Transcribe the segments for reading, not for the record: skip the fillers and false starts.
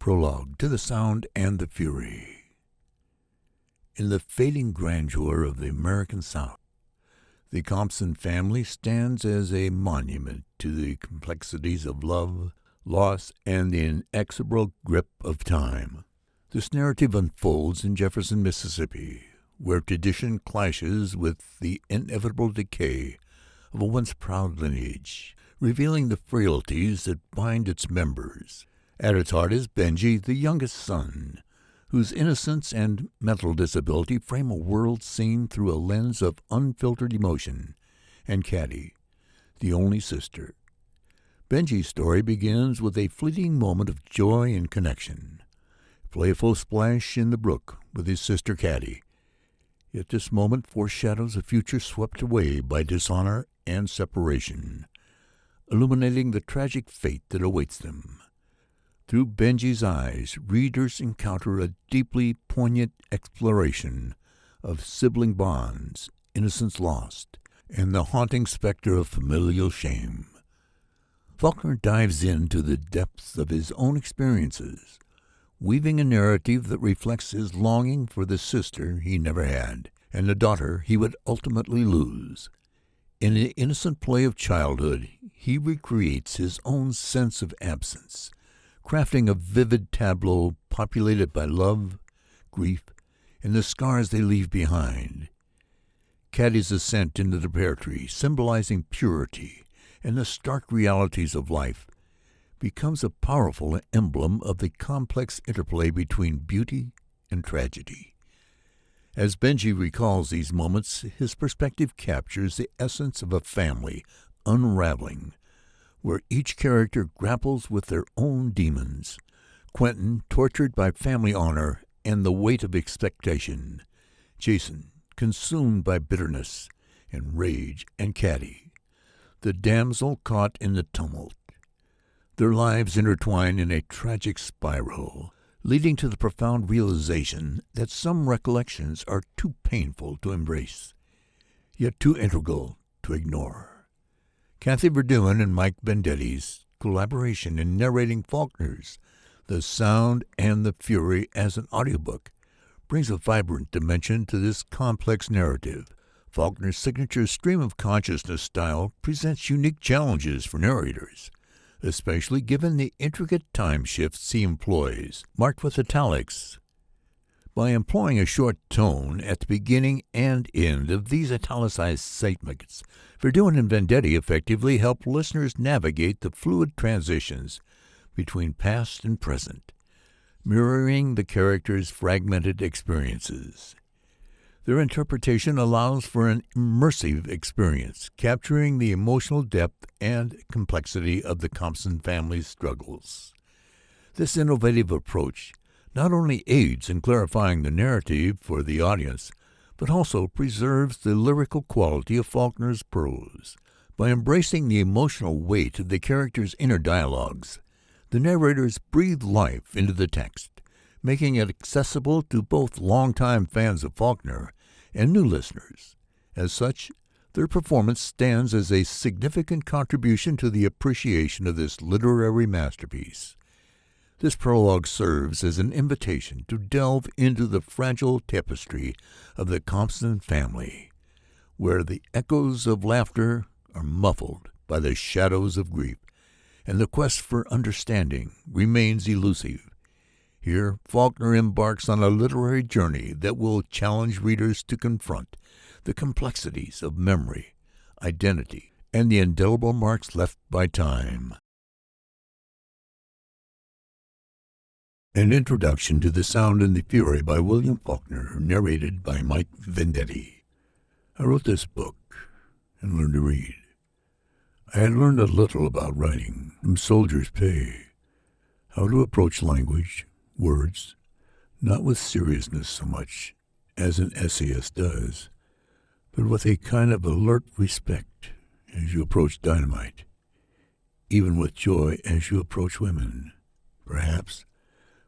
Prologue to The Sound and the Fury. In the fading grandeur of the American South, the Compson family stands as a monument to the complexities of love, loss, and the inexorable grip of time. This narrative unfolds in Jefferson, Mississippi, where tradition clashes with the inevitable decay of a once proud lineage, revealing the frailties that bind its members. At its heart is Benjy, the youngest son, whose innocence and mental disability frame a world seen through a lens of unfiltered emotion, and Kathy, the only sister. Benjy's story begins with a fleeting moment of joy and connection, a playful splash in the brook with his sister Kathy. Yet this moment foreshadows a future swept away by dishonor and separation, illuminating the tragic fate that awaits them. Through Benjy's eyes, readers encounter a deeply poignant exploration of sibling bonds, innocence lost, and the haunting specter of familial shame. Faulkner dives into the depths of his own experiences, weaving a narrative that reflects his longing for the sister he never had, and the daughter he would ultimately lose. In the innocent play of childhood, he recreates his own sense of absence, crafting a vivid tableau populated by love, grief, and the scars they leave behind. Kathy's ascent into the pear tree, symbolizing purity and the stark realities of life, becomes a powerful emblem of the complex interplay between beauty and tragedy. As Benjy recalls these moments, his perspective captures the essence of a family unraveling, where each character grapples with their own demons. Quentin, tortured by family honor and the weight of expectation. Jason, consumed by bitterness and rage, and Kathy, the damsel caught in the tumult. Their lives intertwine in a tragic spiral, leading to the profound realization that some recollections are too painful to embrace, yet too integral to ignore. Kathy Verduin and Mike Vendetti's collaboration in narrating Faulkner's The Sound and the Fury as an audiobook brings a vibrant dimension to this complex narrative. Faulkner's signature stream of consciousness style presents unique challenges for narrators, especially given the intricate time shifts he employs, marked with italics. By employing a short tone at the beginning and end of these italicized segments, Verduin and Vendetti effectively help listeners navigate the fluid transitions between past and present, mirroring the characters' fragmented experiences. Their interpretation allows for an immersive experience, capturing the emotional depth and complexity of the Compson family's struggles. This innovative approach not only aids in clarifying the narrative for the audience, but also preserves the lyrical quality of Faulkner's prose. By embracing the emotional weight of the characters' inner dialogues, the narrators breathe life into the text, making it accessible to both longtime fans of Faulkner and new listeners. As such, their performance stands as a significant contribution to the appreciation of this literary masterpiece. This prologue serves as an invitation to delve into the fragile tapestry of the Compson family, where the echoes of laughter are muffled by the shadows of grief, and the quest for understanding remains elusive. Here, Faulkner embarks on a literary journey that will challenge readers to confront the complexities of memory, identity, and the indelible marks left by time. An Introduction to The Sound and the Fury by William Faulkner, narrated by Mike Vendetti. I wrote this book and learned to read. I had learned a little about writing from Soldier's Pay, how to approach language, words, not with seriousness so much as an essayist does, but with a kind of alert respect as you approach dynamite, even with joy as you approach women, perhaps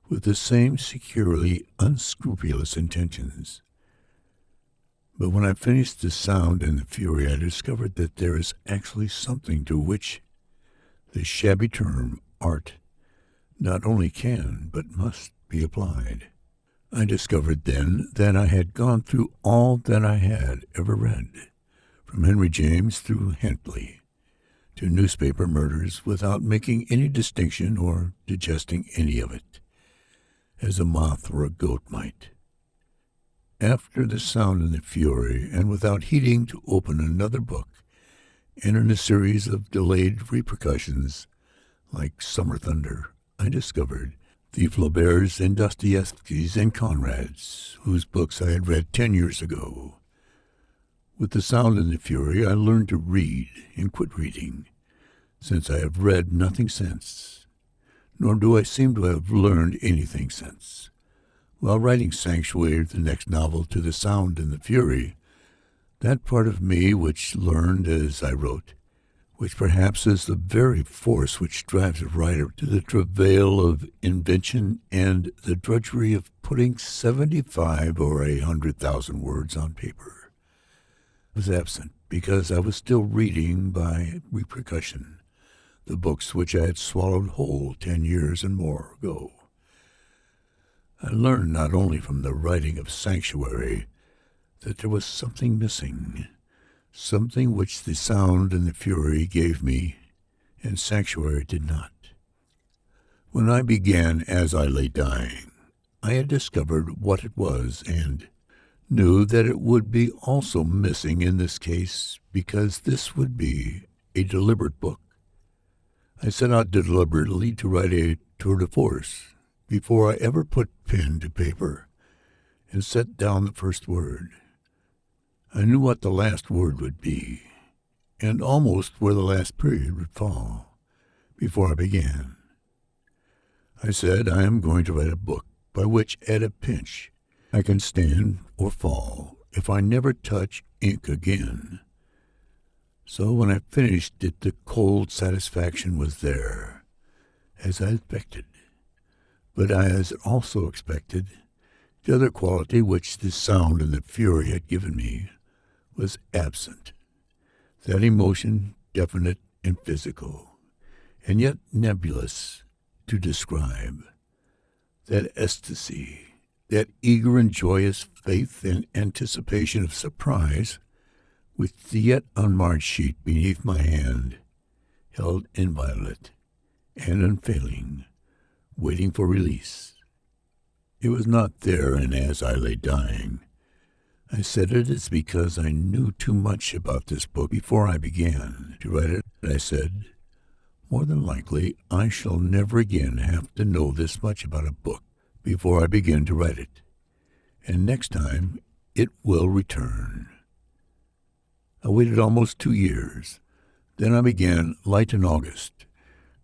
with the same securely unscrupulous intentions. But when I finished The Sound and the Fury, I discovered that there is actually something to which the shabby term art not only can, but must be applied. I discovered then that I had gone through all that I had ever read, from Henry James through Hentley, to newspaper murders without making any distinction or digesting any of it, as a moth or a goat might. After The Sound and the Fury, and without heeding to open another book, and in a series of delayed repercussions, like summer thunder, I discovered the Flauberts and Dostoevskys and Conrads, whose books I had read 10 years ago. With The Sound and the Fury, I learned to read and quit reading, since I have read nothing since, nor do I seem to have learned anything since. While writing Sanctuary, the next novel to The Sound and the Fury, that part of me which learned as I wrote, which perhaps is the very force which drives a writer to the travail of invention and the drudgery of putting 75 or 100,000 words on paper, was absent because I was still reading by repercussion the books which I had swallowed whole 10 years and more ago. I learned not only from the writing of Sanctuary that there was something missing, something which The Sound and the Fury gave me, and Sanctuary did not. When I began As I Lay Dying, I had discovered what it was, and knew that it would be also missing in this case, because this would be a deliberate book. I set out deliberately to write a tour de force before I ever put pen to paper and set down the first word. I knew what the last word would be, and almost where the last period would fall, before I began. I said, I am going to write a book by which, at a pinch, I can stand or fall if I never touch ink again. So when I finished it, the cold satisfaction was there, as I expected. But as I also expected, the other quality which The Sound and the Fury had given me was absent. That emotion, definite and physical, and yet nebulous to describe. That ecstasy, that eager and joyous faith and anticipation of surprise, with the yet unmarred sheet beneath my hand, held inviolate and unfailing, waiting for release. It was not there, and As I Lay Dying, I said it is because I knew too much about this book before I began to write it. I said, more than likely, I shall never again have to know this much about a book before I begin to write it, and next time it will return. I waited almost 2 years. Then I began Light in August,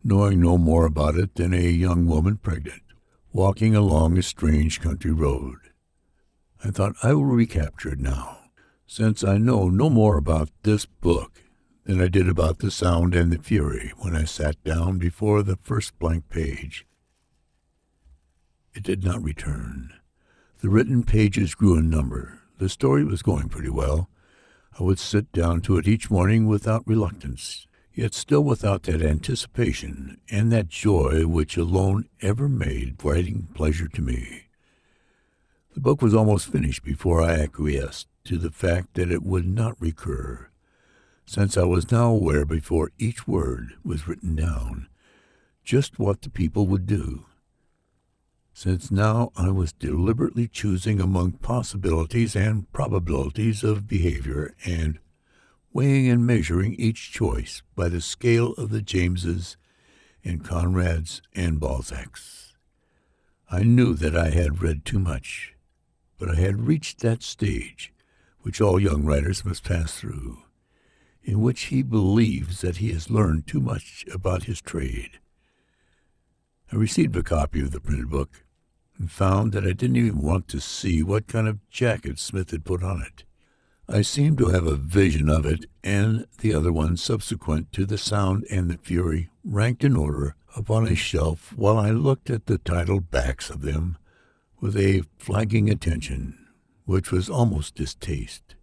knowing no more about it than a young woman pregnant, walking along a strange country road. I thought I will recapture it now, since I know no more about this book than I did about The Sound and the Fury when I sat down before the first blank page. It did not return. The written pages grew in number. The story was going pretty well. I would sit down to it each morning without reluctance, yet still without that anticipation and that joy which alone ever made writing pleasure to me. The book was almost finished before I acquiesced to the fact that it would not recur, since I was now aware before each word was written down just what the people would do. Since now I was deliberately choosing among possibilities and probabilities of behavior and weighing and measuring each choice by the scale of the Jameses and Conrads and Balzacs. I knew that I had read too much, but I had reached that stage which all young writers must pass through, in which he believes that he has learned too much about his trade. I received a copy of the printed book and found that I didn't even want to see what kind of jacket Smith had put on it. I seemed to have a vision of it and the other one subsequent to The Sound and the Fury, ranked in order upon a shelf while I looked at the titled backs of them with a flagging attention, which was almost distaste,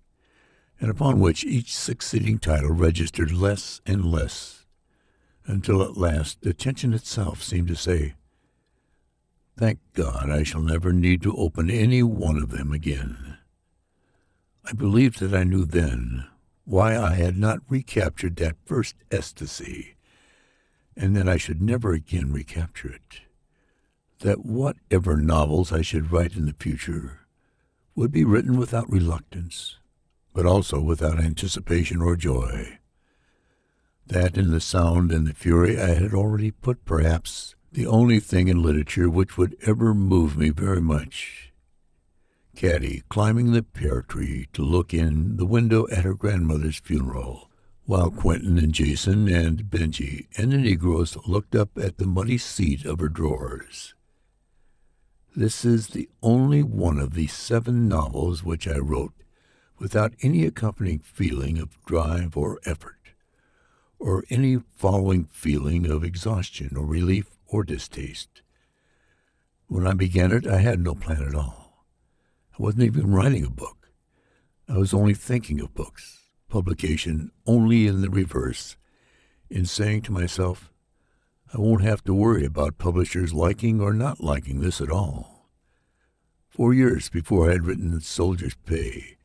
and upon which each succeeding title registered less and less, until at last attention itself seemed to say, Thank God I shall never need to open any one of them again. I believed that I knew then why I had not recaptured that first ecstasy, and that I should never again recapture it. That whatever novels I should write in the future would be written without reluctance, but also without anticipation or joy. That in the sound and the fury I had already put perhaps the only thing in literature which would ever move me very much. Katty climbing the pear tree to look in the window at her grandmother's funeral, while Quentin and Jason and Benjy and the negroes looked up at the muddy seat of her drawers. This is the only one of the 7 novels which I wrote without any accompanying feeling of drive or effort, or any following feeling of exhaustion or relief or distaste. When I began it, I had no plan at all. I wasn't even writing a book. I was only thinking of books, publication only in the reverse, in saying to myself, I won't have to worry about publishers liking or not liking this at all. 4 years before I had written The Soldier's Pay,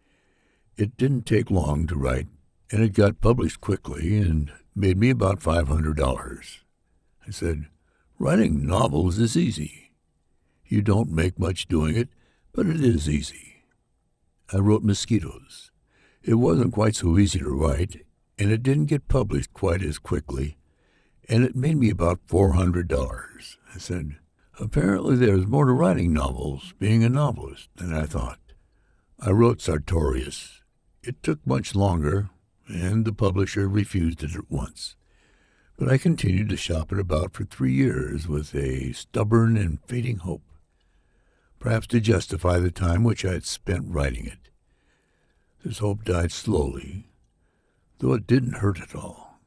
it didn't take long to write, and it got published quickly and made me about $500. I said, writing novels is easy. You don't make much doing it, but it is easy. I wrote Mosquitoes. It wasn't quite so easy to write, and it didn't get published quite as quickly, and it made me about $400. I said, apparently there's more to writing novels, being a novelist, than I thought. I wrote Sartorius. It took much longer, and the publisher refused it at once. But I continued to shop it about for 3 years with a stubborn and fading hope, perhaps to justify the time which I had spent writing it. This hope died slowly, though it didn't hurt at all.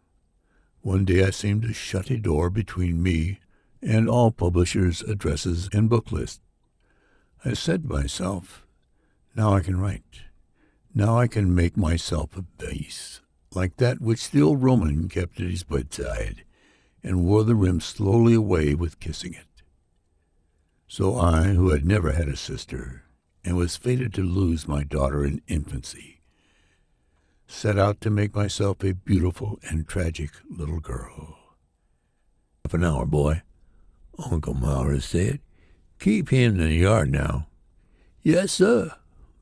One day I seemed to shut a door between me and all publishers' addresses and book lists. I said to myself, now I can write. Now I can make myself a vase, like that which the old Roman kept at his bedside, and wore the rim slowly away with kissing it. So I, who had never had a sister, and was fated to lose my daughter in infancy, set out to make myself a beautiful and tragic little girl. Half an hour, boy, Uncle Maurer said. Keep him in the yard now. Yes, sir,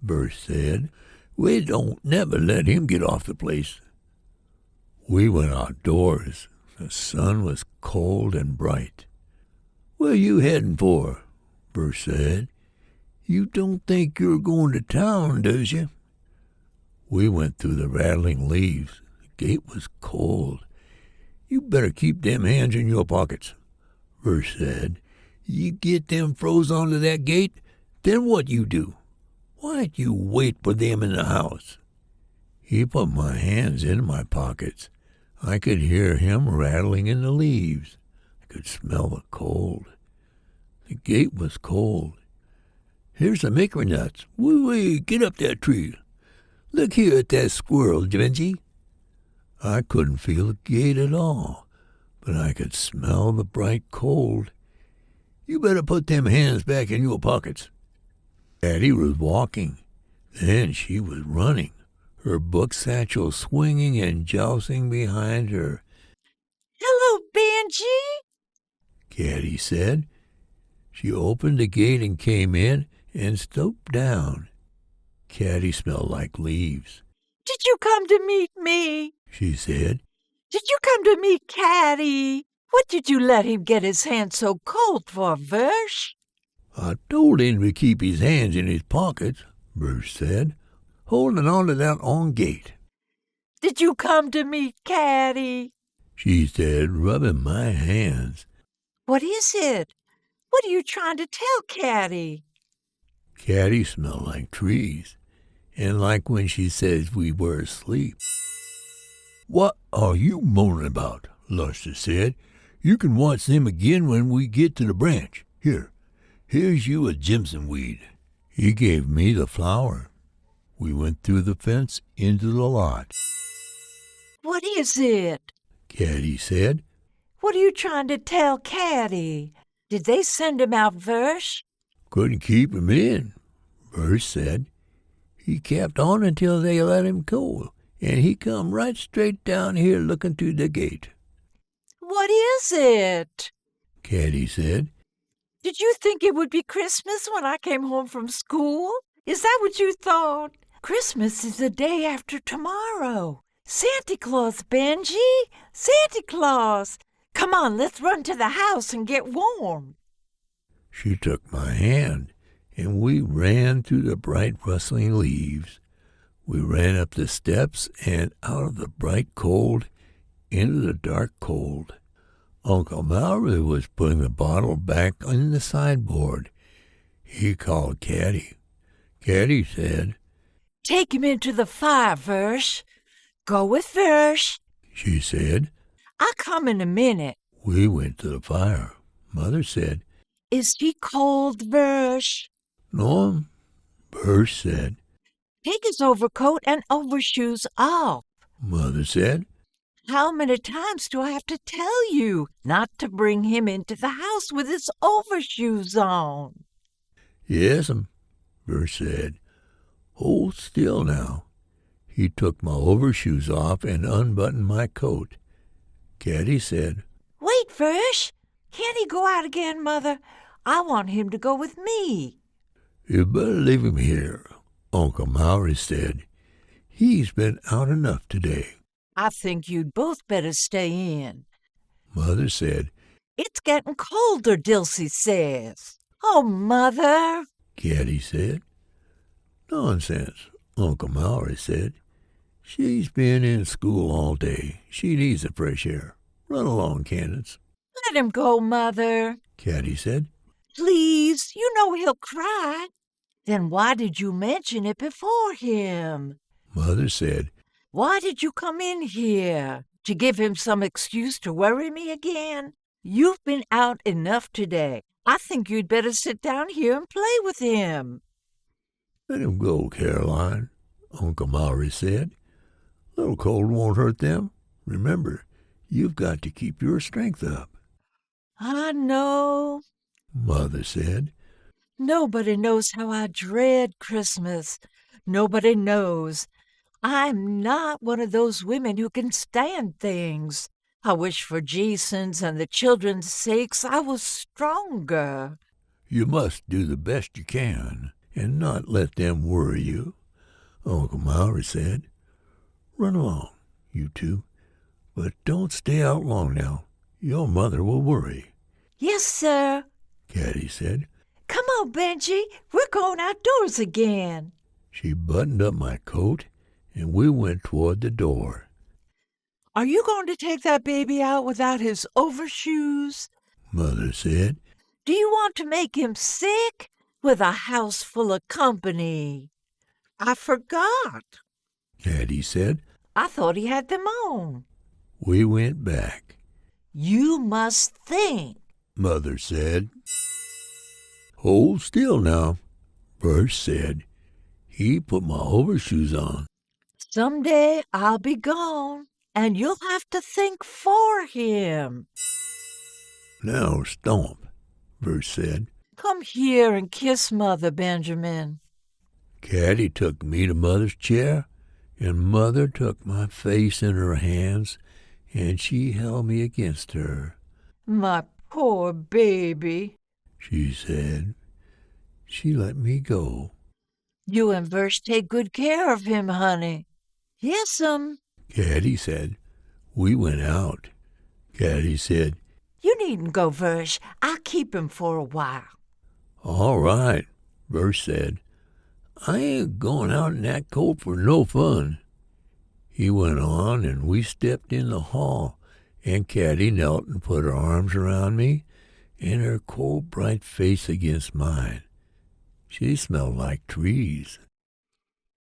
Bert said. We don't never let him get off the place. We went outdoors. The sun was cold and bright. Where you heading for? Bert said. You don't think you're going to town, does you? We went through the rattling leaves. The gate was cold. You better keep them hands in your pockets, Bert said. You get them froze onto that gate, then what you do? Why'd you wait for them in the house? He put my hands in my pockets. I could hear him rattling in the leaves. I could smell the cold. The gate was cold. Here's some hickory nuts. Wee-wee, get up that tree. Look here at that squirrel, Benjy. I couldn't feel the gate at all, but I could smell the bright cold. You better put them hands back in your pockets. Katty was walking. Then she was running, her book satchel swinging and jousting behind her. Hello, Benjy, Katty said. She opened the gate and came in and stooped down. Katty smelled like leaves. Did you come to meet me? She said. Did you come to meet Katty? What did you let him get his hands so cold for, Versh? I told him to keep his hands in his pockets, Versh said, holding on to that on gate. Did you come to meet Katty? She said, rubbing my hands. What is it? What are you trying to tell Katty? Katty smelled like trees, and like when she says we were asleep. What are you moaning about? Luster said. You can watch them again when we get to the branch. Here's you a jimson weed. He gave me the flower. We went through the fence into the lot. What is it? Katty said. What are you trying to tell Katty? Did they send him out, Versh? Couldn't keep him in, Versh said. He kept on until they let him go, and he come right straight down here looking to the gate. What is it? Kathy said. Did you think it would be Christmas when I came home from school? Is that what you thought? Christmas is the day after tomorrow. Santa Claus, Benjy! Santa Claus! Come on, let's run to the house and get warm. She took my hand, and we ran through the bright rustling leaves. We ran up the steps and out of the bright cold into the dark cold. Uncle Mallory was putting the bottle back on the sideboard. He called Kathy. Kathy said, Take him into the fire, Versh. Go with Versh. She said. I'll come in a minute. We went to the fire. Mother said, Is he cold, Versh? No, Versh said. Take his overcoat and overshoes off. Mother said. How many times do I have to tell you not to bring him into the house with his overshoes on? Yes'm, Versh said. Hold still now. He took my overshoes off and unbuttoned my coat. Kathy said, Wait, Versh. Can't he go out again, Mother? I want him to go with me. You better leave him here, Uncle Mallory said. He's been out enough today. I think you'd both better stay in. Mother said. It's getting colder, Dilsey says. Oh, Mother, Kathy said. Nonsense, Uncle Mallory said. She's been in school all day. She needs the fresh air. Run along, Candace. let him go, Mother. Kathy said. Please, you know he'll cry. Then why did you mention it before him? Mother said. Why did you come in here? To give him some excuse to worry me again? You've been out enough today. I think you'd better sit down here and play with him. Let him go, Caroline, Uncle Mallory said. Little cold won't hurt them. Remember, you've got to keep your strength up. I know, Mother said. Nobody knows how I dread Christmas. Nobody knows. I'm not one of those women who can stand things. I wish for Jason's and the children's sakes I was stronger. You must do the best you can and not let them worry you, Uncle Mallory said. Run along, you two, but don't stay out long now. Your mother will worry. Yes, sir, Kathy said. Come on, Benjy. We're going outdoors again. She buttoned up my coat, and we went toward the door. Are you going to take that baby out without his overshoes? Mother said. Do you want to make him sick with a house full of company? I forgot. Kathy said. I thought he had them on. We went back. You must think. Mother said. Hold still now, Versh said. He put my overshoes on. Someday I'll be gone, and you'll have to think for him. Now stomp, Versh said. Come here and kiss Mother, Benjamin. Kathy took me to Mother's chair, and Mother took my face in her hands, and she held me against her. My poor baby, she said. She let me go. You and Versh take good care of him, honey. Yes'm. Kathy said. We went out. Kathy said. You needn't go, Versh. I'll keep him for a while. All right, Versh said. I ain't going out in that coat for no fun. He went on, and we stepped in the hall, and Kathy knelt and put her arms around me and her cold, bright face against mine. She smelled like trees.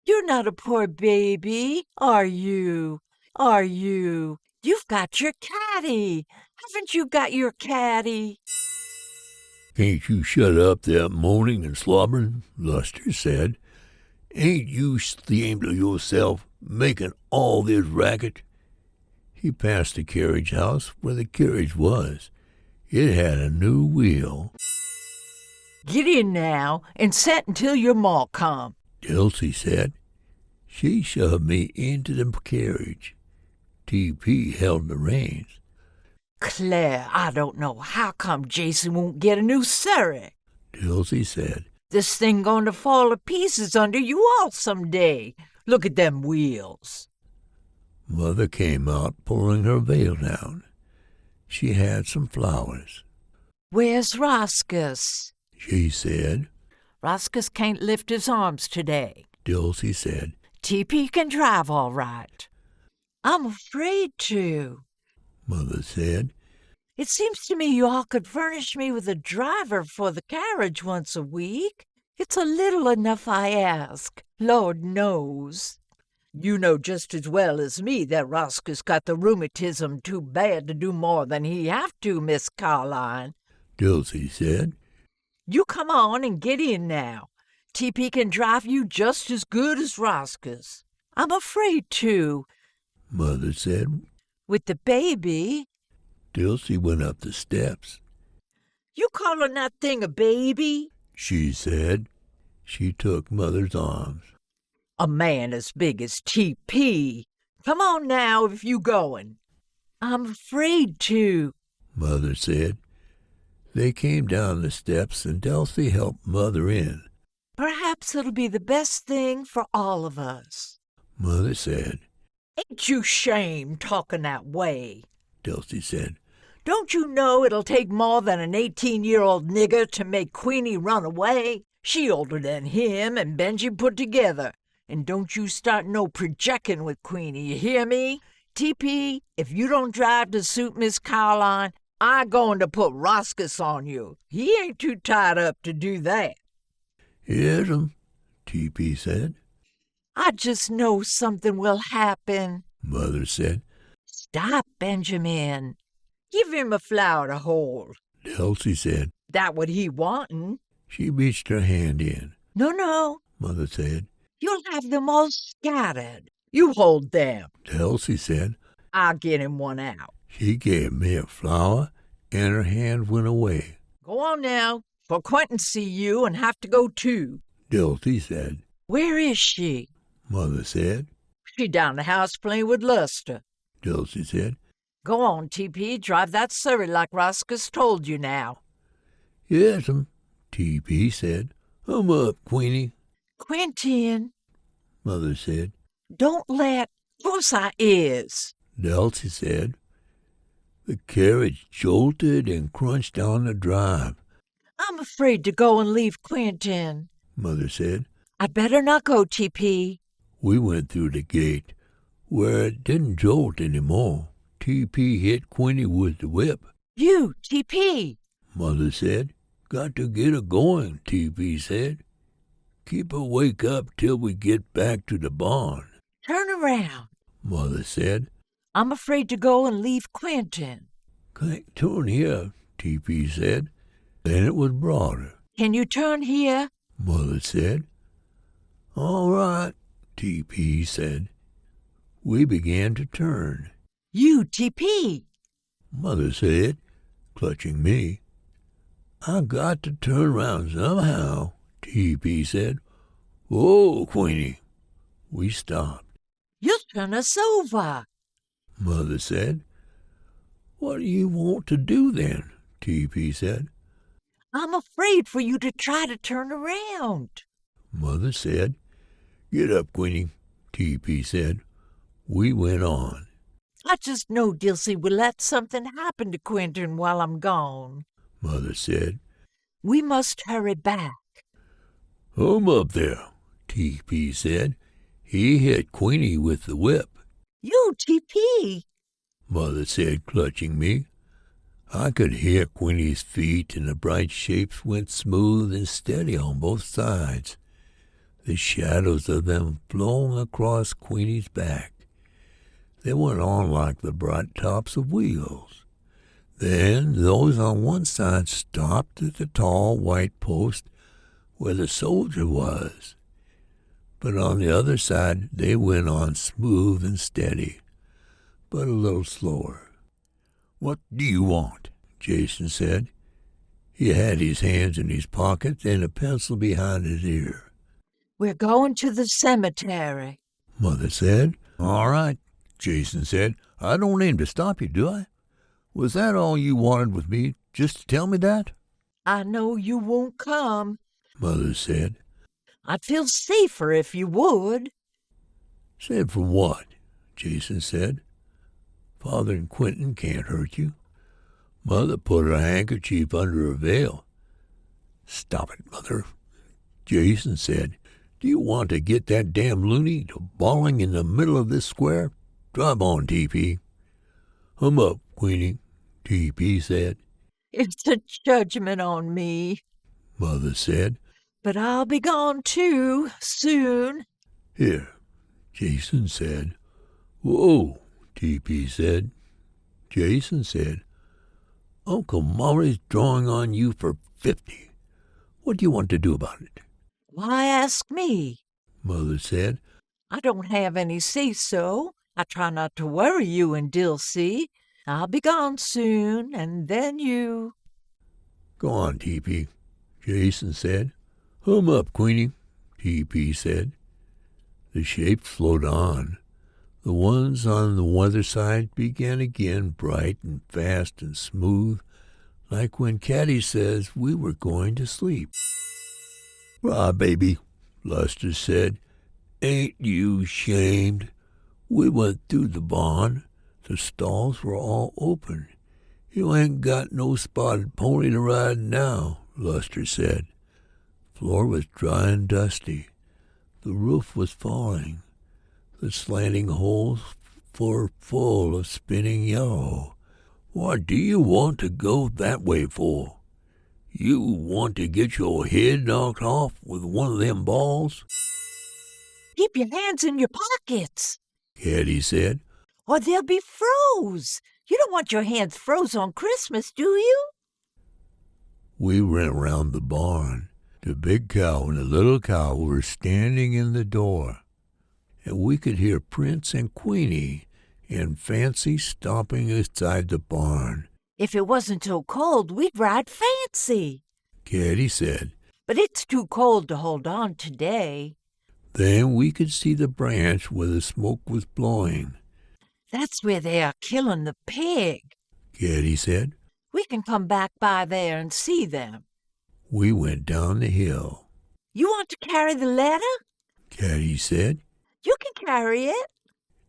You're not a poor baby, are you? Are you? You've got your catty. Haven't you got your catty? Can't you shut up that moaning and slobbering? Luster said. Ain't you ashamed of yourself, making all this racket? He passed the carriage house where the carriage was. It had a new wheel. Get in now and set until your ma come, Dulcie said. She shoved me into the carriage. T.P. held the reins. Claire, I don't know how come Jason won't get a new surrey. Dulcie said. This thing going to fall to pieces under you all someday. Look at them wheels. Mother came out, pulling her veil down. She had some flowers. Where's Roscus? She said. Roscus can't lift his arms today. Dulcie said. T.P. can drive all right. I'm afraid to. Mother said. It seems to me you all could furnish me with a driver for the carriage once a week. It's a little enough I ask, Lord knows. You know just as well as me that Roscus got the rheumatism too bad to do more than he have to, Miss Caroline. Dulcie said. You come on and get in now. T.P. can drive you just as good as Roscus. I'm afraid to. Mother said. With the baby. Dulcie went up the steps. You calling that thing a baby? She said. She took Mother's arms. A man as big as T.P. Come on now if you going. I'm afraid to. Mother said. They came down the steps and Dulcie helped Mother in. Perhaps it'll be the best thing for all of us. Mother said. Ain't you shamed talking that way? Dulcie said. Don't you know it'll take more than an 18-year-old nigger to make Queenie run away? She older than him and Benjy put together. And don't you start no projecting with Queenie, you hear me? T.P., if you don't drive to suit Miss Caroline, I going to put Roscus on you. He ain't too tied up to do that. Yes'm, T.P. said. I just know something will happen. Mother said. Stop, Benjamin. Give him a flower to hold. Dulcie said. That what he wantin'. She reached her hand in. No, Mother said. You'll have them all scattered. You hold them. Dulcie said. I'll get him one out. She gave me a flower, and her hand went away. Go on now, for Quentin see you and have to go too. Dulcie said. Where is she? Mother said. She down the house playing with Luster. Dulcie said. Go on, T.P., drive that surrey like Roscus told you now. Yes'm, T.P. said. Come up, Queenie. Quentin. Mother said. Don't let. Course I is. Dulcie said. The carriage jolted and crunched down the drive. I'm afraid to go and leave Quentin. Mother said. I'd better not go, T.P. We went through the gate, where it didn't jolt any more. T.P. hit Queenie with the whip. You, T.P. Mother said. Got to get her going, T.P. said. Keep her wake up till we get back to the barn. Turn around. Mother said. I'm afraid to go and leave Quentin. Can't turn here, T.P. said. Then it was broader. Can you turn here? Mother said. All right, T.P. said. We began to turn. You, T.P. Mother said, clutching me. I got to turn round somehow, T.P. said. Whoa, Queenie. We stopped. You'll turn us over. Mother said. What do you want to do then? T.P. said. I'm afraid for you to try to turn around. Mother said. Get up, Queenie, T.P. said. We went on. I just know Dilsey will let something happen to Quentin while I'm gone. Mother said. We must hurry back. Home up there, T.P. said. He hit Queenie with the whip. You, T.P. Mother said, clutching me. I could hear Queenie's feet, and the bright shapes went smooth and steady on both sides, the shadows of them flowing across Queenie's back. They went on like the bright tops of wheels. Then those on one side stopped at the tall white post where the soldier was. But on the other side they went on smooth and steady, but a little slower. What do you want? Jason said. He had his hands in his pockets and a pencil behind his ear. We're going to the cemetery, Mother said. All right, Jason said. I don't aim to stop you, do I? Was that all you wanted with me, just to tell me that? I know you won't come, Mother said. I'd feel safer if you would. Said for what? Jason said. Father and Quentin can't hurt you. Mother put her handkerchief under her veil. Stop it, Mother, Jason said. Do you want to get that damn loony to bawling in the middle of this square? Drive on, T.P. Hum up, Queenie, T.P. said. It's a judgment on me, Mother said. But I'll be gone too, soon. Here, Jason said. Whoa, T.P. said. Jason said, Uncle Maury's drawing on you for 50. What do you want to do about it? Why ask me? Mother said. I don't have any say-so. I try not to worry you and Dilsey. I'll be gone soon, and then you... Go on, T.P., Jason said. Hum up, Queenie, T.P. said. The shapes flowed on. The ones on the weather side began again, bright and fast and smooth, like when Caddy says we were going to sleep. Ah, baby, Luster said, ain't you shamed? We went through the barn. The stalls were all open. You ain't got no spotted pony to ride now, Luster said. Floor was dry and dusty. The roof was falling. The slanting holes were full of spinning yellow. What do you want to go that way for? You want to get your head knocked off with one of them balls? Keep your hands in your pockets, Caddy said. or they'll be froze. You don't want your hands froze on Christmas, do you? We went around the barn. The big cow and the little cow were standing in the door, and we could hear Prince and Queenie and Fancy stomping inside the barn. If it wasn't so cold, we'd ride Fancy. Caddy said. But it's too cold to hold on today. Then we could see the branch where the smoke was blowing. That's where they are killing the pig. Caddy said. We can come back by there and see them. We went down the hill. You want to carry the letter? Caddy said. You can carry it.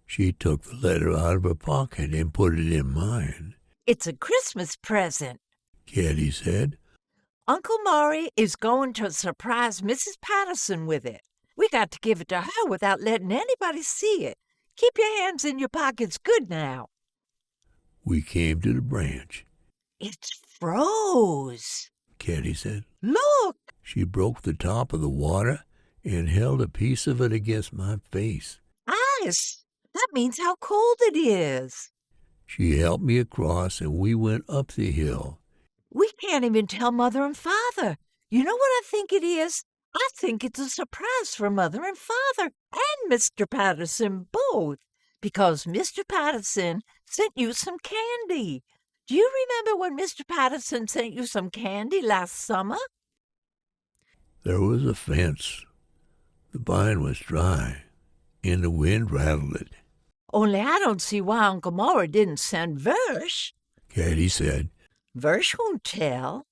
She took the letter out of her pocket and put it in mine. It's a Christmas present. Caddy said. Uncle Maury is going to surprise Mrs. Patterson with it. We got to give it to her without letting anybody see it. Keep your hands in your pockets good now. We came to the branch. It's froze. Caddy said. Look. She broke the top of the water and held a piece of it against my face. Ice. That means how cold it is. She helped me across, and we went up the hill. We can't even tell Mother and Father. You know what I think it is? I think it's a surprise for Mother and Father and Mr. Patterson both, because Mr. Patterson sent you some candy. Do you remember when Mr. Patterson sent you some candy last summer? There was a fence. The vine was dry, and the wind rattled it. Only I don't see why Uncle Maury didn't send Versh. Caddy said. Versh won't tell.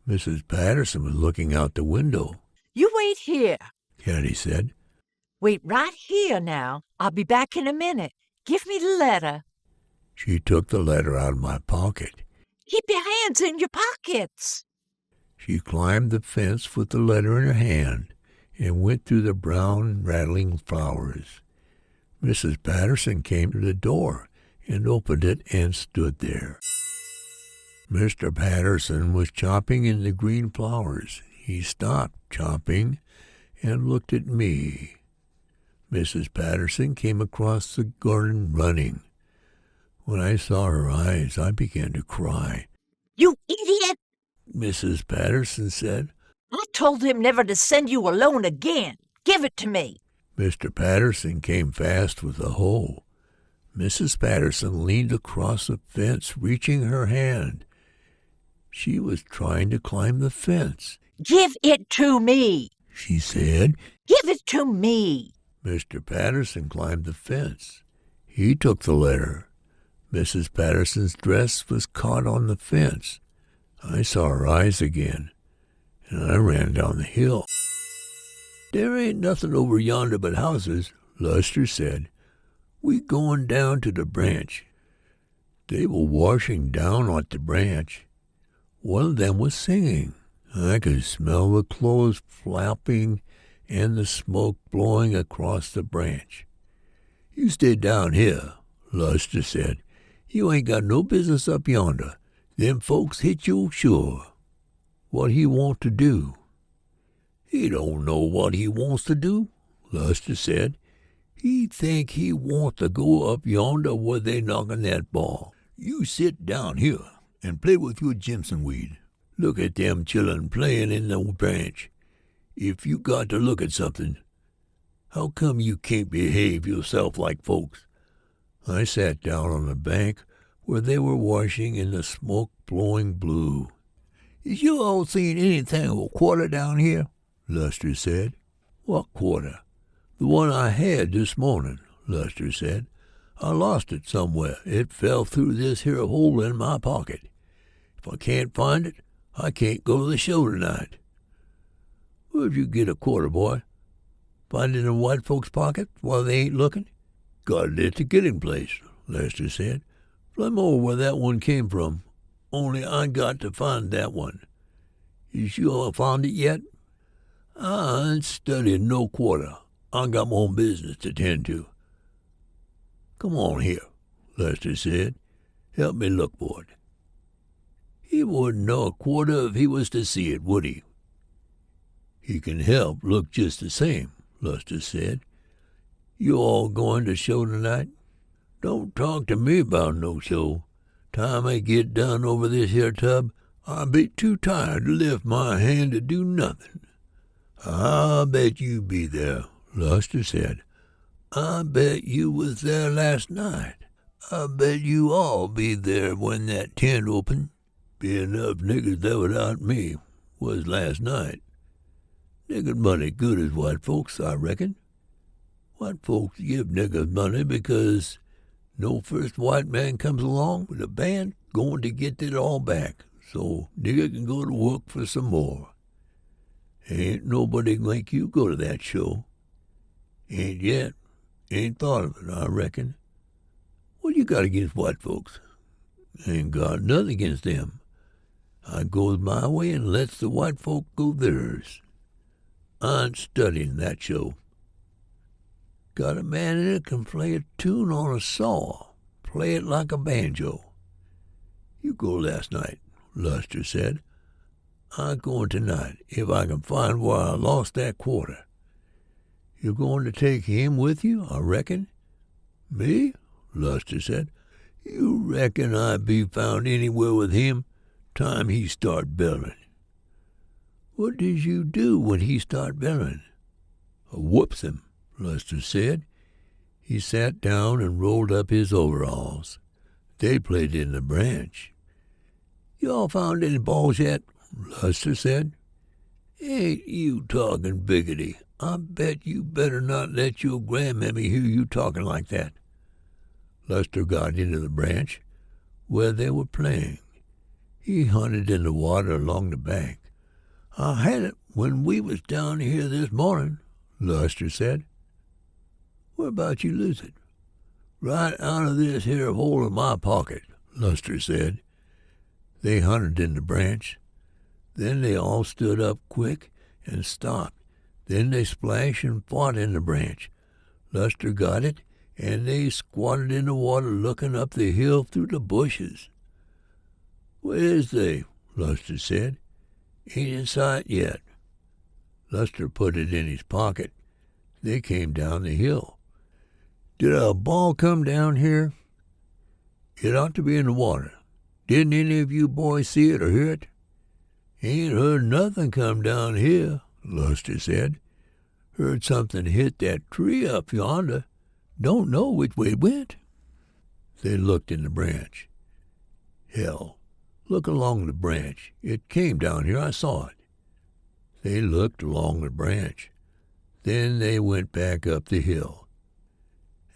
Mrs. Patterson was looking out the window. You wait here. Caddy said. Wait right here now. I'll be back in a minute. Give me the letter. She took the letter out of my pocket. Keep your hands in your pockets. She climbed the fence with the letter in her hand and went through the brown, rattling flowers. Mrs. Patterson came to the door and opened it and stood there. Mr. Patterson was chopping in the green flowers. He stopped chopping and looked at me. Mrs. Patterson came across the garden running. When I saw her eyes, I began to cry. You idiot! Mrs. Patterson said. I told him never to send you alone again. Give it to me. Mr. Patterson came fast with the hoe. Mrs. Patterson leaned across the fence, reaching her hand. She was trying to climb the fence. "Give it to me," she said. "Give it to me." Mr. Patterson climbed the fence. He took the letter. Mrs. Patterson's dress was caught on the fence. I saw her eyes again, and I ran down the hill. "There ain't nothing over yonder but houses," Luster said. "We going down to the branch." They were washing down at the branch. One of them was singing. I could smell the clothes flapping and the smoke blowing across the branch. "You stay down here," Luster said. "You ain't got no business up yonder. Them folks hit you sure." "What he want to do?" "He don't know what he wants to do," Luster said. "He think he want to go up yonder where they knockin' that ball. You sit down here and play with your Jimson weed. Look at them children playin' in the branch. If you got to look at something, how come you can't behave yourself like folks?" I sat down on the bank where they were washing in the smoke blowing blue. "Is you all seen anything of a quarter down here?" Luster said. "What quarter?" "The one I had this morning," Luster said. "I lost it somewhere. It fell through this here hole in my pocket. If I can't find it, I can't go to the show tonight." "Where'd you get a quarter, boy? Find it in white folks' pockets while they ain't looking?" "Got it at the getting place," Lester said. "Plumb over where that one came from, only I got to find that one. Is you all found it yet?" "I ain't studying no quarter. I got my own business to tend to." "Come on here," Lester said. "Help me look for it." "He wouldn't know a quarter if he was to see it, would he?" "He can help look just the same," Luster said. "You all going to show tonight?" "Don't talk to me about no show. Time I get done over this here tub, I'll be too tired to lift my hand to do nothing." "I bet you be there," Luster said. "I bet you was there last night. I bet you all be there when that tent opened. Be enough niggers there without me was last night. Nigger money good as white folks, I reckon. White folks give niggers money because no first white man comes along with a band going to get it all back, so nigger can go to work for some more. Ain't nobody make you go to that show. Ain't yet. Ain't thought of it, I reckon. What you got against white folks?" "Ain't got nothing against them. I goes my way and lets the white folk go theirs. I ain't studying that show. Got a man in it can play a tune on a saw, play it like a banjo." "You go last night," Luster said. "I going tonight if I can find where I lost that quarter." "You going to take him with you, I reckon?" "Me?" Luster said. "You reckon I be found anywhere with him time he start bellin'?" "What does you do when he start bellin'?" "I whoops him," Luster said. He sat down and rolled up his overalls. They played in the branch. "You all found any balls yet?" Luster said. "Ain't you talking biggity? I bet you better not let your grandmammy hear you talking like that." Luster got into the branch where they were playing. He hunted in the water along the bank. "I had it when we was down here this morning," Luster said. "Whereabout you lose it?" "Right out of this here hole in my pocket," Luster said. They hunted in the branch. Then they all stood up quick and stopped. Then they splashed and fought in the branch. Luster got it, and they squatted in the water looking up the hill through the bushes. "Where is they?" Luster said. "Ain't in sight yet." Luster put it in his pocket. They came down the hill. "Did a ball come down here?" "It ought to be in the water. Didn't any of you boys see it or hear it?" "Ain't heard nothing come down here," Luster said. "Heard something hit that tree up yonder. Don't know which way it went." They looked in the branch. "Hell, Look along the branch. It came down here. I saw it." They looked along the branch. Then they went back up the hill.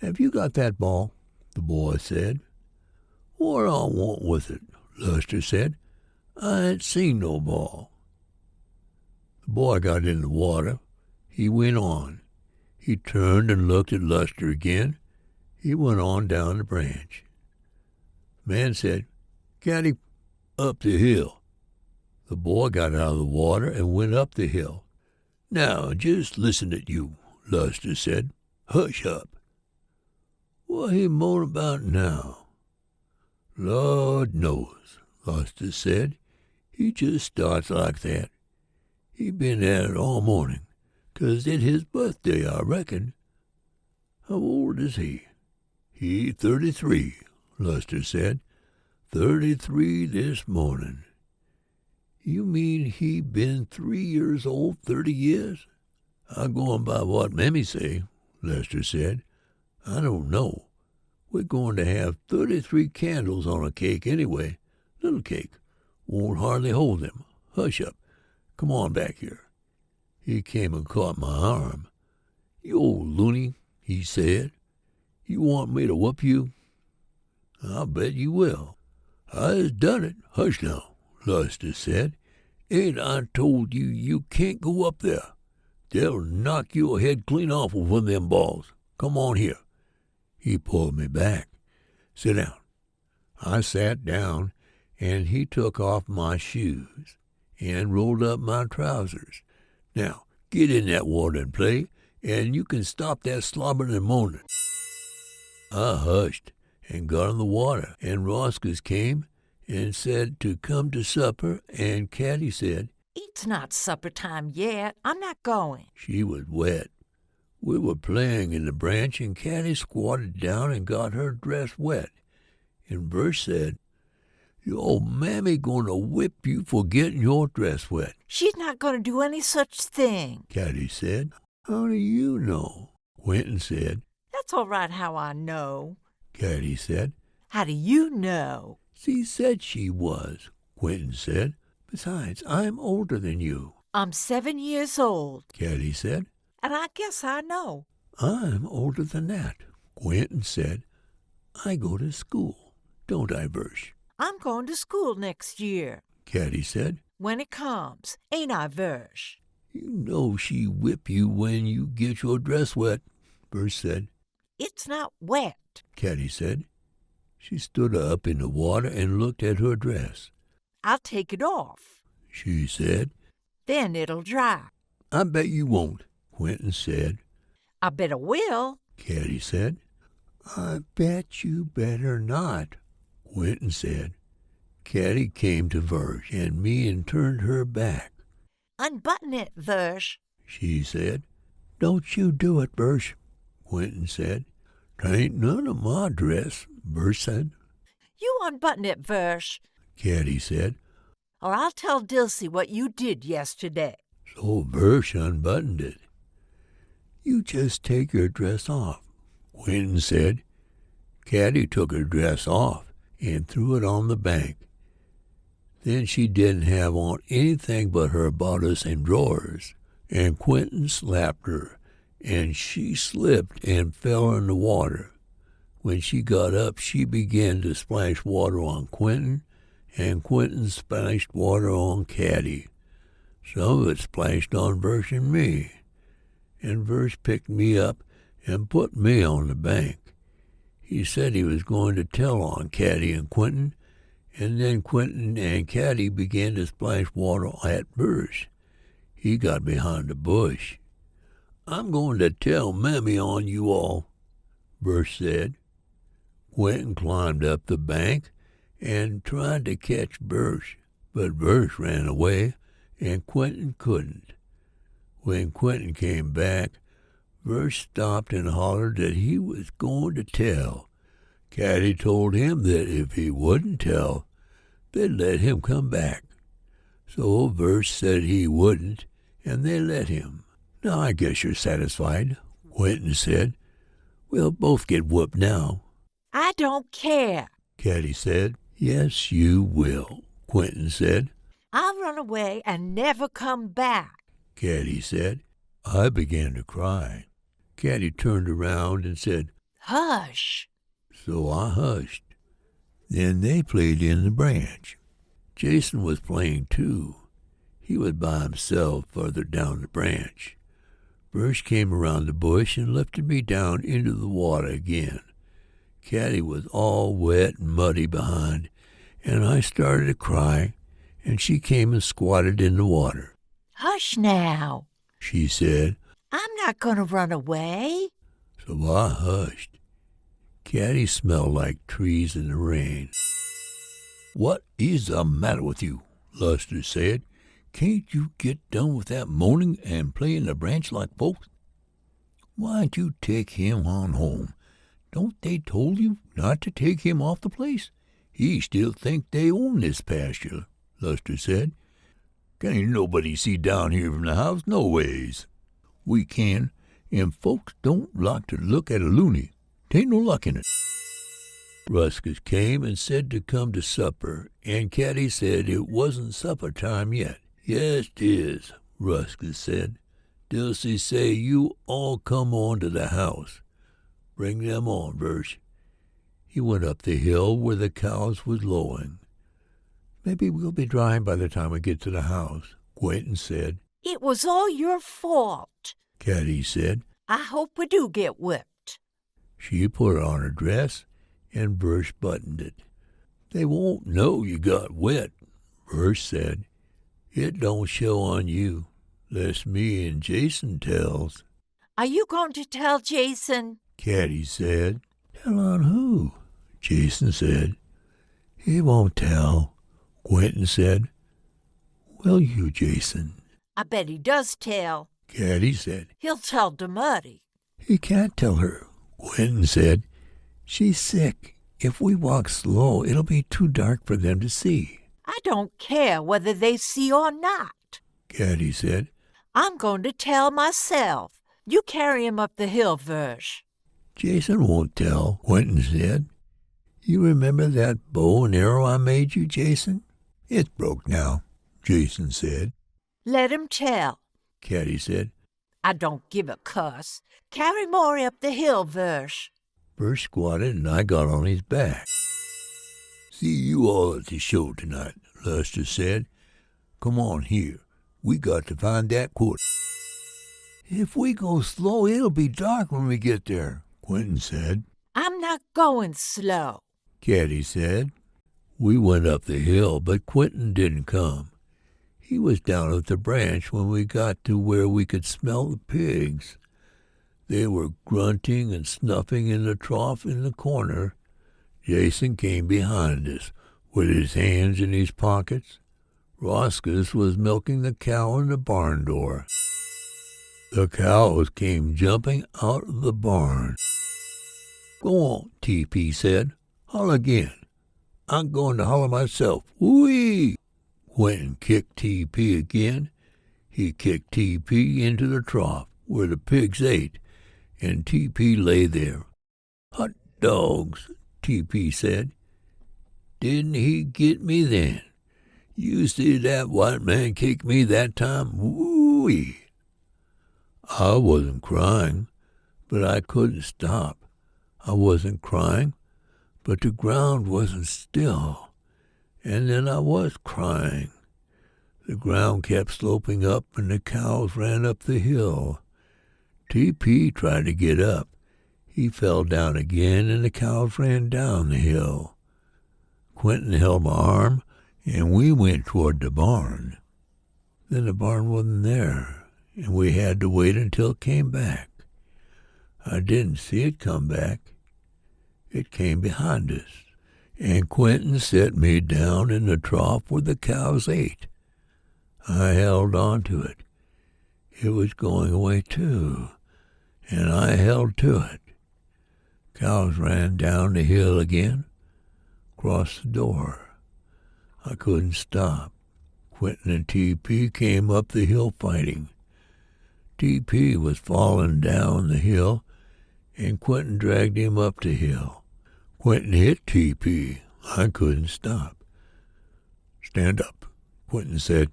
"Have you got that ball?" the boy said. "What I want with it?" Luster said. "I ain't seen no ball." The boy got in the water. He went on. He turned and looked at Luster again. He went on down the branch. The man said, "Caddy, up the hill." The boy got out of the water and went up the hill. "Now, just listen at you," Luster said. "Hush up." "What he moan about now?" "Lord knows," Luster said. "He just starts like that. He been at it all morning, 'cause it's his birthday, I reckon." "How old is he?" "He 33, Luster said. 33 this morning." "You mean he been 3 years old 30 years?" "I'm going by what Mammy say," Lester said. "I don't know. We're going to have 33 candles on a cake anyway. Little cake. Won't hardly hold them. Hush up. Come on back here." He came and caught my arm. "You old loony," he said. "You want me to whoop you?" "I'll bet you will." "I done it. Hush now," Luster said. "Ain't I told you you can't go up there? They'll knock your head clean off with one of them balls. Come on here." He pulled me back. "Sit down." I sat down, and he took off my shoes and rolled up my trousers. "Now, get in that water and play, and you can stop that slobbering and moaning." I hushed and got in the water, and Roscoe came and said to come to supper, and Katty said, "It's not supper time yet. I'm not going." She was wet. We were playing in the branch, and Katty squatted down and got her dress wet. And Birch said, "Your mammy going to whip you for getting your dress wet." "She's not going to do any such thing." Katty said. "How do you know?" Quentin said. "That's all right how I know." Katty said. "How do you know?" "She said she was," Quentin said. "Besides, I'm older than you." "I'm 7 years old." Katty said. "And I guess I know." "I'm older than that," Quentin said. "I go to school, don't I, Birch?" "I'm going to school next year." Katty said. "When it comes, ain't I, Versh?" "You know she whip you when you get your dress wet," Birch said. "It's not wet." Katty said. She stood up in the water and looked at her dress. "I'll take it off." She said. "Then it'll dry." "I bet you won't," Quentin said. "I bet I will." Katty said. "I bet you better not," Quentin said. Katty came to Versh and me and turned her back. "Unbutton it, Versh." She said. "Don't you do it, Versh," Quentin said. "'Tain't none of my dress," Versh said. "You unbutton it, Versh." Katty said. "Or I'll tell Dilsey what you did yesterday." So Versh unbuttoned it. "You just take your dress off," Quentin said. Katty took her dress off and threw it on the bank. Then she didn't have on anything but her bodice and drawers, and Quentin slapped her, and she slipped and fell in the water. When she got up, she began to splash water on Quentin, and Quentin splashed water on Katty. Some of it splashed on Versh and me, and Versh picked me up and put me on the bank. He said he was going to tell on Katty and Quentin, and then Quentin and Katty began to splash water at Versh. He got behind a bush. "I'm going to tell Mammy on you all," Versh said. Quentin climbed up the bank and tried to catch Versh, but Versh ran away, and Quentin couldn't. When Quentin came back, Versh stopped and hollered that he was going to tell. Katty told him that if he wouldn't tell, they'd let him come back. So Versh said he wouldn't, and they let him. "Now I guess you're satisfied," Quentin said. "We'll both get whooped now." "I don't care." Katty said. "Yes, you will," Quentin said. I'll run away and never come back, Kathy said. I began to cry. Kathy turned around and said, Hush. So I hushed. Then they played in the branch. Jason was playing too. He was by himself farther down the branch. Birch came around the bush and lifted me down into the water again. Kathy was all wet and muddy behind, and I started to cry, and she came and squatted in the water. Hush now, she said. I'm not going to run away. So I hushed. Kathy smelled like trees in the rain. What is the matter with you? Luster said. Can't you get done with that moaning and play in the branch like folks? Why don't you take him on home? Don't they told you not to take him off the place? He still think they own this pasture, Luster said. Can't nobody see down here from the house? No ways. We can, and folks don't like to look at a loony. Tain't no luck in it. Ruskus came and said to come to supper, and Katty said it wasn't supper time yet. Yes, 'tis, Ruskus said. Dilsey say you all come on to the house. Bring them on, Birch. He went up the hill where the cows was lowing. Maybe we'll be dry by the time we get to the house, Quentin said. It was all your fault, Katty said. I hope we do get whipped. She put on her dress, and Birch buttoned it. They won't know you got wet, Birch said. It don't show on you, lest me and Jason tells. Are you going to tell Jason? Katty said. Tell on who? Jason said. He won't tell, Quentin said. Will you, Jason? I bet he does tell. Katty said. He'll tell DeMuddy. He can't tell her, Quentin said. She's sick. If we walk slow, it'll be too dark for them to see. I don't care whether they see or not, Katty said. I'm going to tell myself. You carry him up the hill, Versh. Jason won't tell, Quentin said. You remember that bow and arrow I made you, Jason? It's broke now, Jason said. Let him tell, Katty said. I don't give a cuss. Carry Maury up the hill, Versh. Birch squatted and I got on his back. See you all at the show tonight, Luster said. Come on here. We got to find that quarter. If we go slow, it'll be dark when we get there, Quentin said. I'm not going slow, Katty said. We went up the hill, but Quentin didn't come. He was down at the branch when we got to where we could smell the pigs. They were grunting and snuffing in the trough in the corner. Jason came behind us, with his hands in his pockets. Roscus was milking the cow in the barn door. The cows came jumping out of the barn. Go on, T.P. said. Holler again. I'm going to holler myself. Whee! Quentin kicked T.P. again. He kicked T.P. into the trough where the pigs ate, and T.P. lay there. Hot dogs, T.P. said. Didn't he get me then? You see that white man kick me that time? Woo-wee! I wasn't crying, but I couldn't stop. I wasn't crying, but the ground wasn't still. And then I was crying. The ground kept sloping up, and the cows ran up the hill. T.P. tried to get up. He fell down again, and the cows ran down the hill. Quentin held my arm, and we went toward the barn. Then the barn wasn't there, and we had to wait until it came back. I didn't see it come back. It came behind us, and Quentin set me down in the trough where the cows ate. I held on to it. It was going away too, and I held to it. Cows ran down the hill again, across the door. I couldn't stop. Quentin and T.P. came up the hill fighting. T.P. was falling down the hill, and Quentin dragged him up the hill. Quentin hit T.P. I couldn't stop. stand up. Quentin said,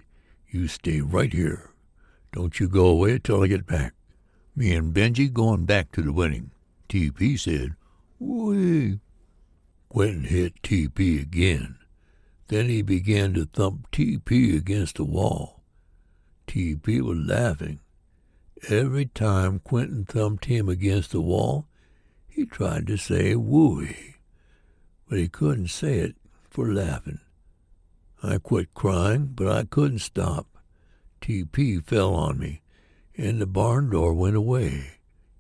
you stay right here. Don't you go away till I get back. Me and Benjy going back to the wedding. T.P. said, whee. Quentin hit T.P. again. Then he began to thump T.P. against the wall. T.P. was laughing. Every time Quentin thumped him against the wall, he tried to say wooey, but he couldn't say it for laughing. I quit crying, but I couldn't stop. T.P. fell on me, and the barn door went away.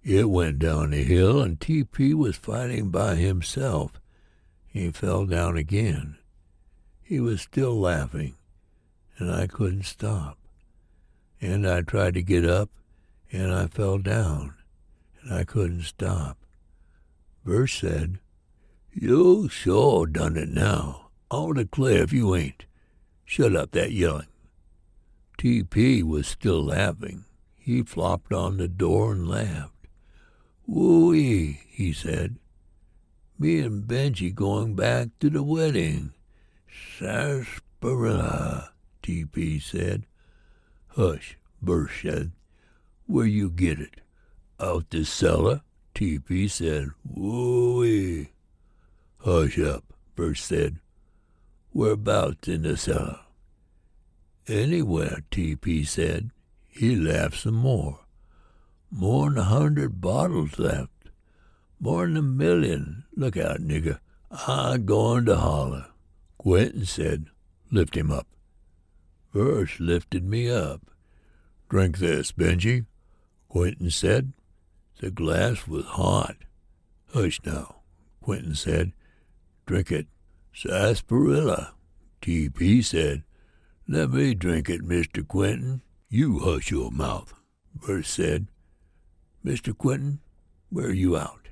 It went down the hill, and T.P. was fighting by himself. He fell down again. He was still laughing, and I couldn't stop. And I tried to get up, and I fell down, and I couldn't stop. Verse said, you sure done it now. I'll declare if you ain't. Shut up that yelling. T.P. was still laughing. He flopped on the door and laughed. Woo-wee, he said. Me and Benjy going back to the wedding. Sarsaparilla, T.P. said. Hush, Burr said. Where you get it? Out the cellar? T.P. said. Woo-wee. Hush up, Burr said. Whereabouts in the cellar? Anywhere, T.P. said. He laughed some more. More'n 100 bottles left. More'n 1,000,000. Look out, nigger. I'm going to holler. Quentin said, lift him up. Verse lifted me up. Drink this, Benjy, Quentin said. The glass was hot. Hush now, Quentin said. Drink it. Sarsaparilla, T.P. said. Let me drink it, Mr. Quentin. You hush your mouth, Verse said. Mr. Quentin, where are you out?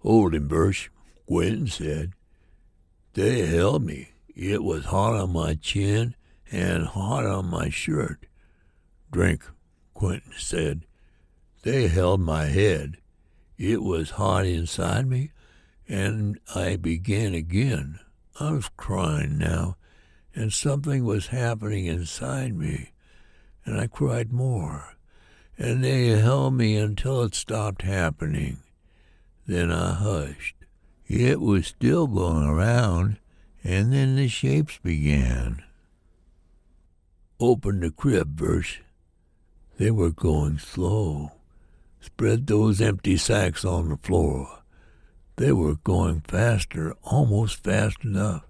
Hold him, Verse, Quentin said. They held me. It was hot on my chin and hot on my shirt. Drink, Quentin said. They held my head. It was hot inside me, and I began again. I was crying now, and something was happening inside me, and I cried more, and they held me until it stopped happening. Then I hushed. It was still going around, and then the shapes began. Open the crib, Verse. They were going slow. Spread those empty sacks on the floor. They were going faster, almost fast enough.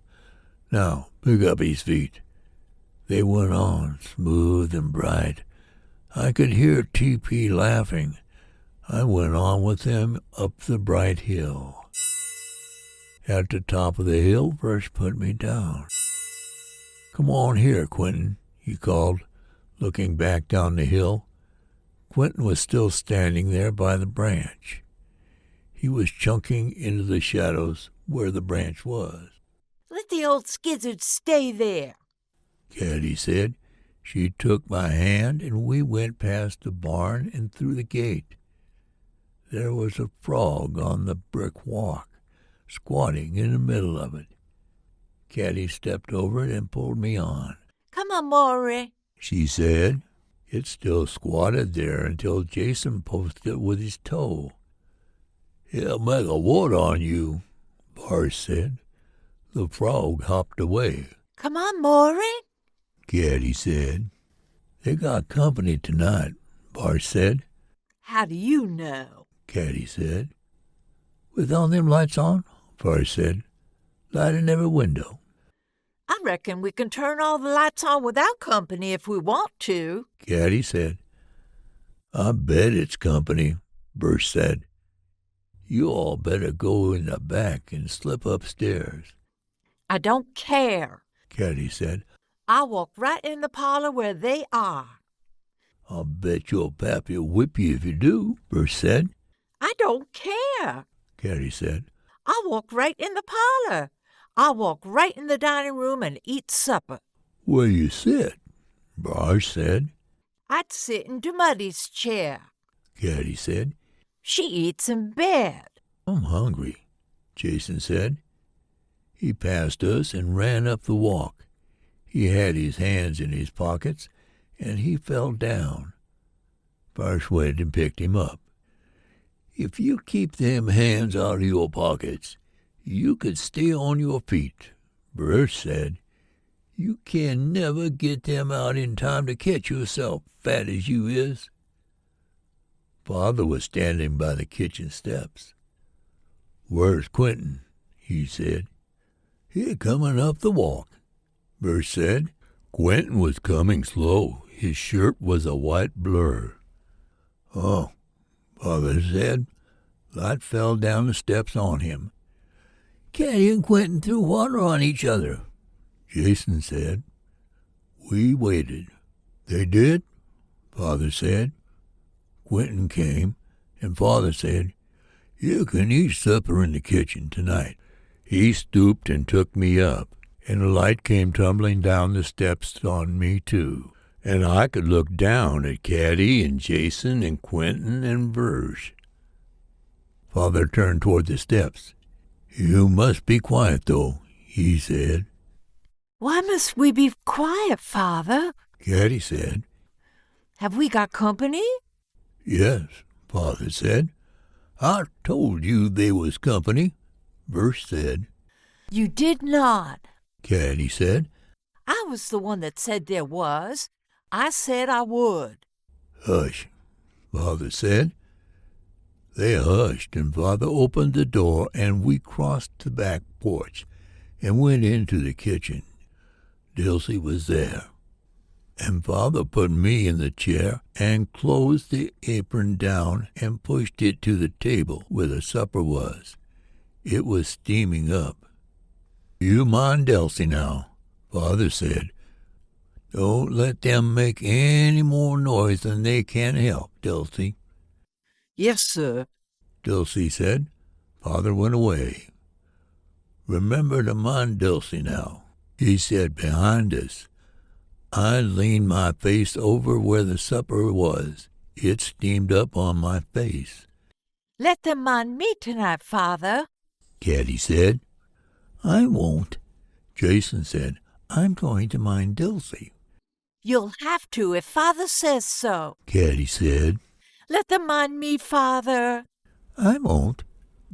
Now, pick up his feet. They went on, smooth and bright. I could hear T.P. laughing. I went on with them up the bright hill. At the top of the hill, Verse put me down. Come on here, Quentin, he called, looking back down the hill. Quentin was still standing there by the branch. He was chunking into the shadows where the branch was. Let the old skizzard stay there, Kathy said. She took my hand, and we went past the barn and through the gate. There was a frog on the brick walk, squatting in the middle of it. Kathy stepped over it and pulled me on. Come on, Maury, she said. It still squatted there until Jason poked it with his toe. He'll make a wart on you, Bart said. The frog hopped away. Come on, Maury, Kathy said. They got company tonight, Bart said. How do you know? Kathy said. With all them lights on, Bart said. Light in every window. I reckon we can turn all the lights on without company if we want to, Kathy said. I bet it's company, Bert said. You all better go in the back and slip upstairs. I don't care, Kathy said. I'll walk right in the parlor where they are. I'll bet your pappy'll whip you if you do, Bert said. I don't care, Kathy said. I'll walk right in the parlor. I'll walk right in the dining room and eat supper. Where you sit, Bart said. I'd sit in Dumuddy's chair, Kathy said. She eats in bed. I'm hungry, Jason said. He passed us and ran up the walk. He had his hands in his pockets, and he fell down. First went and picked him up. "If you keep them hands out of your pockets, you could stay on your feet," Birch said. "You can never get them out in time to catch yourself, fat as you is." Father was standing by the kitchen steps. "Where's Quentin?" he said. "He comin' up the walk," Birch said. Quentin was coming slow. His shirt was a white blur. "Oh," Father said. Light fell down the steps on him. "Katty and Quentin threw water on each other," Jason said. We waited. "They did?" Father said. Quentin came, and Father said, "You can eat supper in the kitchen tonight." He stooped and took me up, and the light came tumbling down the steps on me, too. And I could look down at Katty and Jason and Quentin and Verge. Father turned toward the steps. "You must be quiet, though," he said. Why must we be quiet, Father? Katty said. Have we got company? "Yes," Father said. "I told you they was company," Verge said. You did not. Katty said. I was the one that said there was. I said I would. "Hush," Father said. They hushed, and Father opened the door, and we crossed the back porch and went into the kitchen. Dilsey was there, and Father put me in the chair and closed the apron down and pushed it to the table where the supper was. It was steaming up. "You mind Dilsey now," Father said. "Don't let them make any more noise than they can help, Dilsey." Yes, sir, Dilsey said. Father went away. "Remember to mind Dilsey now," he said behind us. I leaned my face over where the supper was. It steamed up on my face. Let them mind me tonight, Father. Katty said. "I won't," Jason said. "I'm going to mind Dilsey." You'll have to if Father says so. Katty said. Let them mind me, Father. "I won't,"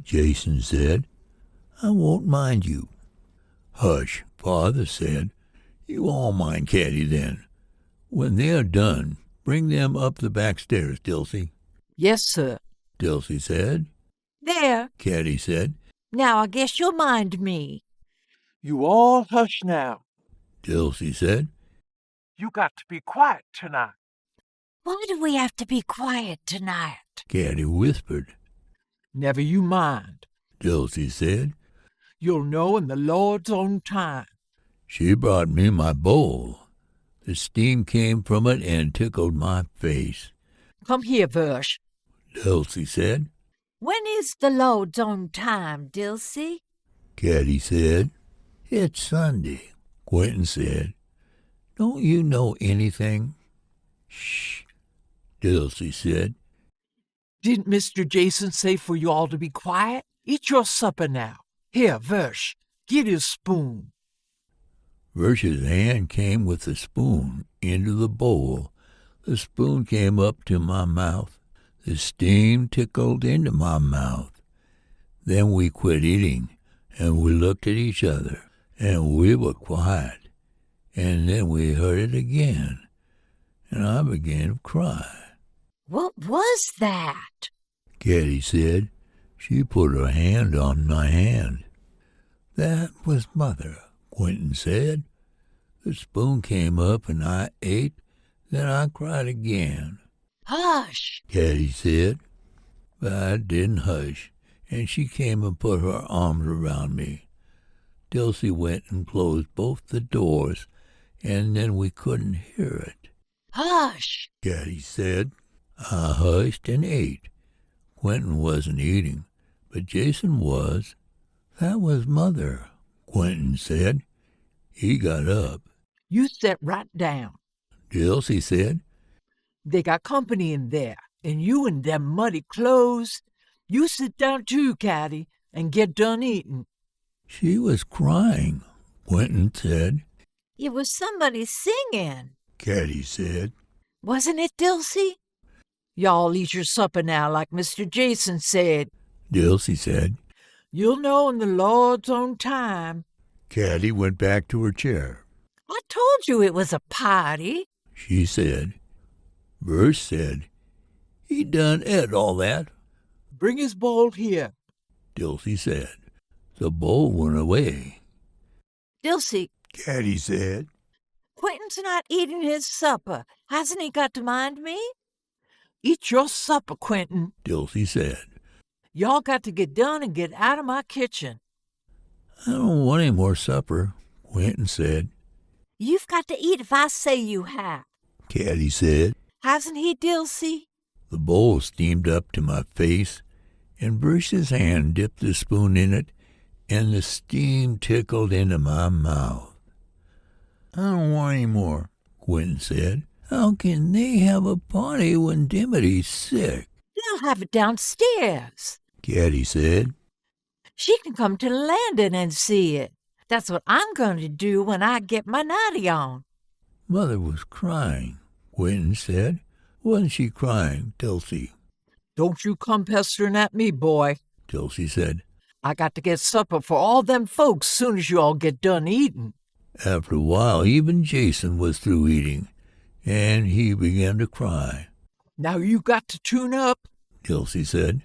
Jason said. "I won't mind you." "Hush," Father said. "You all mind Katty then. When they're done, bring them up the back stairs, Dilsey." Yes, sir. Dilsey said. There. Katty said. Now I guess you'll mind me. You all hush now. Dilsey said. You got to be quiet tonight. Why do we have to be quiet tonight? Katty whispered. Never you mind. Dilsey said. You'll know in the Lord's own time. She brought me my bowl. The steam came from it and tickled my face. Come here, Versh. Dilsey said. When is the Lord's own time, Dilsey? Katty said. "It's Sunday," Quentin said. "Don't you know anything?" "Shh," Dilsey said. Didn't Mr. Jason say for you all to be quiet? Eat your supper now. Here, Versh, get his spoon. Versh's hand came with the spoon into the bowl. The spoon came up to my mouth. The steam tickled into my mouth. Then we quit eating, and we looked at each other, and we were quiet. And then we heard it again, and I began to cry. What was that? Katty said. She put her hand on my hand. "That was Mother," Quentin said. "The spoon came up, and I ate. Then I cried again." Hush. Katty said. But I didn't hush, and she came and put her arms around me. Dilsey went and closed both the doors, and then we couldn't hear it. Hush. Katty said. I hushed and ate. Quentin wasn't eating, but Jason was. "That was Mother," Quentin said. He got up. You sit right down. Dilsey said. They got company in there, and you in them muddy clothes. You sit down too, Katty, and get done eating. She was crying, Quentin said. It was somebody singing. Kathy said. Wasn't it, Dilsey? Y'all eat your supper now, like Mr. Jason said. Dilsey said. You'll know in the Lord's own time. Kathy went back to her chair. I told you it was a party, she said. Verse said, he done ate all that. Bring his bowl here. Dilsey said. The bowl went away. Dilsey, Kathy said. Quentin's not eating his supper. Hasn't he got to mind me? Eat your supper, Quentin, Dilsey said. Y'all got to get done and get out of my kitchen. I don't want any more supper, Quentin said. You've got to eat if I say you have, Kathy said. Hasn't he, Dilsey? The bowl steamed up to my face, and Bruce's hand dipped the spoon in it, and the steam tickled into my mouth. I don't want any more, Quentin said. How can they have a party when Dimity's sick? They'll have it downstairs. Kathy said. She can come to the landing and see it. That's what I'm going to do when I get my nightie on. Mother was crying, Quentin said. Wasn't she crying, Dilsey? Don't you come pestering at me, boy, Dilsey said. I got to get supper for all them folks soon as you all get done eating. After a while, even Jason was through eating, and he began to cry. Now you got to tune up, Dilsey said.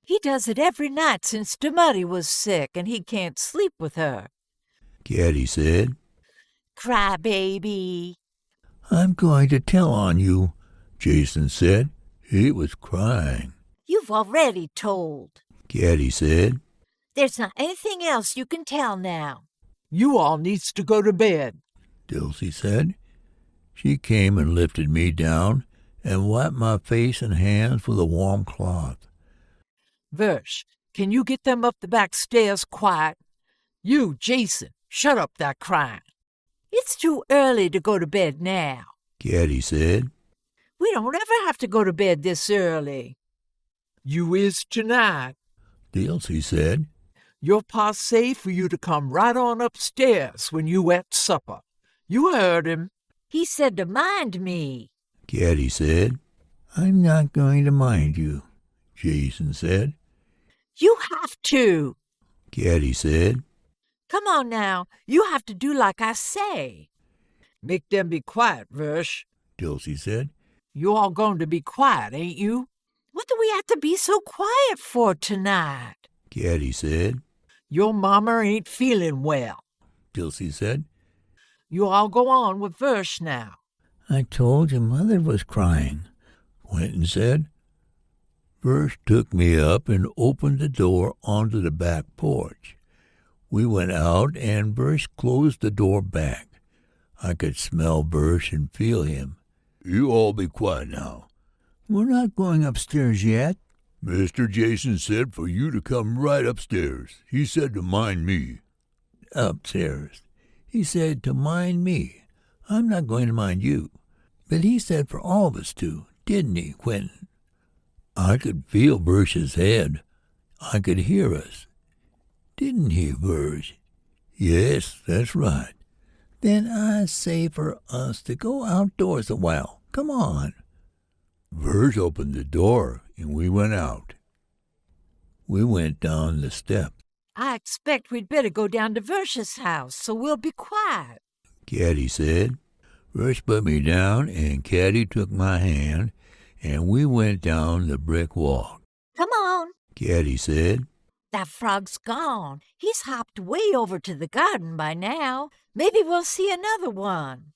He does it every night since Demuddy was sick and he can't sleep with her. Kathy said. Cry baby. I'm going to tell on you, Jason said. He was crying. You've already told. Kathy said. There's not anything else you can tell now. You all needs to go to bed, Dilsey said. She came and lifted me down and wiped my face and hands with a warm cloth. Versh, can you get them up the back stairs quiet? You, Jason, shut up that crying. It's too early to go to bed now. Kathy said. We don't ever have to go to bed this early. You is tonight. Dilsey said. Your pa say for you to come right on upstairs when you at supper. You heard him. He said to mind me. Kathy said. I'm not going to mind you, Jason said. You have to. Kathy said. Come on now. You have to do like I say. Make them be quiet, Versh. Dilsey said. You all going to be quiet, ain't you? What do we have to be so quiet for tonight? Kathy said. Your mama ain't feeling well. Dilsey said. You all go on with Versh now. I told you Mother was crying, Quentin said. Versh took me up and opened the door onto the back porch. We went out, and Versh closed the door back. I could smell Versh and feel him. You all be quiet now. We're not going upstairs yet. Mr. Jason said for you to come right upstairs. He said to mind me. Upstairs. He said to mind me. I'm not going to mind you. But he said for all of us to, didn't he, Quentin? I could feel Versh's head. I could hear us. Didn't he, Versh? Yes, that's right. Then I say for us to go outdoors a while. Come on. Versh opened the door, and we went out. We went down the steps. I expect we'd better go down to Versh's house, so we'll be quiet. Kathy said. Versh put me down, and Kathy took my hand, and we went down the brick walk. Come on. Kathy said. That frog's gone. He's hopped way over to the garden by now. Maybe we'll see another one.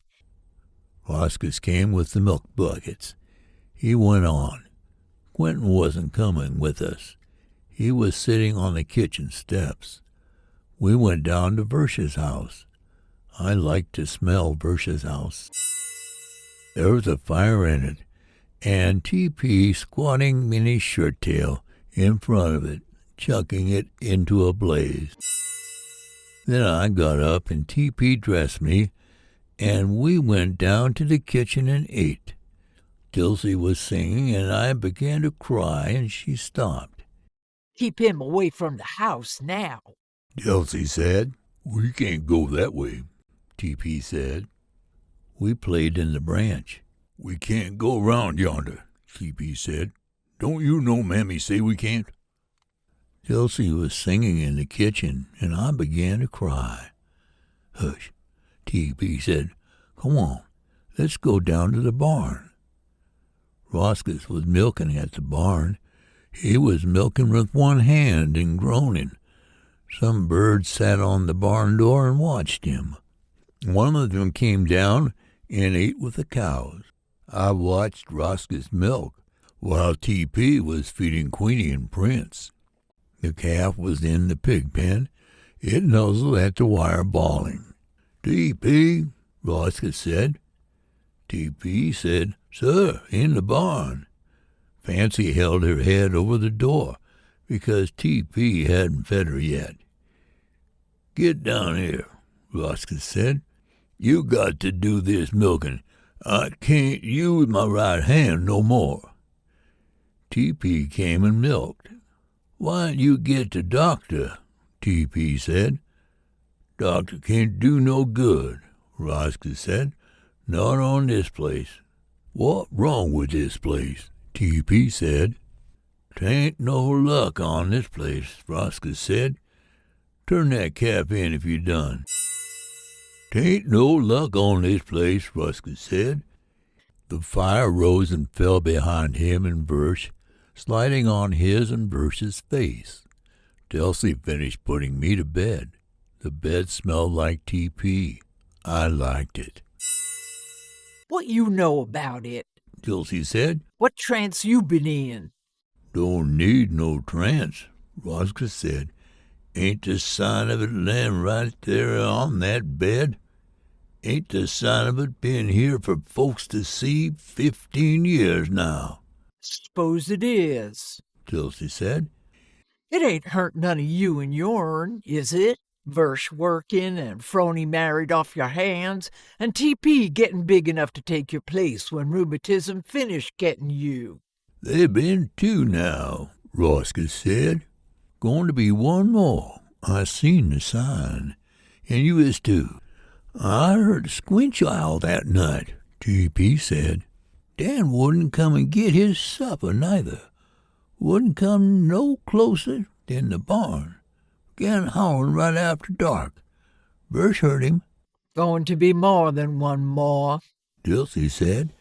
Vasquez came with the milk buckets. He went on. Quentin wasn't coming with us. He was sitting on the kitchen steps. We went down to Versh's house. I liked to smell Versh's house. There was a fire in it, and T.P. squatting in his shirt tail in front of it, chucking it into a blaze. Then I got up and T.P. dressed me, and we went down to the kitchen and ate. Dilsey was singing, and I began to cry, and she stopped. Keep him away from the house now, Dilsey said. We can't go that way. T.P. said. We played in the branch. We can't go around yonder, T.P. said. Don't you know Mammy say we can't? Elsie was singing in the kitchen, and I began to cry. Hush, T.P. said. Come on, let's go down to the barn. Roscus was milking at the barn. He was milking with one hand and groaning. Some birds sat on the barn door and watched him. One of them came down and ate with the cows. I watched Roscus milk while T.P. was feeding Queenie and Prince. The calf was in the pig pen. It nuzzled at the wire bawling. T.P., Roscus said. T.P. said, Sir, in the barn. Fancy held her head over the door because T.P. hadn't fed her yet. Get down here, Roscus said. You got to do this milking. I can't use my right hand no more. T.P. came and milked. Why don't you get the doctor? T.P. said. Doctor can't do no good, Roscus said. Not on this place. What wrong with this place? T.P. said. T'ain't no luck on this place, Roscus said. Turn that calf in if you done. T'ain't no luck on this place, Roscus said. The fire rose and fell behind him and Versh, sliding on his and Versh's face. Delsey finished putting me to bed. The bed smelled like T.P. I liked it. What you know about it? Delsey said. What trance you been in? Don't need no trance, Roscus said. Ain't the sign of it laying right there on that bed? Ain't the sign of it been here for folks to see 15 years now? Suppose it is, Delsey said. It ain't hurt none of you and yourn, is it? Versh working and Phroney married off your hands, and T.P. getting big enough to take your place when rheumatism finished getting you. There been two now, Roscus said. Going to be one more. I seen the sign. And you is too. I heard a squinch owl that night, T.P. said. Dan wouldn't come and get his supper neither. Wouldn't come no closer than the barn. Began howling right after dark. Versh heard him. Going to be more than one more, Delsey said.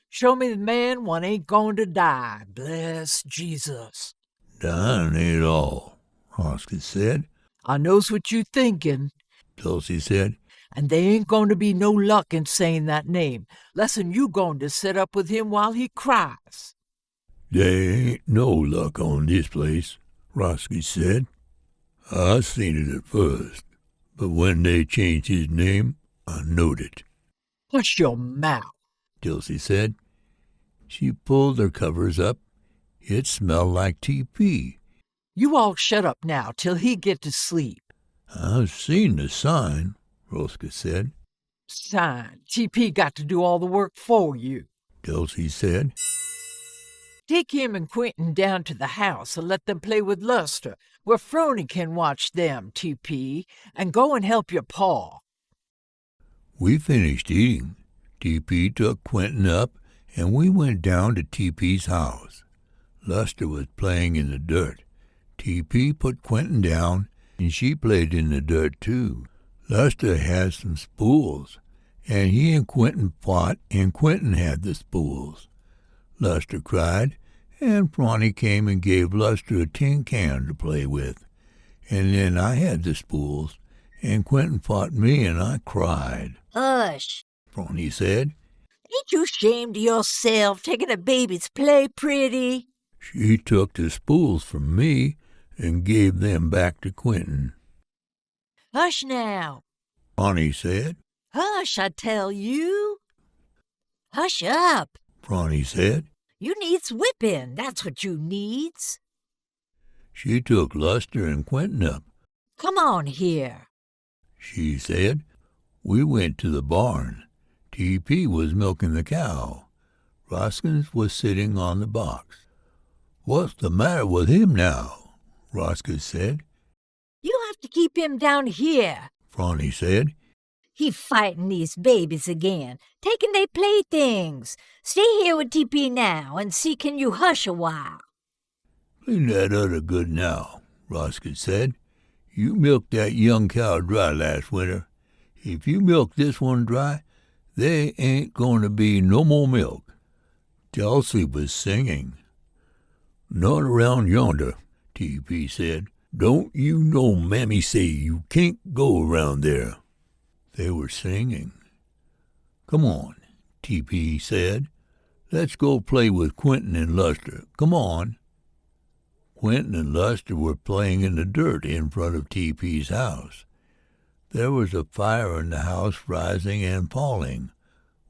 Show me the man one ain't going to die. Bless Jesus. Dying ain't all, Roscus said. I knows what you thinking. Delsey said. And they ain't going to be no luck in saying that name, less'n you going to sit up with him while he cries. There ain't no luck on this place, Roscus said. I seen it at first, but when they changed his name, I knowed it. Hush your mouth, Delsey said. She pulled her covers up. It smelled like T.P. You all shut up now till he get to sleep. I've seen the sign, Roscus said. Sign, T.P. got to do all the work for you, Delsey said. Take him and Quentin down to the house and let them play with Luster, where Phroney can watch them, T.P., and go and help your paw. We finished eating. T.P. took Quentin up, and we went down to T.P.'s house. Luster was playing in the dirt. T.P. put Quentin down, and she played in the dirt, too. Luster had some spools, and he and Quentin fought, and Quentin had the spools. Luster cried, and Phroney came and gave Luster a tin can to play with. And then I had the spools, and Quentin fought me, and I cried. Hush. Phroney said. Ain't you ashamed of yourself taking a baby's play pretty? She took the spools from me and gave them back to Quentin. Hush now. Phroney said. Hush, I tell you. Hush up. Phroney said. You needs whipping, that's what you needs. She took Luster and Quentin up. Come on here, She said. We went to the barn. T.P. was milking the cow. Roscus was sitting on the box. What's the matter with him now? Roscus said. You have to keep him down here. Phroney said. He fightin' these babies again, taking they playthings. Stay here with TP now and see can you hush a while. Clean that udder good now, Roscoe said. You milked that young cow dry last winter. If you milk this one dry, there ain't going to be no more milk. Dulcie was singing. Not around yonder, T.P. said. Don't you know Mammy say you can't go around there? They were singing. Come on, T.P. said. Let's go play with Quentin and Luster. Come on. Quentin and Luster were playing in the dirt in front of T.P.'s house. There was a fire in the house rising and falling,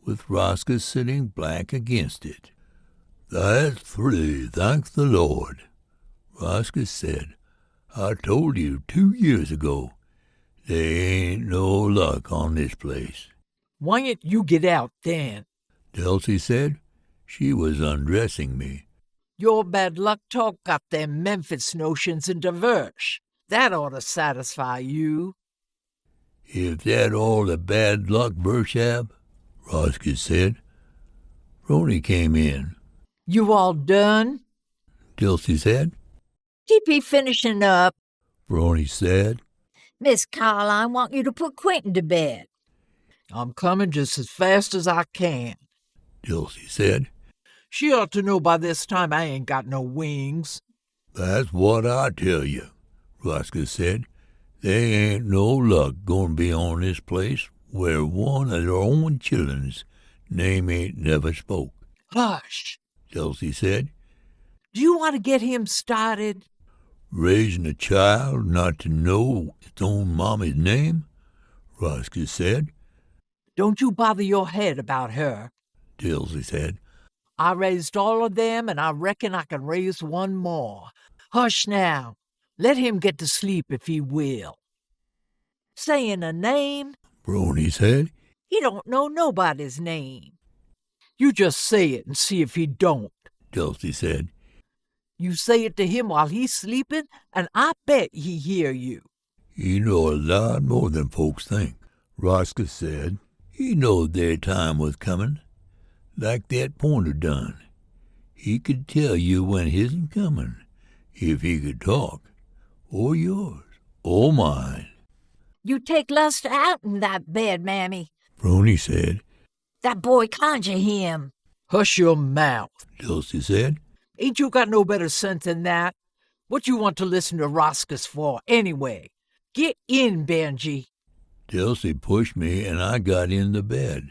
with Roscoe sitting black against it. That's free, thank the Lord, Roscoe said. I told you 2 years ago, there ain't no luck on this place. Why don't you get out then? Dulcie said. She was undressing me. Your bad luck talk got them Memphis notions into verse. That ought to satisfy you. If that all the bad luck verse have, Roscoe said. Roni came in. You all done? Dulcie said. TP finishing up. Roni said. Miss Caroline want you to put Quentin to bed. I'm coming just as fast as I can. Dulcie said. She ought to know by this time I ain't got no wings. That's what I tell you, Roscoe said. There ain't no luck going to be on this place where one of their own children's name ain't never spoke. Hush, Dulcie said. Do you want to get him started? Raising a child not to know its own mommy's name? Roscoe said. Don't you bother your head about her. Dulcie said. I raised all of them, and I reckon I can raise one more. Hush now. Let him get to sleep if he will. Saying a name? Roni said. He don't know nobody's name. You just say it and see if he don't. Dulcie said. You say it to him while he's sleeping, and I bet he hear you. He know a lot more than folks think, Roscoe said. He knowed their time was coming, like that pointer done. He could tell you when his'n coming, if he could talk, or yours, or mine. You take Luster out in that bed, Mammy. Roni said. That boy conjure him. Hush your mouth. Dulcie said. Ain't you got no better sense than that? What you want to listen to Roscoe's for, anyway? Get in, Benjy. Dulcie pushed me, and I got in the bed,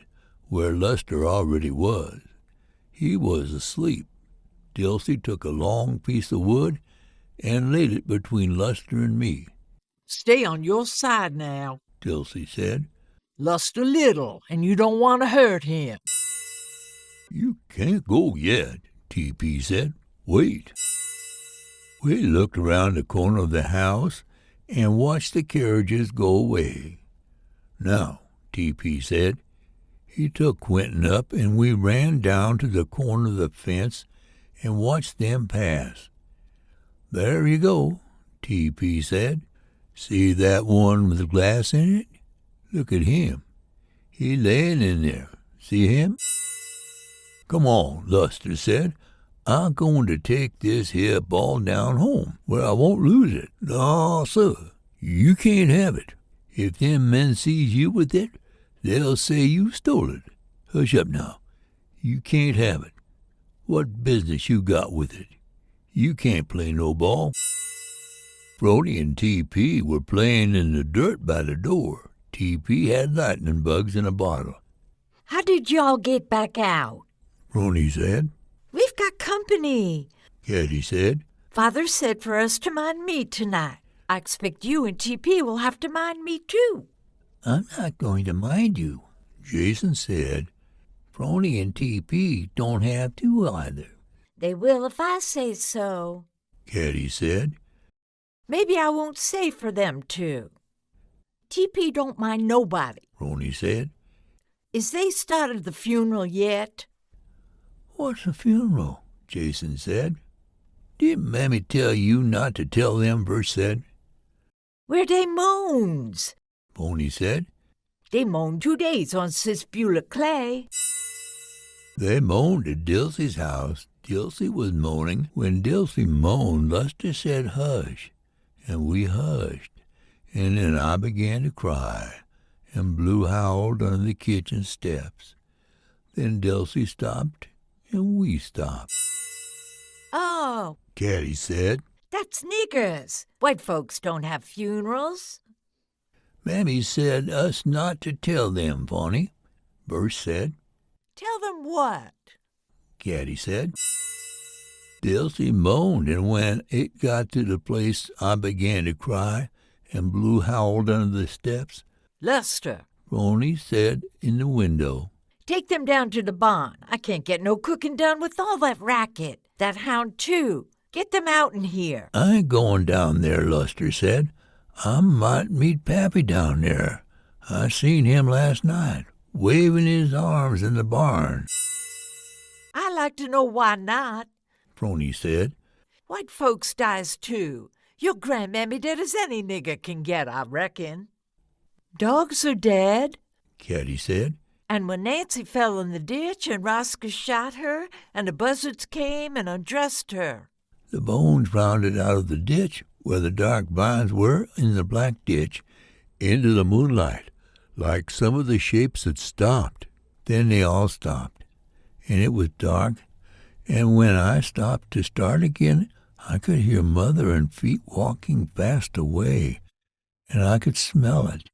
where Luster already was. He was asleep. Dulcie took a long piece of wood and laid it between Luster and me. Stay on your side now, Dulcie said. Luster little, and you don't want to hurt him. You can't go yet, T.P. said. Wait. We looked around the corner of the house and watched the carriages go away. Now, T.P. said. He took Quentin up, and we ran down to the corner of the fence and watched them pass. There you go, T.P. said. See that one with the glass in it? Look at him. He layin' in there. See him? Come on, Luster said. I'm going to take this here ball down home, where I won't lose it. No, sir, you can't have it. If them men sees you with it, they'll say you stole it. Hush up now. You can't have it. What business you got with it? You can't play no ball. Brody and T.P. were playing in the dirt by the door. T.P. had lightning bugs in a bottle. How did y'all get back out? Roni said. We've got company. Kathy said. Father said for us to mind me tonight. I expect you and TP will have to mind me too. I'm not going to mind you, Jason said. Roni and TP don't have to either. They will if I say so, Kathy said. Maybe I won't say for them to. TP don't mind nobody. Roni said. Is they started the funeral yet? What's a funeral? Jason said. Didn't Mammy tell you not to tell them, Verse said. Where they moans? Pony said. They moaned 2 days on Cisbula clay. They moaned at Dilsey's house. Dilsey was moaning. When Dilsey moaned, Luster said, "Hush," and we hushed. And then I began to cry, and Blue howled under the kitchen steps. Then Dilsey stopped, and we stopped. Oh, Katty said. that's niggers. White folks don't have funerals. Mammy said us not to tell them, Fonny, Birch said. Tell them what? Katty said. Dilsey moaned, and when it got to the place, I began to cry, and Blue howled under the steps. Luster, Fonny said in the window. take them down to the barn. I can't get no cooking done with all that racket. That hound, too. Get them out in here. I ain't going down there, Luster said. I might meet Pappy down there. I seen him last night, waving his arms in the barn. I like to know why not. Fonny said. White folks dies, too. Your grandmammy dead as any nigger can get, I reckon. Dogs are dead. Katty said. And when Nancy fell in the ditch and Roscoe shot her and the buzzards came and undressed her. The bones rounded out of the ditch where the dark vines were in the black ditch into the moonlight, like some of the shapes had stopped. Then they all stopped, and it was dark, and when I stopped to start again, I could hear Mother and feet walking fast away, and I could smell it.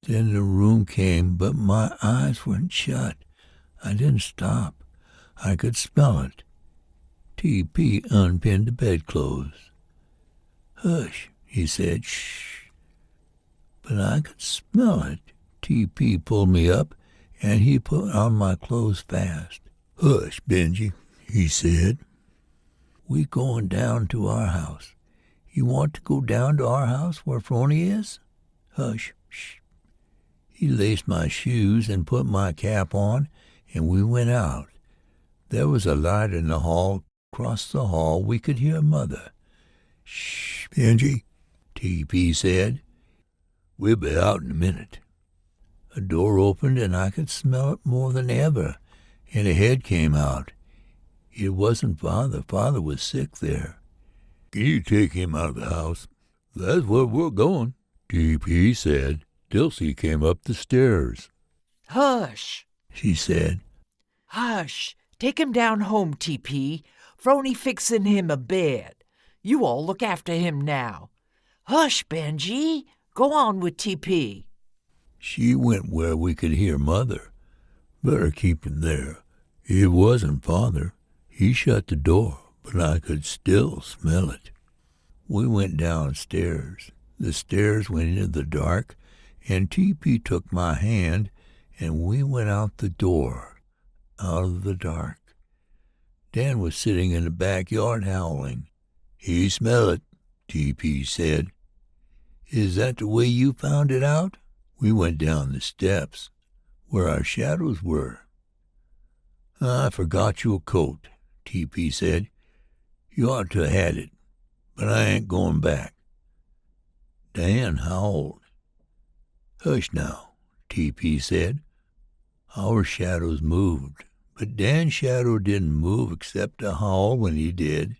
Then the room came, but my eyes weren't shut. I didn't stop. I could smell it. T.P. unpinned the bedclothes. "Hush," he said, "shh." But I could smell it. T.P. pulled me up, and he put on my clothes fast. "Hush, Benjy," he said. "We going down to our house. You want to go down to our house where Phony is? Hush, shh." He laced my shoes and put my cap on, and we went out. There was a light in the hall. Across the hall we could hear Mother. "Shh, Benjy," T.P. said. "We'll be out in a minute." A door opened, and I could smell it more than ever, and a head came out. It wasn't Father. Father was sick there. "Can you take him out of the house? That's where we're going," T.P. said. Dilsey came up the stairs. Hush, she said. hush. Take him down home, T.P. Phony fixin' him a bed. You all look after him now. Hush, Benjy. Go on with T.P. She went where we could hear Mother. Better keep him there. It wasn't Father. He shut the door, but I could still smell it. We went downstairs. The stairs went into the dark, and T.P. took my hand, and we went out the door, out of the dark. Dan was sitting in the backyard howling. "He smell it," T.P. said. "Is that the way you found it out?" We went down the steps, where our shadows were. "I forgot your coat," T.P. said. "You ought to have had it, but I ain't going back." Dan howled. "Hush now," T.P. said. Our shadows moved, but Dan's shadow didn't move except to howl when he did.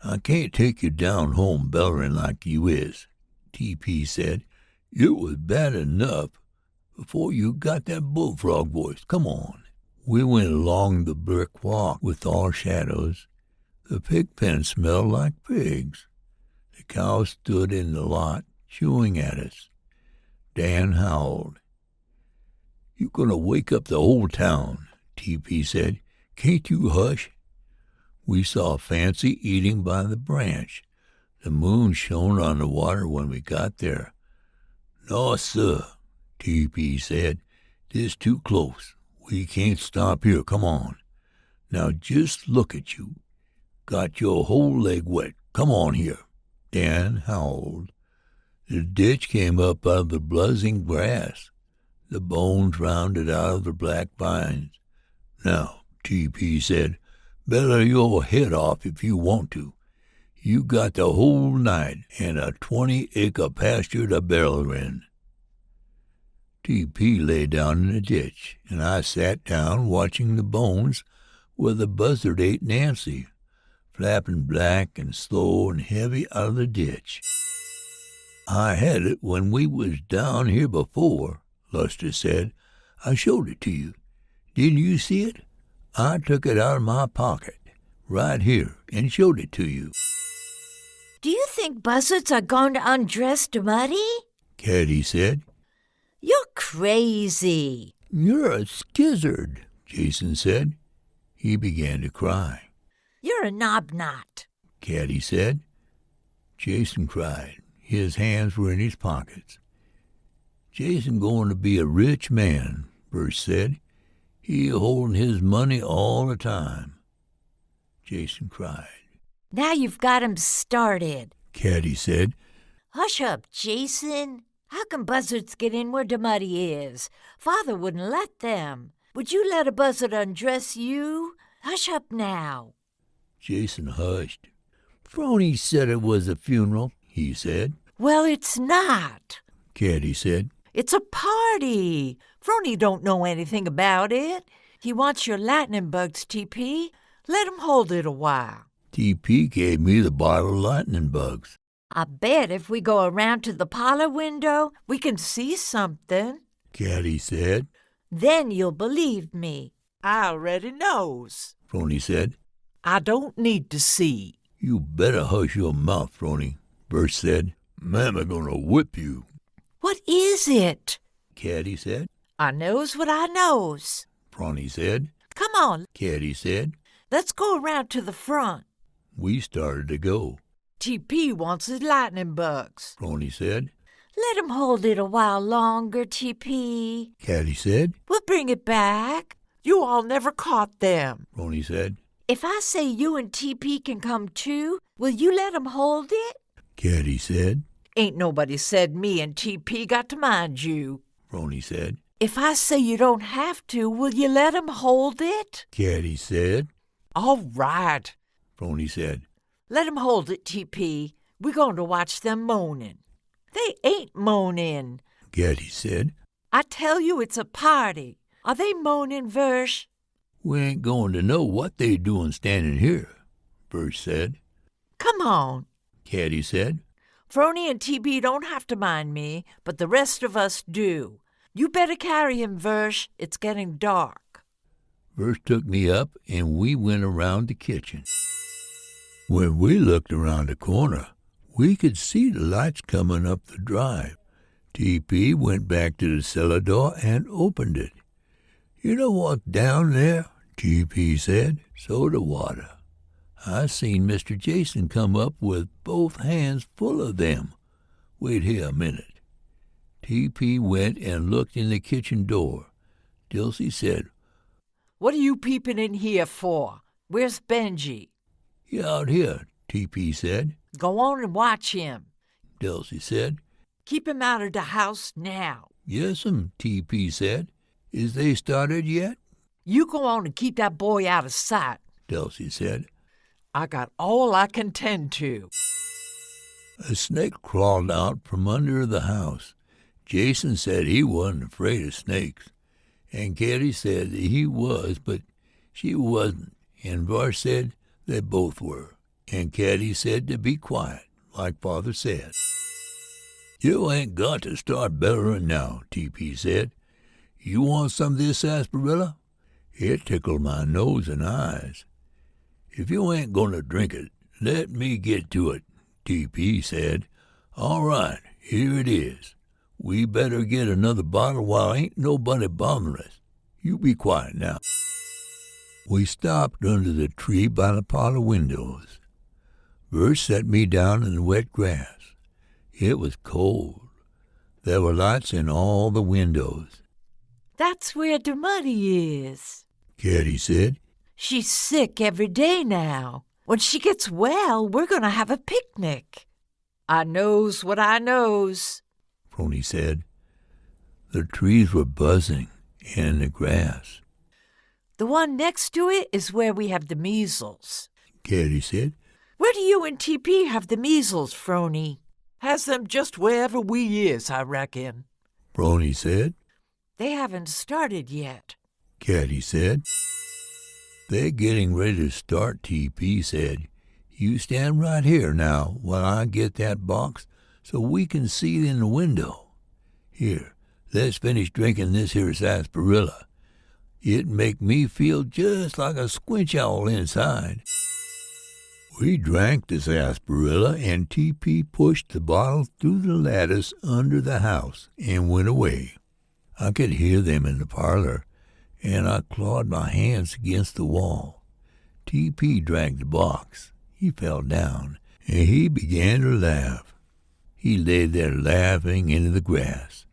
"I can't take you down home bellerin' like you is," T.P. said. "You was bad enough before you got that bullfrog voice. Come on." We went along the brick walk with all shadows. The pig pen smelled like pigs. The cow stood in the lot, chewing at us. Dan howled. "You gonna wake up the whole town," T.P. said. "Can't you hush?" We saw Fancy eating by the branch. The moon shone on the water when we got there. "No, sir," T.P. said. "This too close. We can't stop here. Come on. Now just look at you. Got your whole leg wet. Come on here." Dan howled. The ditch came up out of the buzzing grass. The bones rounded out of the black vines. "Now," T.P. said, "bellow your head off if you want to. You got the whole night and a 20-acre pasture to bellow in." T.P. lay down in the ditch, and I sat down watching the bones where the buzzard ate Nancy, flapping black and slow and heavy out of the ditch. "I had it when we was down here before," Luster said. "I showed it to you. Didn't you see it? I took it out of my pocket, right here, and showed it to you." Do you think buzzards are going to undress Muddy? Kathy said. You're crazy. "You're a skizzard," Jason said. He began to cry. You're a knobknot. Kathy said. Jason cried. His hands were in his pockets. "Jason going to be a rich man," Birch said. "He holding his money all the time." Jason cried. Now you've got him started. Kathy said. Hush up, Jason. How can buzzards get in where Muddy is? Father wouldn't let them. Would you let a buzzard undress you? Hush up now. Jason hushed. "Phroney said it was a funeral," he said. Well, it's not. Kathy said. It's a party. Phroney don't know anything about it. He wants your lightning bugs, T.P. Let him hold it a while. T.P. gave me the bottle of lightning bugs. I bet if we go around to the parlor window, we can see something. Kathy said. Then you'll believe me. I already knows. Phroney said. I don't need to see. "You better hush your mouth, Phroney," Birch said. "Mama gonna whip you." What is it? Kathy said. I knows what I knows. Phroney said. Come on, Kathy said. let's go around to the front. We started to go. T.P. wants his lightning bugs. Phroney said. Let him hold it a while longer, T.P. Kathy said. We'll bring it back. You all never caught them. Phroney said. If I say you and T.P. can come too, will you let him hold it? Kathy said. Ain't nobody said me and T.P. got to mind you. Phroney said. If I say you don't have to, will you let him hold it? Kathy said. All right. Phroney said. Let him hold it, T.P. We're going to watch them moaning. They ain't moaning. Kathy said. I tell you it's a party. Are they moaning, Versh? "We ain't going to know what they doing standing here," Birch said. Come on. Kathy said. Phroney and T.P. don't have to mind me, but the rest of us do. You better carry him, Versh. It's getting dark. Birch took me up, and we went around the kitchen. When we looked around the corner, we could see the lights coming up the drive. T.P. went back to the cellar door and opened it. "You know what's down there?" T.P. said. "Soda water. I seen Mr. Jason come up with both hands full of them. Wait here a minute." T.P. went and looked in the kitchen door. Dilsey said, What are you peeping in here for? Where's Benjy? "He out here," T.P. said. Go on and watch him. Dilsey said. Keep him out of the house now. "Yes'm," T.P. said. "Is they started yet?" You go on and keep that boy out of sight. Dilsey said. I got all I can tend to. A snake crawled out from under the house. Jason said he wasn't afraid of snakes, and Kathy said that he was, but she wasn't, and Varsh said they both were, and Kathy said to be quiet, like Father said. "You ain't got to start bellering now," T.P. said. "You want some of this sarsaparilla? It tickled my nose and eyes. If you ain't going to drink it, let me get to it," T.P. said. "All right, here it is. We better get another bottle while ain't nobody bothering us. You be quiet now." We stopped under the tree by the parlor windows. Verse set me down in the wet grass. It was cold. There were lights in all the windows. That's where Muddy is. Kathy said. She's sick every day now. When she gets well, we're going to have a picnic. I knows what I knows. Phroney said. The trees were buzzing, and the grass. The one next to it is where we have the measles. Kathy said. Where do you and T.P. have the measles, Phroney? Has them just wherever we is, I reckon. Phroney said. They haven't started yet, Kathy said. They're getting ready to start, TP said. You stand right here now while I get that box so we can see it in the window. Here, let's finish drinking this here sarsaparilla. It make me feel just like a squinch owl inside. We drank the sarsaparilla, and TP pushed the bottle through the lattice under the house and went away. I could hear them in the parlor, and I clawed my hands against the wall. TP drank the box. He fell down, and he began to laugh. He lay there laughing into the grass.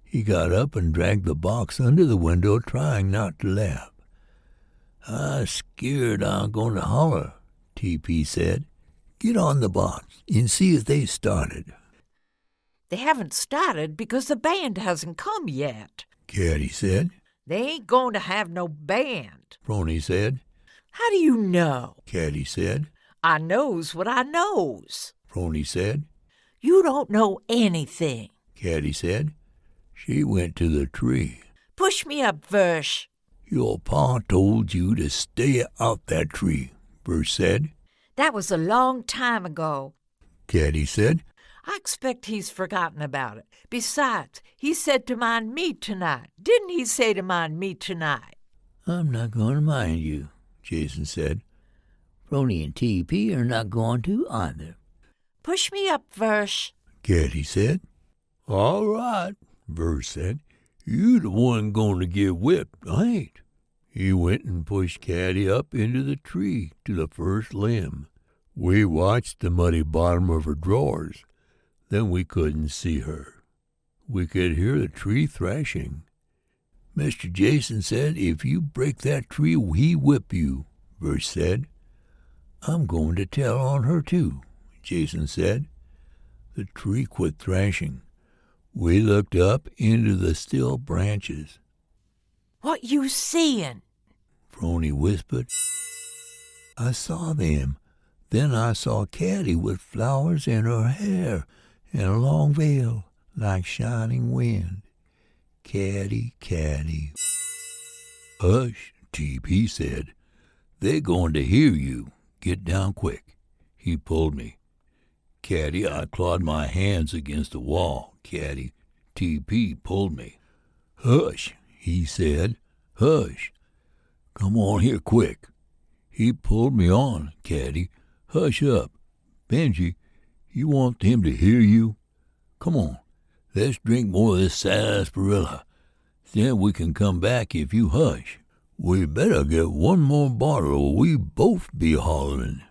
He got up and dragged the box under the window, trying not to laugh. "I'm scared I'm going to holler," TP said. "Get on the box and see if they started." They haven't started because the band hasn't come yet. Kathy said. They ain't going to have no band. Phony said. How do you know? Kathy said. I knows what I knows. Phony said. You don't know anything. Kathy said. She went to the tree. Push me up, Versh. Your pa told you to stay out that tree, Versh said. That was a long time ago. Kathy said. I expect he's forgotten about it. Besides, he said to mind me tonight. Didn't he say to mind me tonight? I'm not going to mind you, Jason said. Phony and TP are not going to either. Push me up, Versh. Kathy said. All right, Versh said. You the one going to get whipped, I ain't. He went and pushed Kathy up into the tree to the first limb. We watched the muddy bottom of her drawers. Then we couldn't see her. We could hear the tree thrashing. Mr. Jason said, if you break that tree, he whip you, Versh said. I'm going to tell on her, too, Jason said. The tree quit thrashing. We looked up into the still branches. What you seein'? Phony whispered. I saw them. Then I saw Kathy with flowers in her hair and a long veil like shining wind. Katty, Katty. Hush, TP said. They're going to hear you. Get down quick. He pulled me. Katty, I clawed my hands against the wall. Katty, TP pulled me. Hush, he said. Hush. Come on here quick. He pulled me on, Katty. Hush up. Benjy, you want him to hear you? Come on. Let's drink more of this sarsaparilla. Then we can come back if you hush. We better get one more bottle or we both be hollering.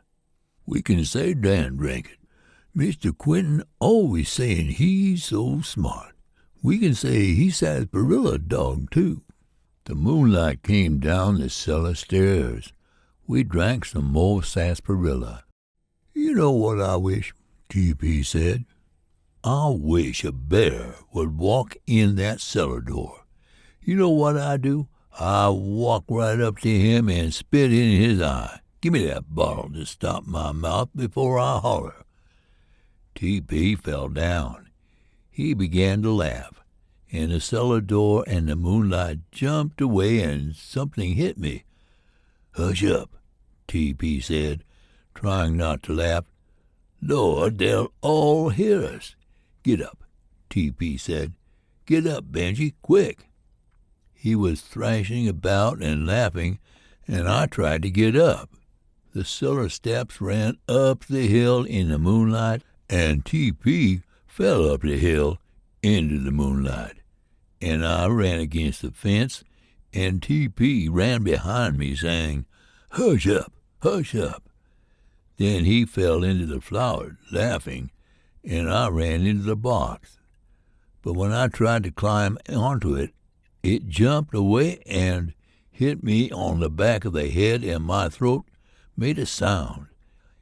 We can say Dan drank it. Mr. Quentin always saying he's so smart. We can say he's sarsaparilla dog, too. The moonlight came down the cellar stairs. We drank some more sarsaparilla. You know what I wish, TP said. I wish a bear would walk in that cellar door. You know what I do? I walk right up to him and spit in his eye. Give me that bottle to stop my mouth before I holler. TP fell down. He began to laugh, and the cellar door and the moonlight jumped away and something hit me. Hush up, TP said, trying not to laugh. Lord, they'll all hear us. Get up, TP said. Get up, Benjy, quick. He was thrashing about and laughing, and I tried to get up. The cellar steps ran up the hill in the moonlight, and TP fell up the hill into the moonlight. And I ran against the fence, and TP ran behind me saying, Hush up, hush up. Then he fell into the flowers, laughing, and I ran into the box. But when I tried to climb onto it, it jumped away and hit me on the back of the head, and my throat made a sound.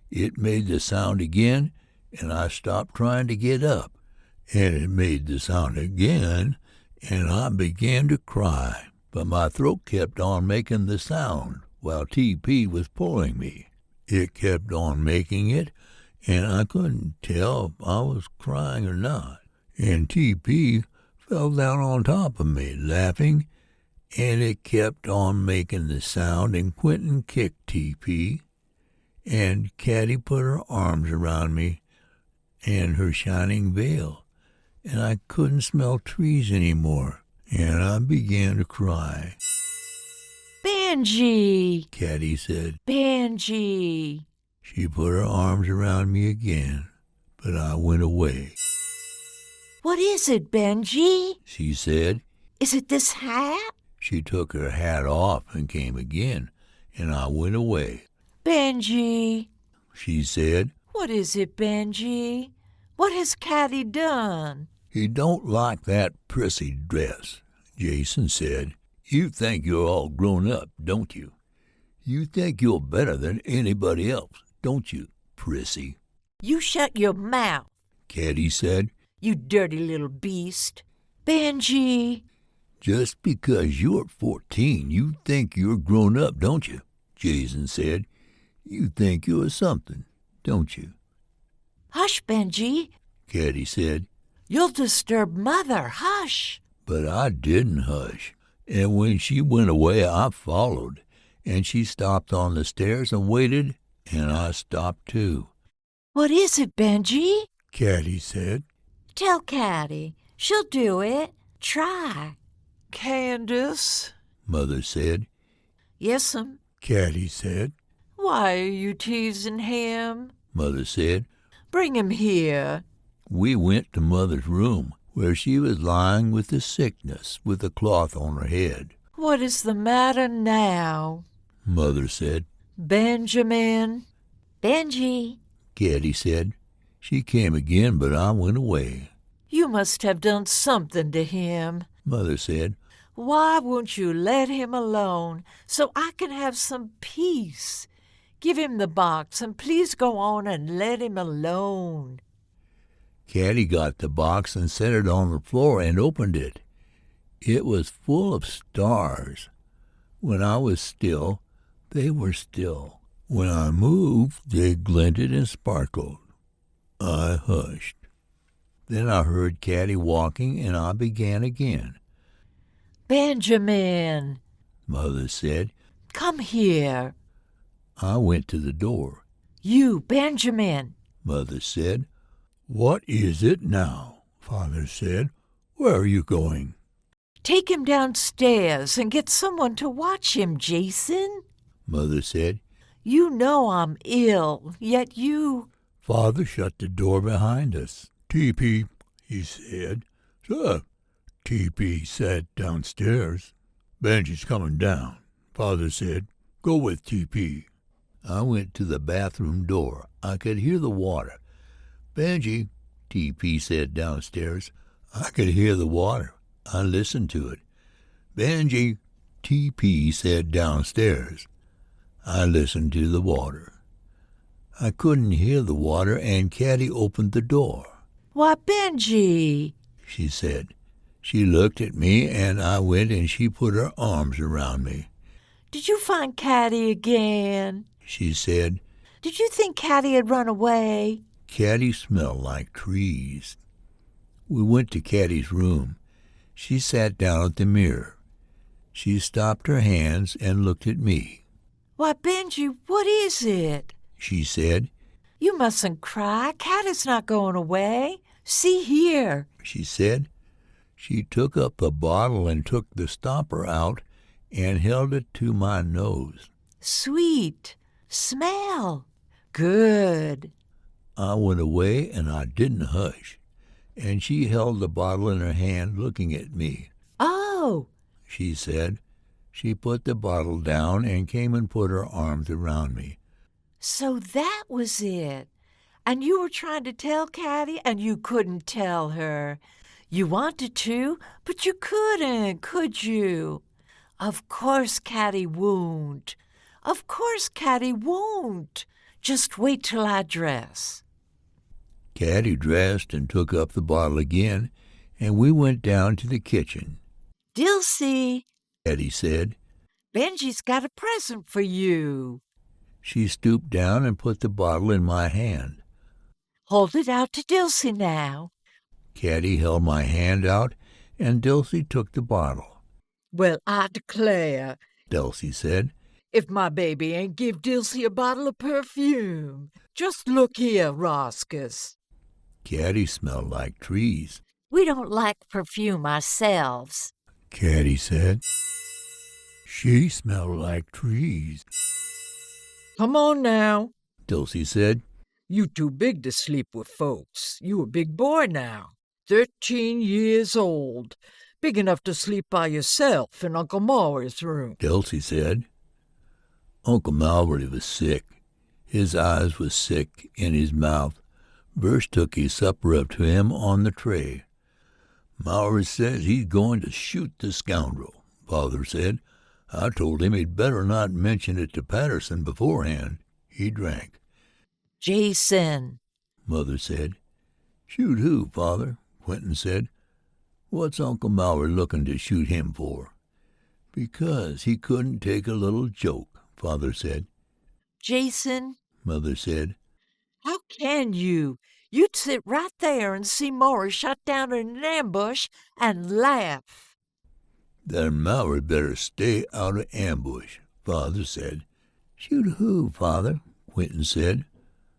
It made the sound again, and I stopped trying to get up. And it made the sound again, and I began to cry. But my throat kept on making the sound while TP was pulling me. It kept on making it, and I couldn't tell if I was crying or not. And TP fell down on top of me, laughing, and it kept on making the sound, and Quentin kicked TP, and Katty put her arms around me and her shining veil, and I couldn't smell trees anymore, and I began to cry. Benjy, Katty said. Benjy. She put her arms around me again, but I went away. What is it, Benjy? She said. Is it this hat? She took her hat off and came again, and I went away. Benjy, She said. what is it, Benjy? What has Katty done? He don't like that prissy dress, Jason said. You think you're all grown up, don't you? You think you're better than anybody else, don't you, prissy? You shut your mouth, Katty said. you dirty little beast. Benjy, Just because you're 14, you think you're grown up, don't you? Jason said. You think you're something, don't you? hush, Benjy. Katty said. You'll disturb Mother. Hush. But I didn't hush, and when she went away, I followed, and she stopped on the stairs and waited, and I stopped too. What is it, Benjy? Katty said. Tell Katty. She'll do it. Try. Candace? Mother said. Yes'm. Katty said. Why are you teasing him? Mother said. Bring him here. We went to Mother's room, where she was lying with the sickness, with a cloth on her head. What is the matter now? Mother said. Benjamin? Benjy. Katty said. She came again, but I went away. You must have done something to him. Mother said. Why won't you let him alone so I can have some peace? Give him the box and please go on and let him alone. Katty got the box and set it on the floor and opened it. It was full of stars. When I was still, they were still. When I moved, they glinted and sparkled. I hushed. Then I heard Katty walking, and I began again. Benjamin, Mother said. come here. I went to the door. You, Benjamin. Mother said. What is it now? Father said. Where are you going? Take him downstairs and get someone to watch him, Jason. Mother said. You know I'm ill, yet you... Father shut the door behind us. TP, he said. Sir. TP sat downstairs. Benjy's coming down. Father said, go with TP. I went to the bathroom door. I could hear the water. Benjy, TP said downstairs. I could hear the water. I listened to it. Benjy, TP said downstairs. I listened to the water. I couldn't hear the water, and Katty opened the door. Why, Benjy, She said. She looked at me, and I went, and she put her arms around me. did you find Katty again? She said. Did you think Katty had run away? Katty smelled like trees. We went to Katty's room. She sat down at the mirror. She stopped her hands and looked at me. Why, Benjy, what is it? She said. You mustn't cry. Katty's not going away. See here. She said. She took up the bottle and took the stopper out and held it to my nose. Sweet. Smell. Good. I went away, and I didn't hush, and she held the bottle in her hand looking at me. Oh, She said. She put the bottle down and came and put her arms around me. so that was it. And you were trying to tell Katty, and you couldn't tell her. You wanted to, but you couldn't, could you? Of course Katty won't. Of course Katty won't. Just wait till I dress. Katty dressed and took up the bottle again, and we went down to the kitchen. Dilsey, Katty said. Benjy's got a present for you. She stooped down and put the bottle in my hand. Hold it out to Dilsey now. Katty held my hand out, and Dilsey took the bottle. Well, I declare, Dilsey said. if my baby ain't give Dilsey a bottle of perfume. Just look here, Roscus. Caddy smelled like trees. We don't like perfume ourselves. Caddy said. She smelled like trees. Come on now. Dilsey said. You too big to sleep with folks. You a big boy now. 13 years old. Big enough to sleep by yourself in Uncle Maury's room. Dilsey said. Uncle Maury was sick. His eyes was sick in his mouth. Verse took his supper up to him on the tray. Maury says he's going to shoot the scoundrel, Father said. I told him he'd better not mention it to Patterson beforehand. He drank. Jason, Mother said. Shoot who, Father? Quentin said. What's Uncle Maury looking to shoot him for? Because he couldn't take a little joke, Father said. Jason, Mother said. How can you? You'd sit right there and see Maury shot down in an ambush and laugh. Then Maury better stay out of ambush, Father said. Shoot who, Father? Quentin said.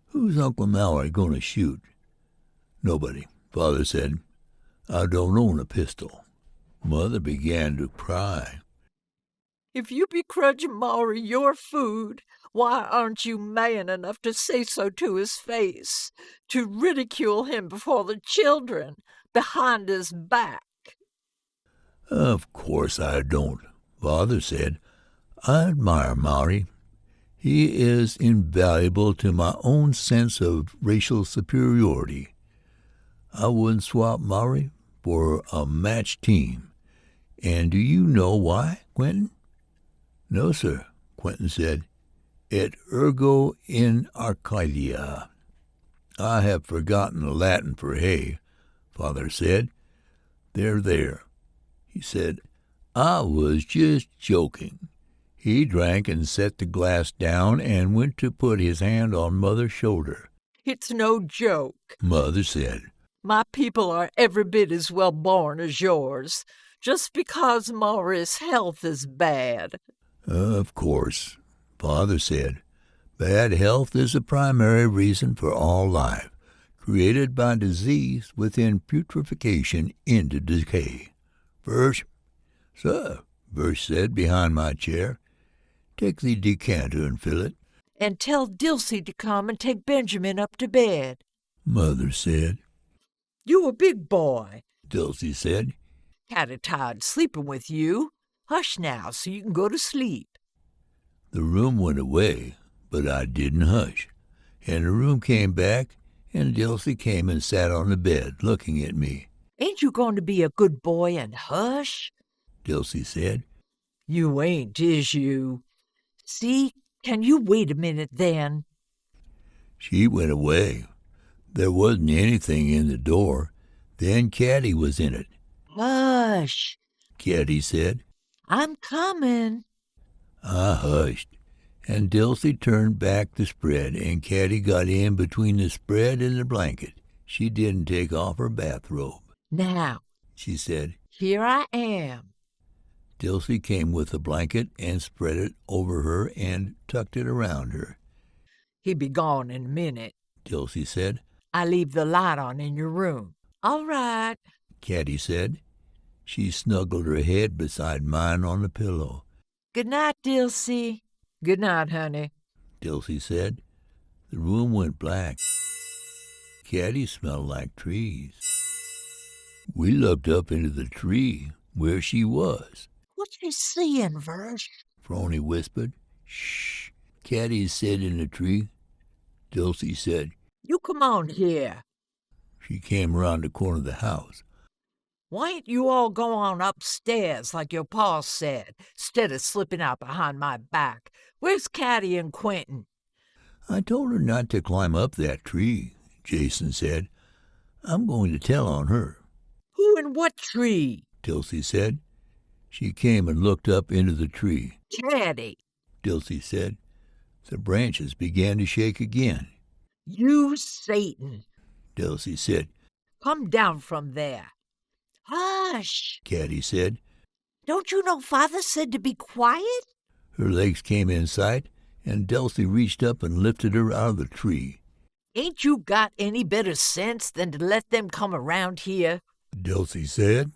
Who's Uncle Maury going to shoot? Nobody, Father said. I don't own a pistol. Mother began to cry. If you begrudge Maury your food, why aren't you man enough to say so to his face, to ridicule him before the children, behind his back? Of course I don't, Father said. I admire Maury. He is invaluable to my own sense of racial superiority. I wouldn't swap Maury for a match team. And do you know why, Quentin? No, sir, Quentin said. Et ergo in Arcadia. I have forgotten the Latin for hay, Father said. There, he said. I was just joking. He drank and set the glass down and went to put his hand on Mother's shoulder. It's no joke. Mother said. My people are every bit as well born as yours, just because Maury's health is bad. Of course, Father said. Bad health is the primary reason for all life, created by disease within putrefaction into decay. Verse, sir, Verse said behind my chair. Take the decanter and fill it. And tell Dilsey to come and take Benjamin up to bed. Mother said. You a big boy, Dilsey said. Kinda tired sleeping with you. Hush now so you can go to sleep. The room went away, but I didn't hush. And the room came back, and Dilsey came and sat on the bed, looking at me. Ain't you going to be a good boy and hush? Dilsey said. You ain't, is you? See, can you wait a minute then? She went away. There wasn't anything in the door. Then Katty was in it. Hush. Katty said. I'm coming. I hushed, and Dilsey turned back the spread, and Katty got in between the spread and the blanket. She didn't take off her bathrobe. Now, she said. Here I am. Dilsey came with the blanket and spread it over her and tucked it around her. He be gone in a minute. Dilsey said. I leave the light on in your room. All right, Katty said. She snuggled her head beside mine on the pillow. Good night, Dilsey. Good night, honey, Dilsey said. The room went black. Katty smelled like trees. We looked up into the tree where she was. What you seeing, Verse? Phroney whispered. Shh. Katty said in the tree. Dilsey said. You come on here. She came around the corner of the house. Why ain't you all go on upstairs like your pa said, instead of slipping out behind my back? Where's Katty and Quentin? I told her not to climb up that tree, Jason said. I'm going to tell on her. Who and what tree? Dilsey said. She came and looked up into the tree. Katty, Dilsey said. The branches began to shake again. You Satan, Dilsey said. come down from there. Hush! Kathy said. Don't you know Father said to be quiet? Her legs came in sight, and Dulcie reached up and lifted her out of the tree. Ain't you got any better sense than to let them come around here? Dulcie said.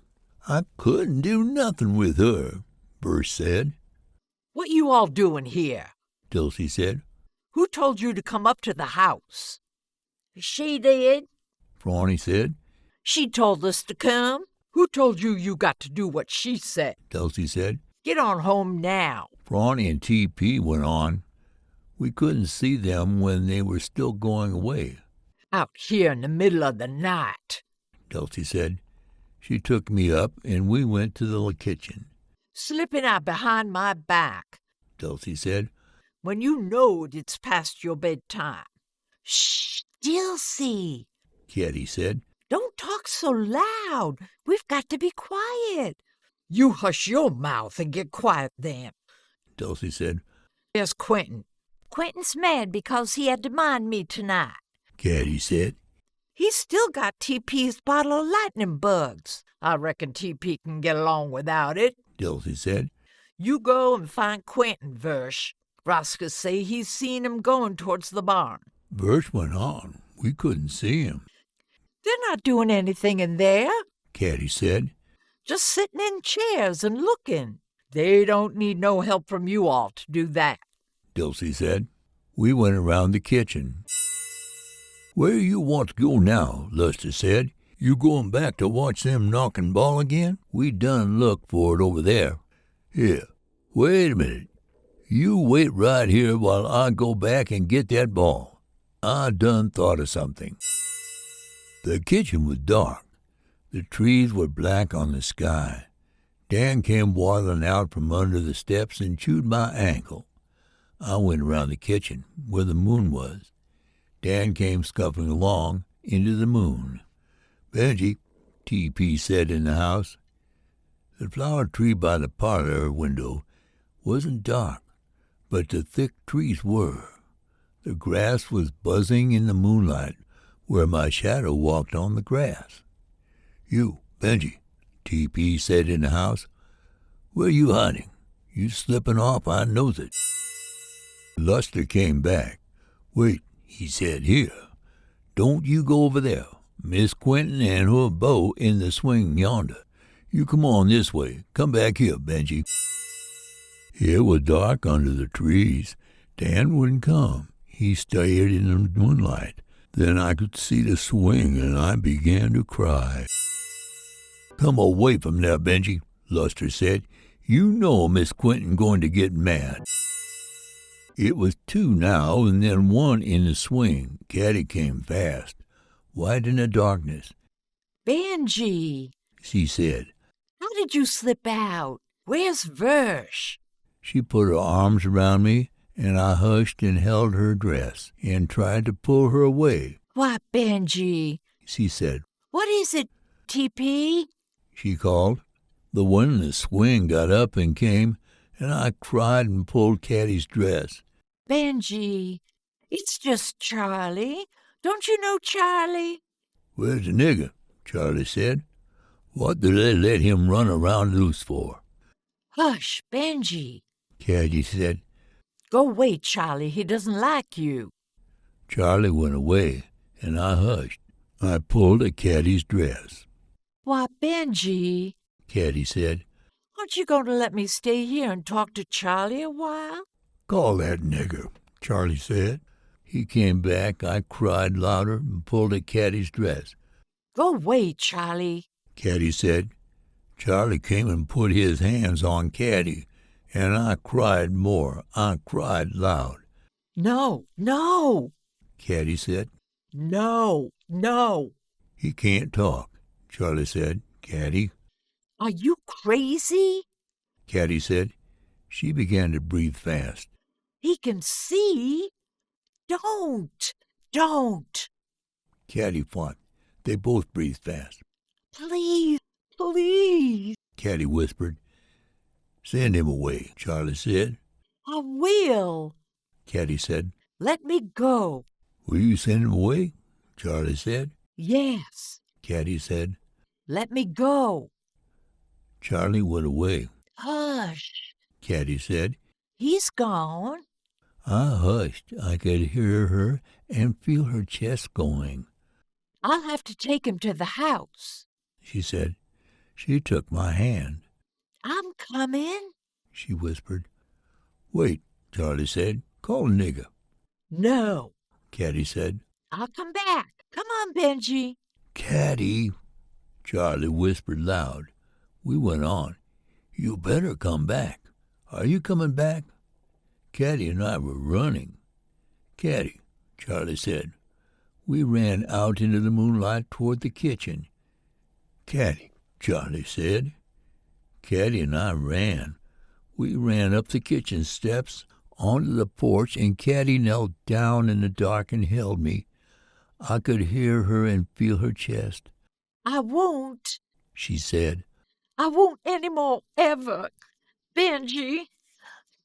I couldn't do nothing with her, Birch said. What you all doing here? Dulcie said. Who told you to come up to the house? She did. Brawny said. She told us to come. Who told you you got to do what she said? Dulcie said. Get on home now. Brawny and T.P. went on. We couldn't see them when they were still going away. Out here in the middle of the night. Dulcie said. She took me up, and we went to the kitchen. Slipping out behind my back. Dulcie said. When you knowed it's past your bedtime. Shh, Dilsey. Kathy said. Don't talk so loud. We've got to be quiet. You hush your mouth and get quiet then. Dulcie said. There's Quentin. Quentin's mad because he had to mind me tonight. Kathy said. He's still got TP's bottle of lightning bugs. I reckon TP can get along without it. Dulcie said. You go and find Quentin, Versh. Roscoe say he's seen him going towards the barn. Birch went on. We couldn't see him. They're not doing anything in there. Kathy said. Just sitting in chairs and looking. They don't need no help from you all to do that. Dulcie said. We went around the kitchen. Where you want to go now? Luster said. You going back to watch them knocking ball again? We done look for it over there. Here, wait a minute. You wait right here while I go back and get that ball. I done thought of something. The kitchen was dark. The trees were black on the sky. Dan came waddling out from under the steps and chewed my ankle. I went around the kitchen, where the moon was. Dan came scuffling along into the moon. Benjy, T.P. said in the house. The flower tree by the parlor window wasn't dark, but the thick trees were. The grass was buzzing in the moonlight where my shadow walked on the grass. You, Benjy, T.P. said in the house. Where you hiding? You slipping off, I knows it. Luster came back. Wait, he said, here. Don't you go over there. Miss Quentin and her beau in the swing yonder. You come on this way. Come back here, Benjy. It was dark under the trees. Dan wouldn't come. He stayed in the moonlight. Then I could see the swing, and I began to cry. Come away from there, Benjy, Luster said. You know Miss Quentin going to get mad. It was 2 now, and then 1 in the swing. Katty came fast, white in the darkness. Benjy, She said. how did you slip out? Where's Versh? She put her arms around me, and I hushed and held her dress and tried to pull her away. Why, Benjy, She said. what is it, TP? She called. The one in the swing got up and came, and I cried and pulled Katty's dress. Benjy, it's just Charlie. Don't you know Charlie? Where's the nigger? Charlie said. What did they let him run around loose for? Hush, Benjy. Katty said. Go away, Charlie. He doesn't like you. Charlie went away, and I hushed. I pulled at Katty's dress. Why, Benjy, Katty said. Aren't you going to let me stay here and talk to Charlie a while? Call that nigger, Charlie said. He came back. I cried louder and pulled at Katty's dress. Go away, Charlie. Katty said. Charlie came and put his hands on Katty, and I cried more. I cried loud. No, no, Katty said. no, no. He can't talk, Charlie said. Katty. Are you crazy? Katty said. She began to breathe fast. He can see. Don't. Katty fought. They both breathed fast. Please, please. Katty whispered. Send him away, Charlie said. I will. Katty said. Let me go. Will you send him away? Charlie said. Yes. Katty said. Let me go. Charlie went away. Hush. Kathy said. He's gone. I hushed. I could hear her and feel her chest going. I'll have to take him to the house, she said. She took my hand. I'm coming. She whispered. Wait, Charlie said. Call a nigger. No, Kathy said. I'll come back. Come on, Benjy. Kathy, Charlie whispered loud. We went on. You better come back. Are you coming back? Kathy and I were running. Kathy, Charlie said. We ran out into the moonlight toward the kitchen. Kathy, Charlie said. Kathy and I ran. We ran up the kitchen steps onto the porch, and Kathy knelt down in the dark and held me. I could hear her and feel her chest. I won't, she said. I won't anymore, ever. Benjy,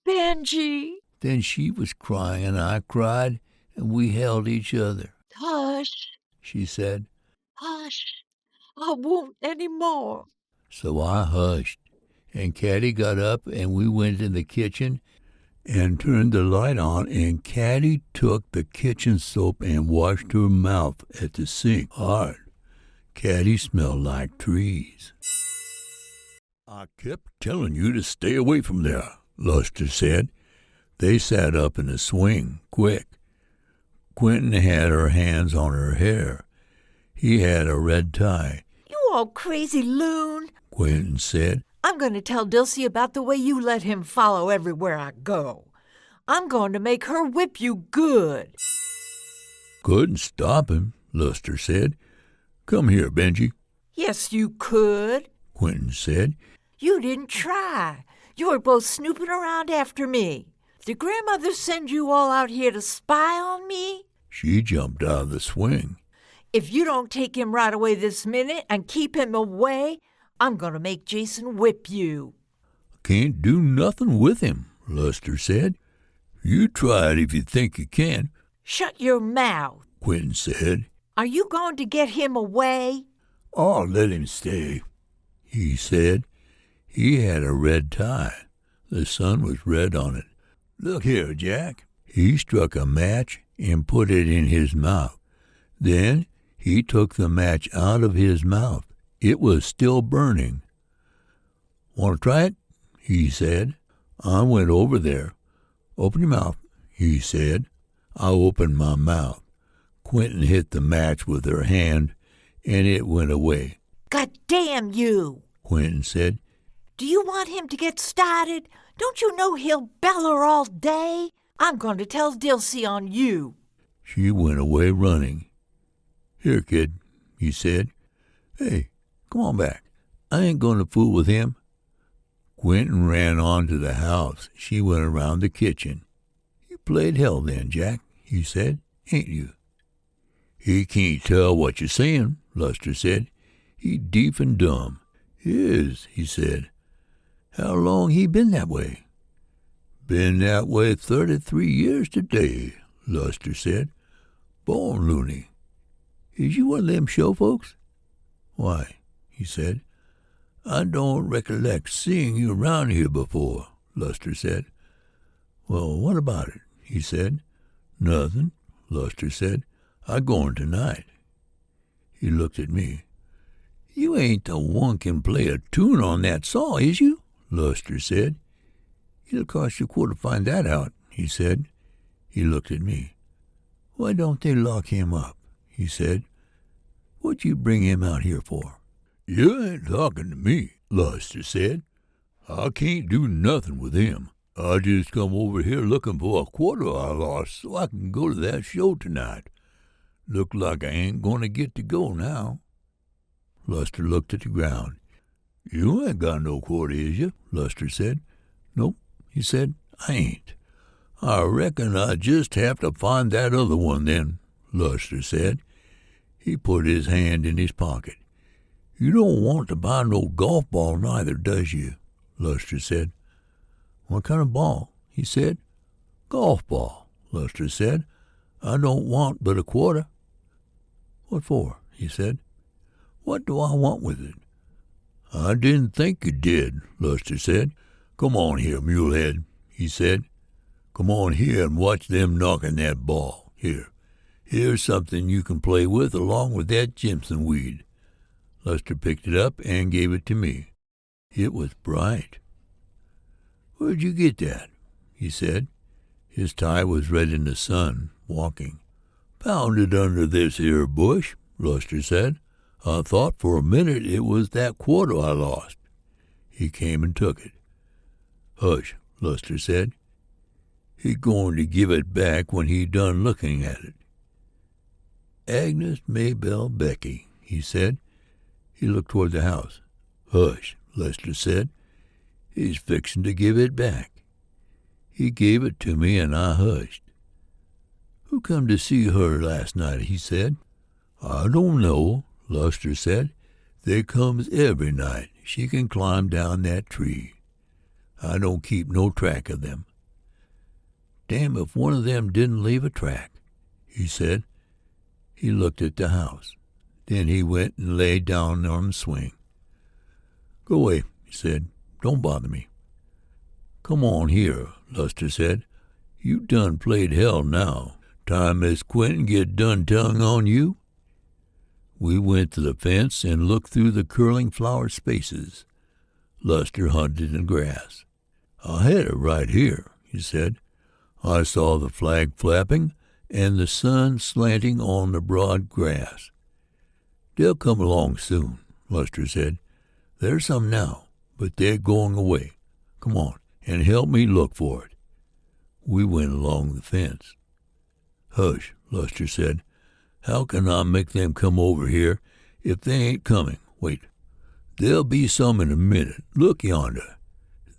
Benjy. Then she was crying, and I cried, and we held each other. Hush, she said. Hush, I won't anymore. So I hushed, and Kathy got up, and we went in the kitchen and turned the light on, and Kathy took the kitchen soap and washed her mouth at the sink hard. Kathy smelled like trees. I kept telling you to stay away from there, Luster said. They sat up in the swing, quick. Quentin had her hands on her hair. He had a red tie. You old crazy loon, Quentin said. I'm going to tell Dilsey about the way you let him follow everywhere I go. I'm going to make her whip you good. Couldn't stop him, Luster said. Come here, Benjy. Yes, you could, Quentin said. You didn't try. You were both snooping around after me. Did grandmother send you all out here to spy on me? She jumped out of the swing. If you don't take him right away this minute and keep him away, I'm going to make Jason whip you. Can't do nothing with him, Luster said. You try it if you think you can. Shut your mouth, Quentin said. Are you going to get him away? I'll let him stay, he said. He had a red tie. The sun was red on it. Look here, Jack. He struck a match and put it in his mouth. Then he took the match out of his mouth. It was still burning. Want to try it? He said. I went over there. Open your mouth, he said. I opened my mouth. Quentin hit the match with her hand, and it went away. God damn you, Quentin said. Do you want him to get started? Don't you know he'll beller all day? I'm going to tell Dilsey on you. She went away running. Here, kid, he said. Hey, come on back. I ain't going to fool with him. Quentin ran on to the house. She went around the kitchen. You played hell then, Jack, he said, ain't you? He can't tell what you're saying, Luster said. He deaf and dumb. Is, he said. How long he been that way? Been that way 33 years today, Luster said. Born loony. Is you one of them show folks? Why, he said. I don't recollect seeing you around here before, Luster said. Well, what about it? He said. Nothing, Luster said. I goin' tonight. He looked at me. You ain't the one can play a tune on that saw, is you? Luster said. It'll cost you a quarter to find that out, he said. He looked at me. Why don't they lock him up? He said. What'd you bring him out here for? You ain't talking to me, Luster said. I can't do nothing with him. I just come over here looking for a quarter I lost so I can go to that show tonight. Look like I ain't going to get to go now. Luster looked at the ground. You ain't got no quarter, is you? Luster said. Nope, he said. I ain't. I reckon I just have to find that other one then, Luster said. He put his hand in his pocket. You don't want to buy no golf ball neither, does you? Luster said. What kind of ball? He said. Golf ball, Luster said. I don't want but a quarter. What for? He said. What do I want with it? I didn't think you did, Luster said. Come on here, mulehead, he said. Come on here and watch them knocking that ball. Here's something you can play with along with that Jimson weed. Luster picked it up and gave it to me. It was bright. Where'd you get that? He said. His tie was red in the sun, walking. Found it under this here bush, Luster said. I thought for a minute it was that quarter I lost. He came and took it. Hush, Luster said. He going to give it back when he done looking at it. Agnes Maybelle Becky, he said. He looked toward the house. Hush, Lester said. He's fixing to give it back. He gave it to me, and I hushed. Who come to see her last night, he said. I don't know, Luster said. They comes every night. She can climb down that tree. I don't keep no track of them. Damn if one of them didn't leave a track, he said. He looked at the house. Then he went and lay down on the swing. Go away, he said. Don't bother me. Come on here, Luster said. You done played hell now. Time Miss Quentin get done tongue on you. We went to the fence and looked through the curling flower spaces. Luster hunted in the grass. I had it right here, he said. I saw the flag flapping and the sun slanting on the broad grass. They'll come along soon, Luster said. There's some now, but they're going away. Come on, and help me look for it. We went along the fence. Hush, Luster said. How can I make them come over here if they ain't coming? Wait, there'll be some in a minute. Look yonder.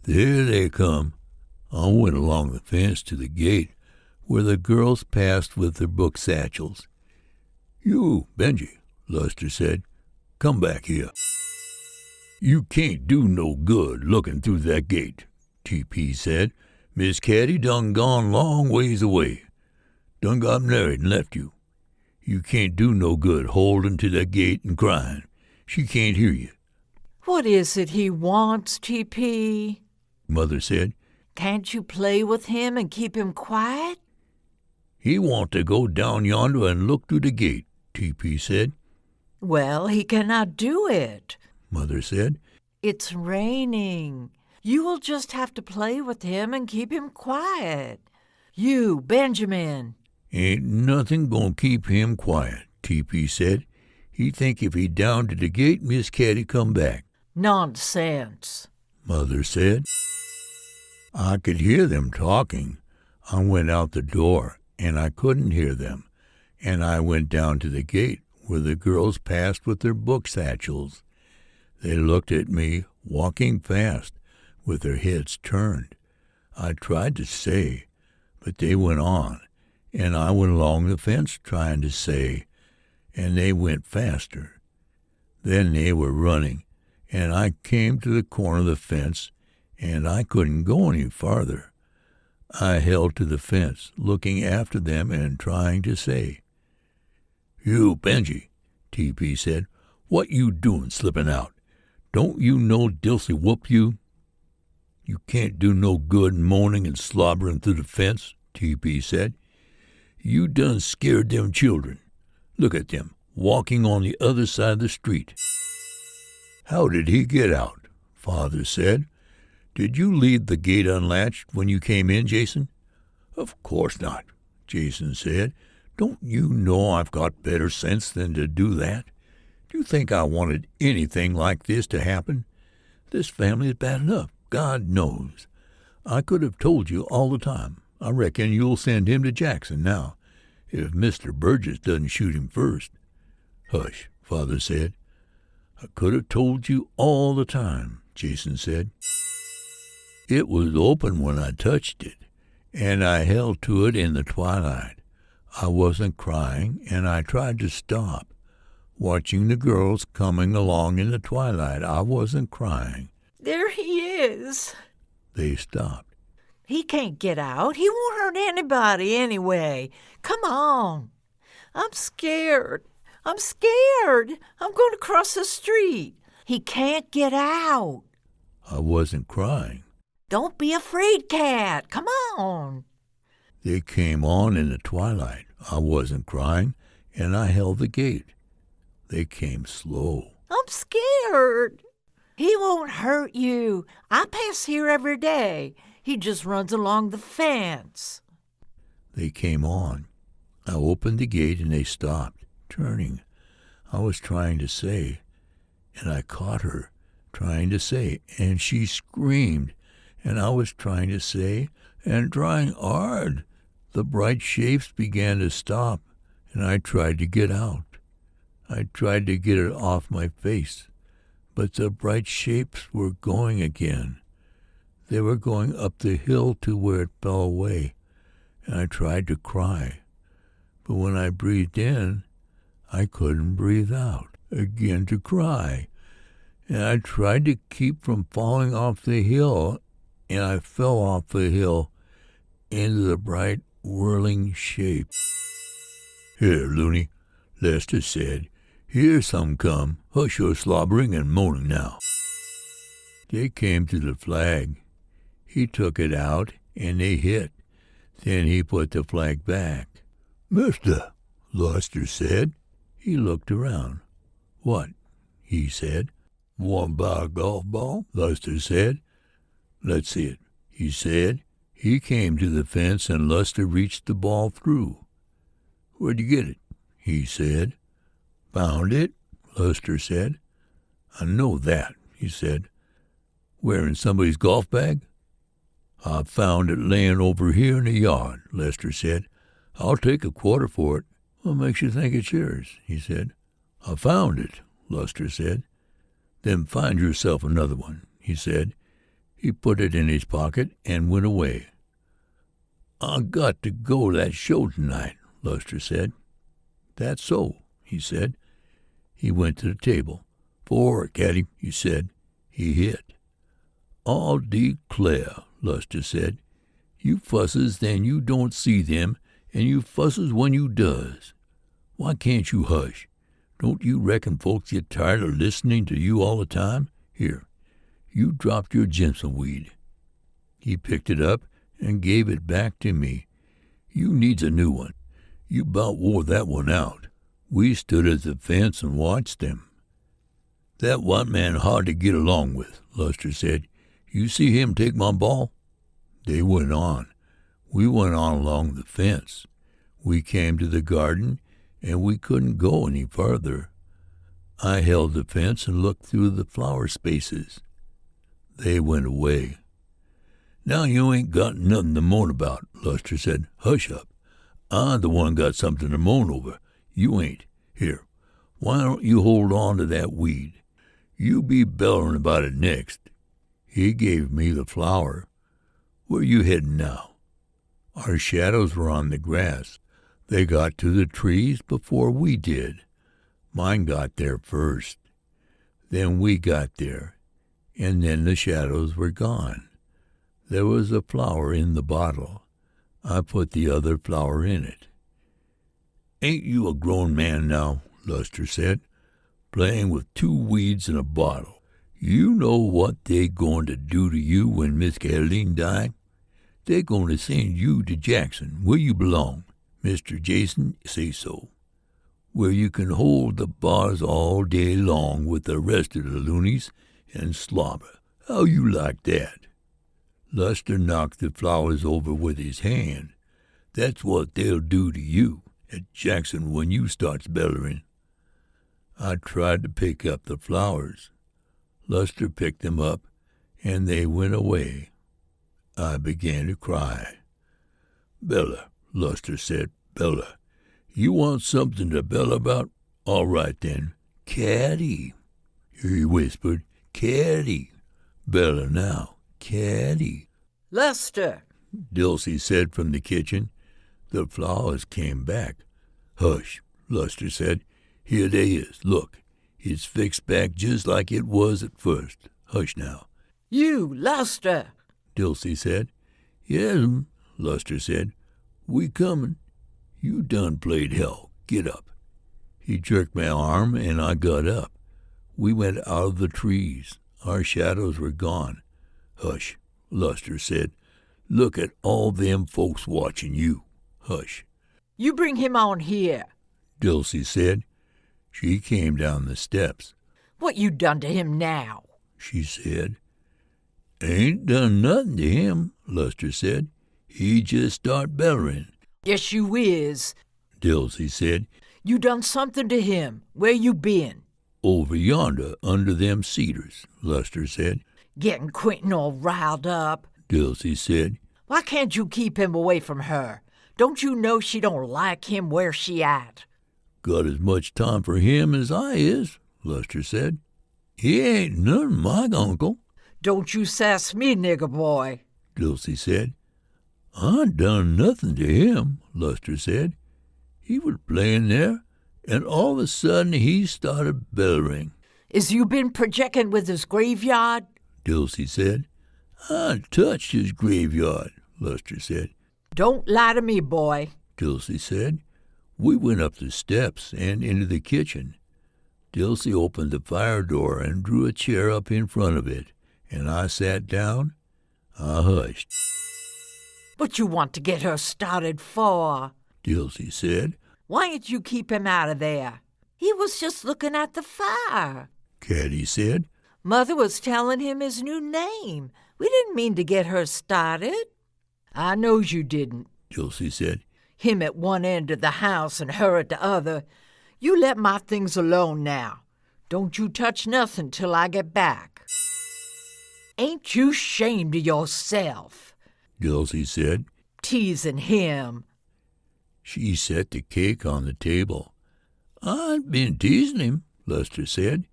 There they come. I went along the fence to the gate where the girls passed with their book satchels. You, Benjy, Luster said, come back here. You can't do no good looking through that gate, T.P. said. Miss Katty done gone long ways away. Done got married and left you. You can't do no good holding to that gate and crying. She can't hear you. What is it he wants, T.P.? Mother said. Can't you play with him and keep him quiet? He want to go down yonder and look through the gate, T.P. said. Well, he cannot do it, Mother said. It's raining. You will just have to play with him and keep him quiet. You, Benjamin. Ain't nothing gonna keep him quiet, T.P. said. He think if he down to the gate, Miss Katty come back. Nonsense, Mother said. I could hear them talking. I went out the door, and I couldn't hear them, and I went down to the gate where the girls passed with their book satchels. They looked at me, walking fast, with their heads turned. I tried to say, but they went on, and I went along the fence trying to say, and they went faster. Then they were running, and I came to the corner of the fence, and I couldn't go any farther. I held to the fence, looking after them and trying to say. You, Benjy, T.P. said, what you doing slipping out? Don't you know Dilsey whoop you? You can't do no good moaning and slobbering through the fence, T.P. said. You done scared them children. Look at them, walking on the other side of the street. How did he get out? Father said. Did you leave the gate unlatched when you came in, Jason? Of course not, Jason said. Don't you know I've got better sense than to do that? Do you think I wanted anything like this to happen? This family is bad enough, God knows. I could have told you all the time. I reckon you'll send him to Jackson now, if Mr. Burgess doesn't shoot him first. Hush, Father said. I could have told you all the time, Jason said. It was open when I touched it, and I held to it in the twilight. I wasn't crying, and I tried to stop. Watching the girls coming along in the twilight, I wasn't crying. There he is. They stopped. He can't get out. He won't hurt anybody anyway. Come on. I'm scared. I'm scared. I'm going to cross the street. He can't get out. I wasn't crying. Don't be afraid, Cat. Come on. They came on in the twilight. I wasn't crying, and I held the gate. They came slow. I'm scared. He won't hurt you. I pass here every day. He just runs along the fence. They came on. I opened the gate, and they stopped, turning. I was trying to say, and I caught her trying to say, and she screamed, and I was trying to say, and trying hard. The bright shapes began to stop, and I tried to get out. I tried to get it off my face, but the bright shapes were going again. They were going up the hill to where it fell away, and I tried to cry. But when I breathed in, I couldn't breathe out. Again to cry. And I tried to keep from falling off the hill, and I fell off the hill into the bright, whirling shape. "Here, Looney," Lester said. "Here some come. Hush your slobbering and moaning now." They came to the flag. He took it out, and they hit. Then he put the flag back. "Mister," Lester said. He looked around. "What?" he said. "Want to buy a golf ball?" Lester said. "Let's see it," he said. He came to the fence, and Lester reached the ball through. "Where'd you get it?" he said. "Found it," Lester said. "I know that," he said. "Where, in somebody's golf bag?" "I found it laying over here in the yard," Lester said. "I'll take a quarter for it." "What makes you think it's yours?" he said. "I found it," Lester said. "Then find yourself another one," he said. He put it in his pocket and went away. "I got to go to that show tonight," Lester said. "That's so," he said. He went to the table. "4, Katty," he said. He hit. "I'll declare," Lester said. "You fusses then you don't see them, and you fusses when you does. Why can't you hush? Don't you reckon folks get tired of listening to you all the time? Here, you dropped your Jimson weed." He picked it up and gave it back to me. "You needs a new one. You 'bout wore that one out." We stood at the fence and watched them. "That white man hard to get along with," Lester said. "You see him take my ball?" They went on. We went on along the fence. We came to the garden, and we couldn't go any farther. I held the fence and looked through the flower spaces. They went away. "Now you ain't got nothing to moan about," Lester said. "Hush up. I'm the one got something to moan over. You ain't. Here, why don't you hold on to that weed? You be bellerin' about it next." He gave me the flower. "Where you headin' now?" Our shadows were on the grass. They got to the trees before we did. Mine got there first. Then we got there, and then the shadows were gone. There was a flower in the bottle. I put the other flower in it. "Ain't you a grown man now?" Lester said. "Playing with 2 weeds in a bottle. You know what they going to do to you when Miss Caroline die? They going to send you to Jackson, where you belong. Mr. Jason say so. Where you can hold the bars all day long with the rest of the loonies and slobber. How you like that?" Lester knocked the flowers over with his hand. "That's what they'll do to you at Jackson when you starts bellerin'." I tried to pick up the flowers. Lester picked them up, and they went away. I began to cry. "Bella," Lester said, "Bella, you want something to bell about? All right, then. Caddy," he whispered. "Caddy. Bella now. Caddy." Lester! Dilsey said from the kitchen. The flowers came back. "Hush," Lester said. "Here they is. Look, it's fixed back just like it was at first. Hush now." You, Lester! Dilsey said. "Yes'm," Lester said. "We comin'. You done played hell. Get up." He jerked my arm, and I got up. We went out of the trees. Our shadows were gone. Hush, Luster said. Look at all them folks watching you. Hush. You bring him on here. Dulcie said. She came down the steps. What you done to him now? She said. Ain't done nothing to him, Luster said. He just start bellering. Yes, you is. Dulcie said. You done something to him. Where you been? Over yonder, under them cedars, Luster said. Getting Quentin all riled up. Dulcie said. Why can't you keep him away from her? Don't you know she don't like him where she at? Got as much time for him as I is, Luster said. He ain't none my uncle. Don't you sass me, nigger boy, Dulcie said. I done nothing to him, Luster said. He was playing there, and all of a sudden he started bellering. Is you been projecting with his graveyard? Dulcie said. I touched his graveyard, Luster said. Don't lie to me, boy, Dulcie said. We went up the steps and into the kitchen. Dulcie opened the fire door and drew a chair up in front of it, and I sat down. I hushed. What you want to get her started for? Dulcie said. Why ain't you keep him out of there? He was just looking at the fire. Kathy said. Mother was telling him his new name. We didn't mean to get her started. I knows you didn't. Dulcie said. Him at one end of the house and her at the other. You let my things alone now. Don't you touch nothing till I get back. Ain't you shamed of yourself? Dulcie said. Teasing him. She set the cake on the table. I'd been teasing him, Luster said.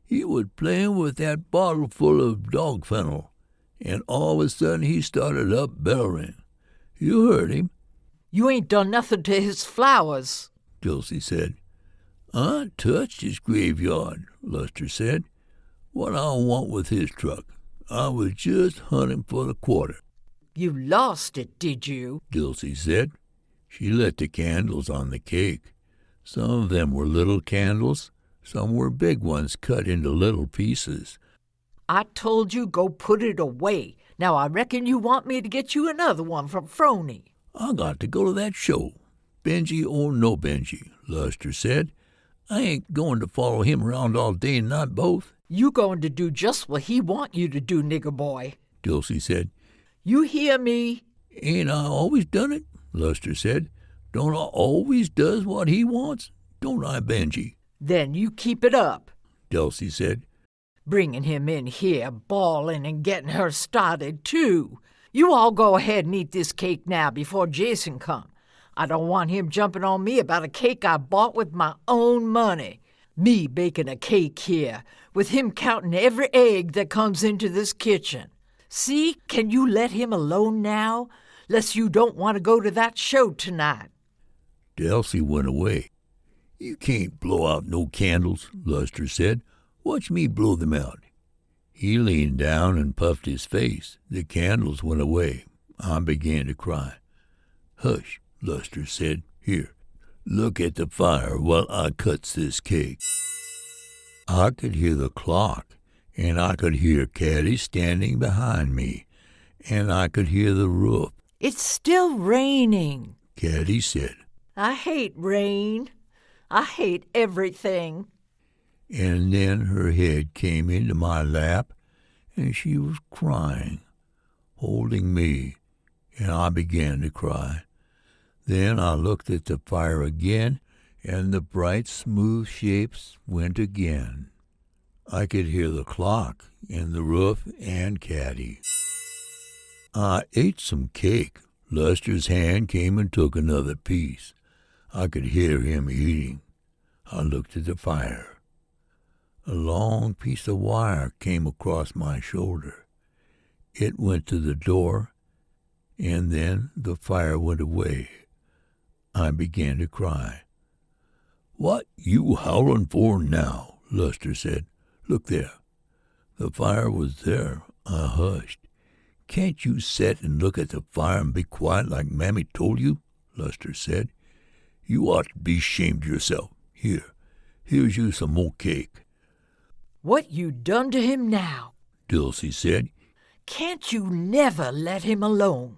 He was playing with that bottle full of dog fennel, and all of a sudden he started up bellering. You heard him. You ain't done nothing to his flowers, Dulcie said. I touched his graveyard, Luster said. What I want with his truck? I was just hunting for the quarter. You lost it, did you? Dulcie said. She lit the candles on the cake. Some of them were little candles. Some were big ones cut into little pieces. I told you go put it away. Now I reckon you want me to get you another one from Phroney. I got to go to that show. Benjy or no Benjy, Luster said. I ain't going to follow him around all day and night both. You going to do just what he want you to do, nigger boy. Dulcie said. You hear me? Ain't I always done it? Luster said. Don't I always does what he wants? Don't I, Benjy? Then you keep it up. Dulcie said. Bringing him in here, bawling and getting her started, too. You all go ahead and eat this cake now before Jason come. I don't want him jumping on me about a cake I bought with my own money. Me baking a cake here, with him counting every egg that comes into this kitchen. See, can you let him alone now, lest you don't want to go to that show tonight? Dulcie went away. You can't blow out no candles, Luster said. Watch me blow them out. He leaned down and puffed his face. The candles went away. I began to cry. Hush, Luster said. Here, look at the fire while I cuts this cake. I could hear the clock, and I could hear Kathy standing behind me, and I could hear the roof. It's still raining, Kathy said. I hate rain. I hate everything. And then her head came into my lap, and she was crying, holding me, and I began to cry. Then I looked at the fire again, and the bright, smooth shapes went again. I could hear the clock and the roof and Kathy. I ate some cake. Luster's hand came and took another piece. I could hear him eating. I looked at the fire. A long piece of wire came across my shoulder. It went to the door, and then the fire went away. I began to cry. What you howling for now? Luster said. Look there. The fire was there. I hushed. Can't you sit and look at the fire and be quiet like Mammy told you? Luster said. You ought to be ashamed of yourself. Here, Here's you some more cake. What you done to him now? Dulcie said. Can't you never let him alone?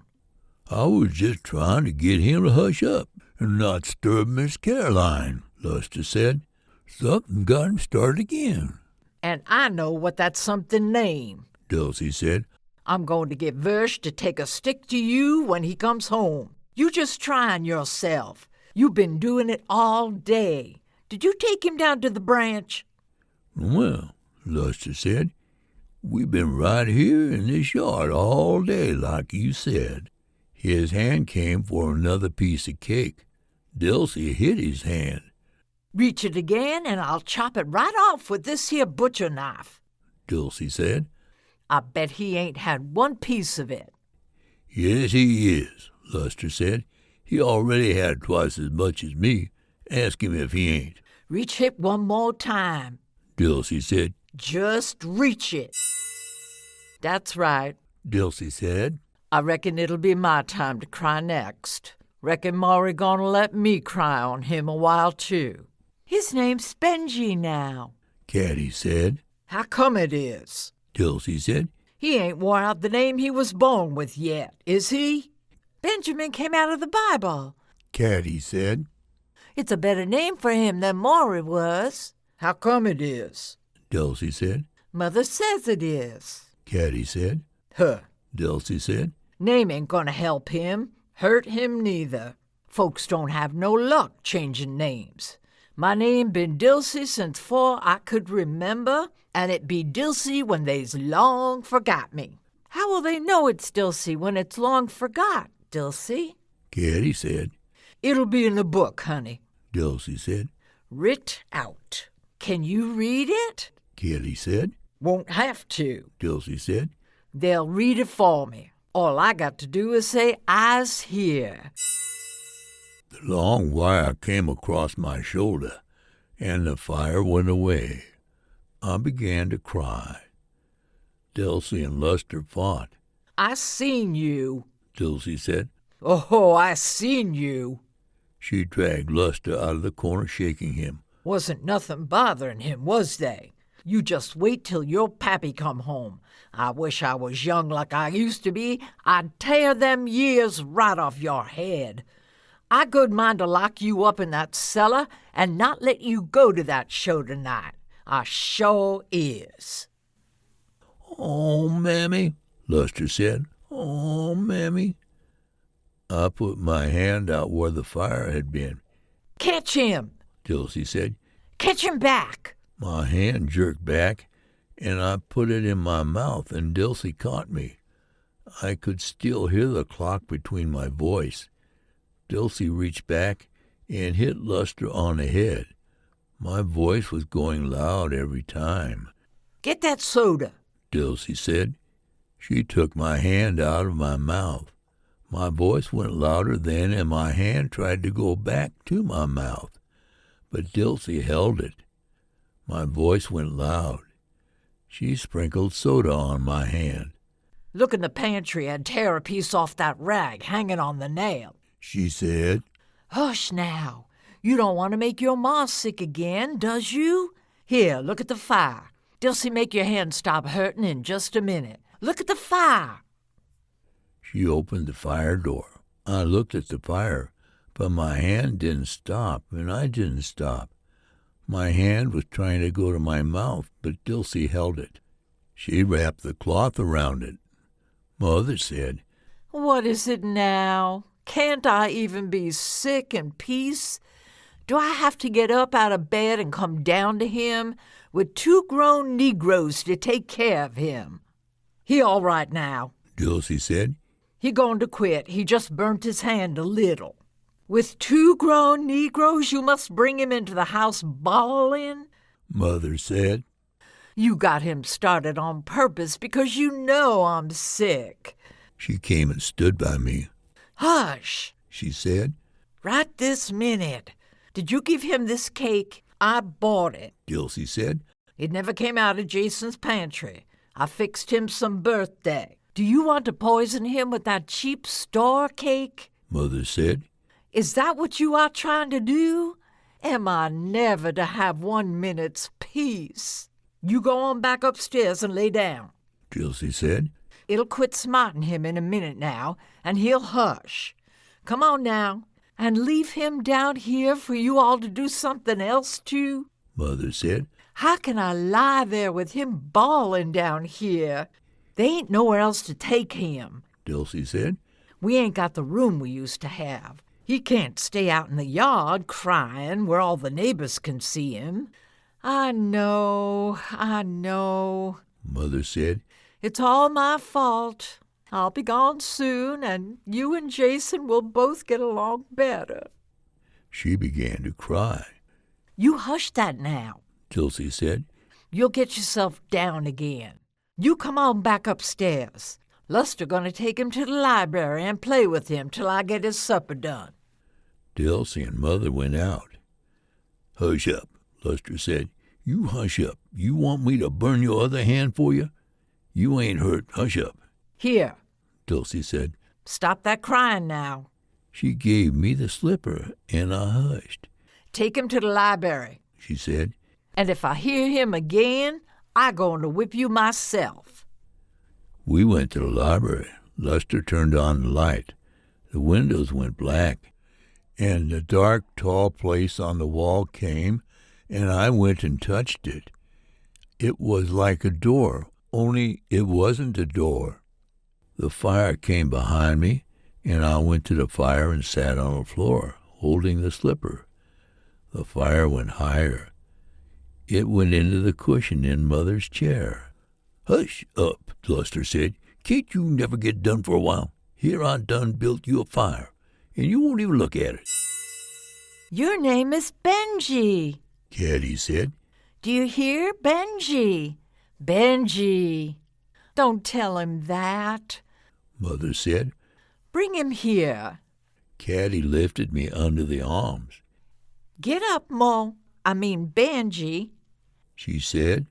I was just trying to get him to hush up and not disturb Miss Caroline, Luster said. Something got him started again. And I know what that something name. Dulcie said. I'm going to get Versh to take a stick to you when he comes home. You just trying yourself. You've been doing it all day. Did you take him down to the branch? Well, Luster said, we've been right here in this yard all day, like you said. His hand came for another piece of cake. Dulcie hit his hand. Reach it again, and I'll chop it right off with this here butcher knife, Dulcie said. I bet he ain't had one piece of it. Yes, he is, Luster said. He already had twice as much as me. Ask him if he ain't. Reach it one more time. Dulcie said. Just reach it. That's right. Dulcie said. I reckon it'll be my time to cry next. Reckon Maury gonna let me cry on him a while, too. His name's Benjy now, Kathy said. How come it is? Dulcie said. He ain't wore out the name he was born with yet, is he? Benjamin came out of the Bible. Kathy said. It's a better name for him than Maury was. How come it is? Dulcie said. Mother says it is. Kathy said. Huh. Dulcie said. Name ain't gonna help him. Hurt him neither. Folks don't have no luck changing names. My name been Dilsey since 'fore I could remember, and it be Dilsey when they's long forgot me. How will they know it's Dilsey when it's long forgot, Dilsey? Kathy said. It'll be in the book, honey. Dulcie said. Writ out. Can you read it? Kathy said. Won't have to. Dulcie said. They'll read it for me. All I got to do is say, I's here. The long wire came across my shoulder, and the fire went away. I began to cry. Dulcie and Luster fought. I seen you. Dulcie said. Oh, I seen you. She dragged Luster out of the corner, shaking him. Wasn't nothing bothering him, was they? You just wait till your pappy come home. I wish I was young like I used to be. I'd tear them years right off your head. I good mind to lock you up in that cellar and not let you go to that show tonight. I sure is. Oh, Mammy, Luster said. Oh, Mammy. I put my hand out where the fire had been. Catch him, Dulcie said. Catch him back. My hand jerked back, and I put it in my mouth, and Dulcie caught me. I could still hear the clock between my voice. Dulcie reached back and hit Luster on the head. My voice was going loud every time. Get that soda, Dulcie said. She took my hand out of my mouth. My voice went louder then, and my hand tried to go back to my mouth. But Dulcie held it. My voice went loud. She sprinkled soda on my hand. Look in the pantry and tear a piece off that rag hanging on the nail, she said. Hush now. You don't want to make your ma sick again, does you? Here, look at the fire. Dulcie, make your hand stop hurting in just a minute. Look at the fire. She opened the fire door. I looked at the fire, but my hand didn't stop, and I didn't stop. My hand was trying to go to my mouth, but Dulcie held it. She wrapped the cloth around it. Mother said, What is it now? Can't I even be sick in peace? Do I have to get up out of bed and come down to him with 2 grown Negroes to take care of him? He all right now, Dulcie said. He going to quit. He just burnt his hand a little. With 2 grown Negroes, you must bring him into the house bawling? Mother said. You got him started on purpose because you know I'm sick. She came and stood by me. Hush, she said. Right this minute. Did you give him this cake? I bought it. Dulcie said. It never came out of Jason's pantry. I fixed him some birthday. Do you want to poison him with that cheap store cake? Mother said. Is that what you are trying to do? Am I never to have 1 minute's peace? You go on back upstairs and lay down. Dilsey said. It'll quit smarting him in a minute now, and he'll hush. Come on now, and leave him down here for you all to do something else to? Mother said. How can I lie there with him bawling down here? They ain't nowhere else to take him. Dilsey said. We ain't got the room we used to have. He can't stay out in the yard crying where all the neighbors can see him. I know. Mother said. It's all my fault. I'll be gone soon, and you and Jason will both get along better. She began to cry. You hush that now, Dilsey said. You'll get yourself down again. You come on back upstairs. Luster gonna take him to the library and play with him till I get his supper done. Dilsey and Mother went out. Hush up, Luster said. You hush up. You want me to burn your other hand for you? You ain't hurt. Hush up. Here, Dilsey said. Stop that crying now. She gave me the slipper, and I hushed. Take him to the library, she said. And if I hear him again, I going to whip you myself. We went to the library. Luster turned on the light. The windows went black, and the dark, tall place on the wall came, and I went and touched it. It was like a door, only it wasn't a door. The fire came behind me, and I went to the fire and sat on the floor, holding the slipper. The fire went higher. It went into the cushion in Mother's chair. Hush up, Luster said. Can't you never get done for a while? Here I done built you a fire, and you won't even look at it. Your name is Benjy, Kathy said. Do you hear, Benjy? Benjy. Don't tell him that. Mother said. Bring him here. Kathy lifted me under the arms. Get up, Benjy. She said.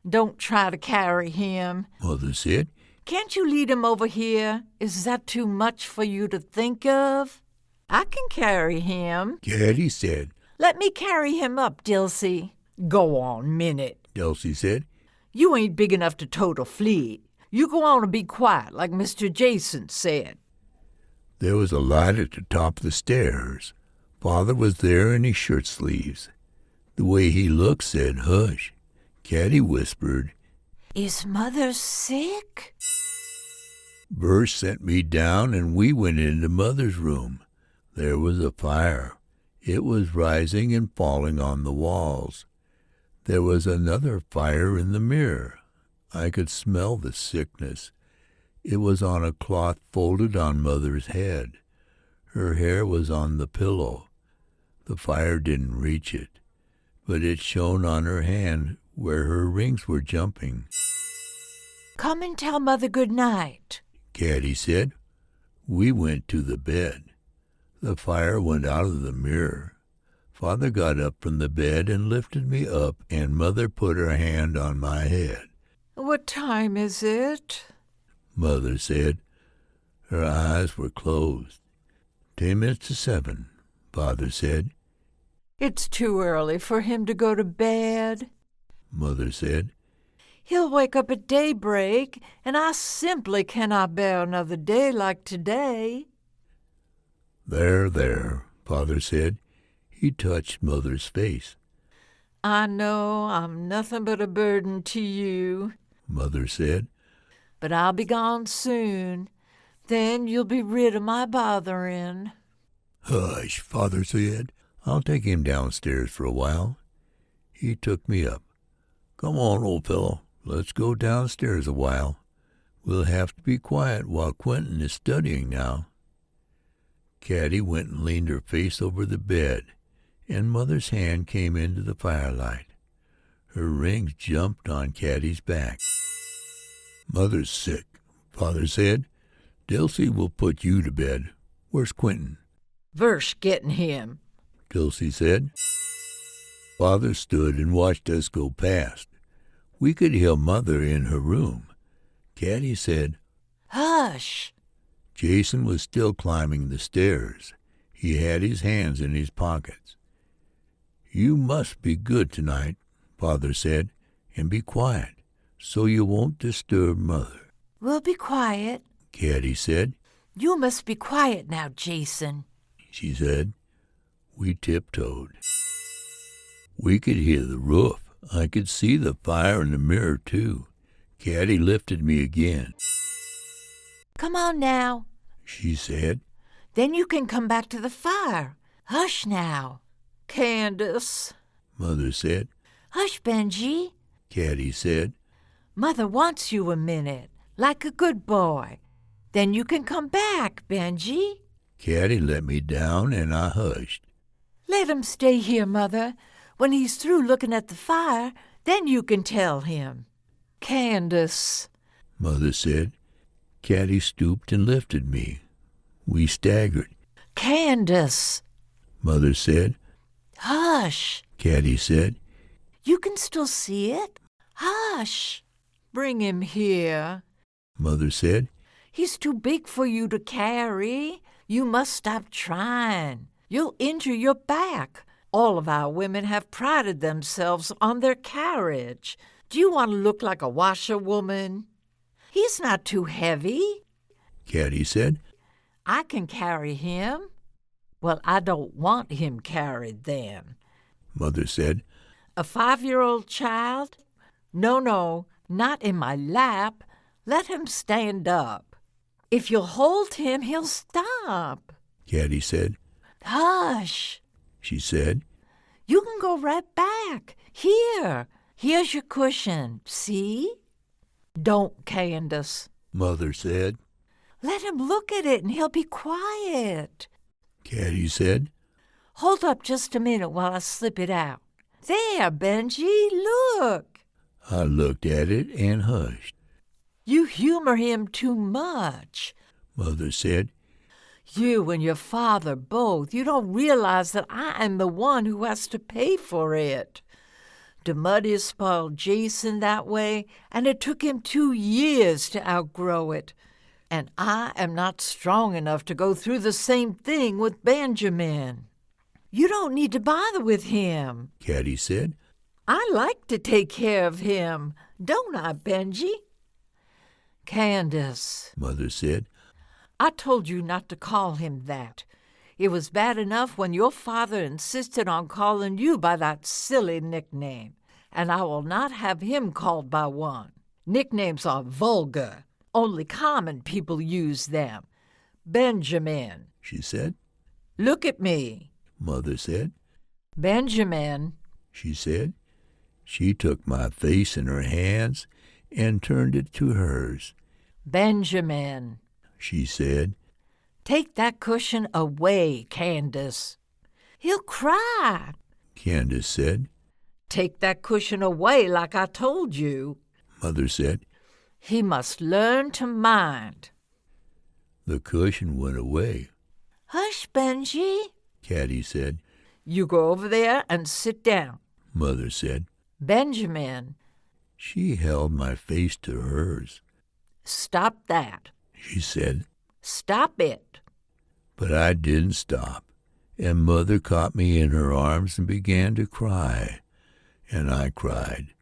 Don't try to carry him. Mother said. Can't you lead him over here? Is that too much for you to think of? I can carry him. Kathy said. Let me carry him up, Dilsey. Go on, Minute. Dilsey said. You ain't big enough to tote a flea. You go on and be quiet, like Mr. Jason said. There was a light at the top of the stairs. Father was there in his shirt sleeves. The way he looked said, hush. Kathy whispered, Is Mother sick? Bursch sent me down, and we went into Mother's room. There was a fire. It was rising and falling on the walls. There was another fire in the mirror. I could smell the sickness. It was on a cloth folded on Mother's head. Her hair was on the pillow. The fire didn't reach it, but it shone on her hand where her rings were jumping. Come and tell Mother good night, Kathy said. We went to the bed. The fire went out of the mirror. Father got up from the bed and lifted me up, and Mother put her hand on my head. What time is it? Mother said. Her eyes were closed. 10 minutes to 7, Father said. It's too early for him to go to bed, Mother said. He'll wake up at daybreak, and I simply cannot bear another day like today. There, Father said. He touched Mother's face. I know I'm nothing but a burden to you, Mother said. But I'll be gone soon. Then you'll be rid of my bothering. Hush, Father said. I'll take him downstairs for a while. He took me up. Come on, old fellow. Let's go downstairs a while. We'll have to be quiet while Quentin is studying now. Katty went and leaned her face over the bed, and Mother's hand came into the firelight. Her rings jumped on Katty's back. Mother's sick, Father said. Dilsey will put you to bed. Where's Quentin? Versh getting him, Dilsey said. Father stood and watched us go past. We could hear Mother in her room. Katty said, Hush! Jason was still climbing the stairs. He had his hands in his pockets. You must be good tonight, Father said, and be quiet, so you won't disturb Mother. We'll be quiet. Kathy said. You must be quiet now, Jason, she said. We tiptoed. We could hear the roof. I could see the fire in the mirror, too. Kathy lifted me again. Come on now, she said. Then you can come back to the fire. Hush now. Candace, Mother said. Hush, Benjy, Kathy said. Mother wants you a minute, like a good boy. Then you can come back, Benjy. Kathy let me down, and I hushed. Let him stay here, Mother. When he's through looking at the fire, then you can tell him. Candace, Mother said. Kathy stooped and lifted me. We staggered. Candace, Mother said. Hush, Kathy said. You can still see it. Hush. Bring him here, Mother said. He's too big for you to carry. You must stop trying. You'll injure your back. All of our women have prided themselves on their carriage. Do you want to look like a washerwoman? He's not too heavy. Kathy said. I can carry him. Well, I don't want him carried then. Mother said. A 5-year-old child? No, not in my lap. Let him stand up. If you'll hold him, he'll stop. Kathy said. Hush, she said. You can go right back. Here's your cushion. See? Don't, Candace, Mother said. Let him look at it and he'll be quiet. Kathy said. Hold up just a minute while I slip it out. There, Benjy, look. I looked at it and hushed. You humor him too much, Mother said. You and your father both. You don't realize that I am the one who has to pay for it. DeMuddy spoiled Jason that way, and it took him 2 years to outgrow it. And I am not strong enough to go through the same thing with Benjamin. You don't need to bother with him, Kathy said. I like to take care of him, don't I, Benjy? Candace, Mother said. I told you not to call him that. It was bad enough when your father insisted on calling you by that silly nickname, and I will not have him called by one. Nicknames are vulgar. Only common people use them. Benjamin, she said. Look at me. Mother said. Benjamin, she said. She took my face in her hands and turned it to hers. Benjamin, she said. Take that cushion away, Candace. He'll cry, Candace said. Take that cushion away like I told you. Mother said. He must learn to mind. The cushion went away. Hush, Benjy, Kathy said. You go over there and sit down. Mother said. Benjamin. She held my face to hers. Stop that, she said. Stop it. But I didn't stop, and Mother caught me in her arms and began to cry, and I cried.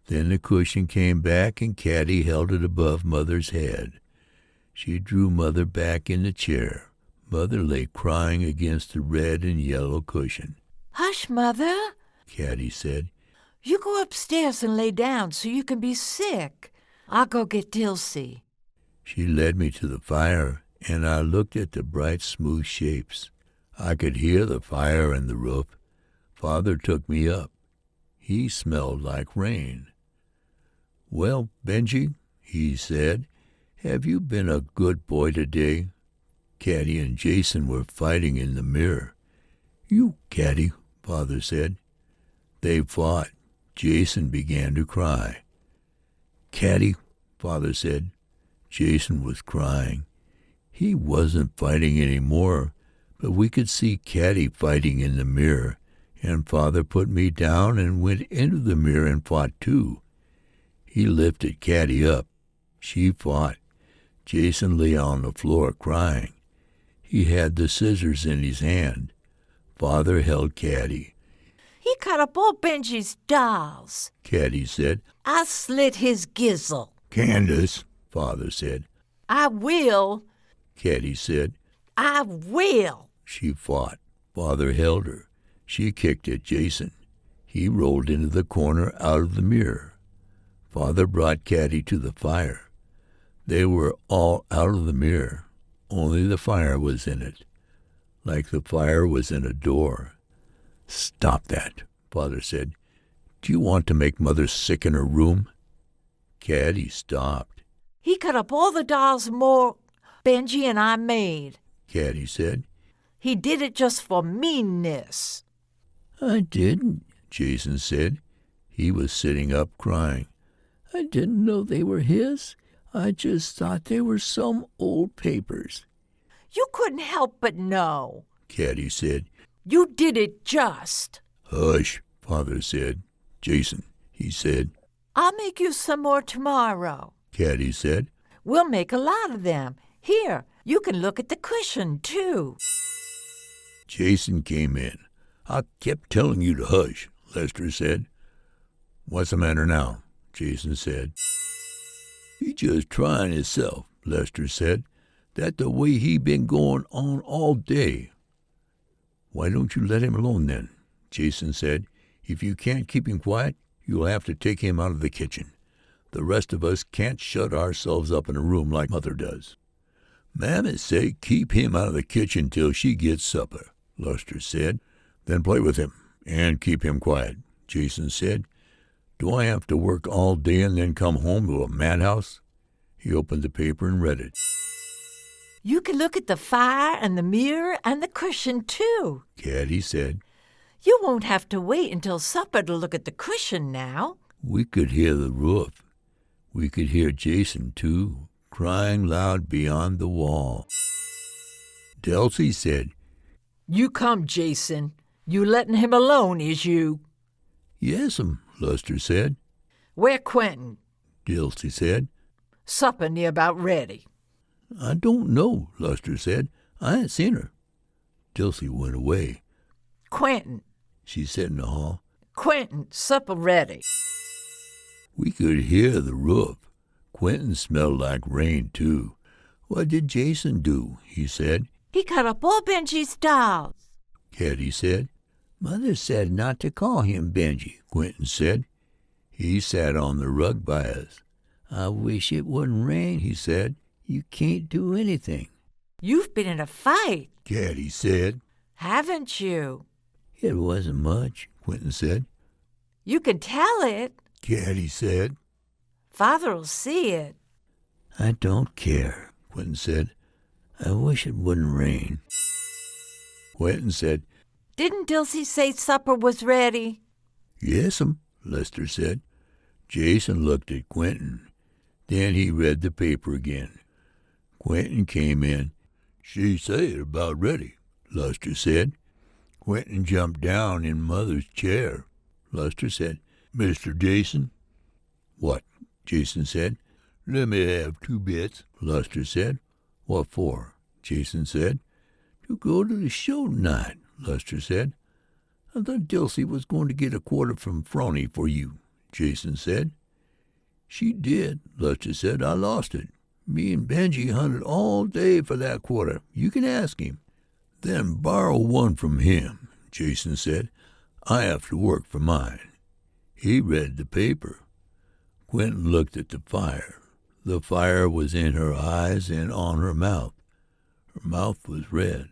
Then the cushion came back, and Kathy held it above Mother's head. She drew Mother back in the chair. Mother lay crying against the red and yellow cushion. Hush, Mother, Kathy said. You go upstairs and lay down so you can be sick. I'll go get Dilsey. She led me to the fire, and I looked at the bright, smooth shapes. I could hear the fire and the roof. Father took me up. He smelled like rain. Well, Benjy, he said, have you been a good boy today? Kathy and Jason were fighting in the mirror. You, Kathy, Father said. They fought. Jason began to cry. Kathy, Father said. Jason was crying. He wasn't fighting any more, but we could see Kathy fighting in the mirror, and Father put me down and went into the mirror and fought too. He lifted Kathy up. She fought. Jason lay on the floor crying. He had the scissors in his hand. Father held Kathy. He cut up all Benjy's dolls. Kathy said. I slit his gizzle. Candace, Father said. I will. Kathy said. I will. She fought. Father held her. She kicked at Jason. He rolled into the corner out of the mirror. Father brought Kathy to the fire. They were all out of the mirror. Only the fire was in it, like the fire was in a door. Stop that, Father said. Do you want to make Mother sick in her room? Kathy stopped. He cut up all the dolls more Benjy and I made. Kathy said. He did it just for meanness. I didn't, Jason said. He was sitting up crying. I didn't know they were his. I just thought they were some old papers. You couldn't help but know. Kathy said. You did it just. Hush, Father said. Jason, he said. I'll make you some more tomorrow. Kathy said. We'll make a lot of them. Here, you can look at the cushion, too. Jason came in. I kept telling you to hush, Lester said. What's the matter now? Jason said. He just trying himself, Lester said. That the way he been going on all day. Why don't you let him alone then? Jason said. If you can't keep him quiet, you'll have to take him out of the kitchen. The rest of us can't shut ourselves up in a room like Mother does. Mammy say keep him out of the kitchen till she gets supper, Lester said. Then play with him and keep him quiet, Jason said. Do I have to work all day and then come home to a madhouse? He opened the paper and read it. You can look at the fire and the mirror and the cushion, too, Kathy said. You won't have to wait until supper to look at the cushion now. We could hear the roof. We could hear Jason, too, crying loud beyond the wall. Delsey said, You come, Jason. You letting him alone, is you? Yes'm, Lester said. Where Quentin? Delsey said. Supper near about ready. I don't know, Lester said. I ain't seen her. Delsey went away. Quentin. She said in the hall. Quentin, supper ready. We could hear the roof. Quentin smelled like rain, too. What did Jason do? He said. He cut up all Benjy's dolls. Kathy said. Mother said not to call him Benjy, Quentin said. He sat on the rug by us. I wish it wouldn't rain, he said. You can't do anything. You've been in a fight, Kathy said. haven't you? It wasn't much, Quentin said. You can tell it. Kathy said. Father'll see it. I don't care, Quentin said. I wish it wouldn't rain. Quentin said, Didn't Dilsey say supper was ready? Yes'm, Lester said. Jason looked at Quentin. Then he read the paper again. Quentin came in. She said about ready, Lester said. Quentin jumped down in Mother's chair. Lester said, Mr. Jason? What? Jason said. Let me have 2 bits, Lester said. What for? Jason said. To go to the show tonight, Lester said. I thought Dilsey was going to get a quarter from Phroney for you, Jason said. She did, Lester said. I lost it. Me and Benjy hunted all day for that quarter. You can ask him. Then borrow 1 from him, Jason said. I have to work for mine. He read the paper. Quentin looked at the fire. The fire was in her eyes and on her mouth. Her mouth was red.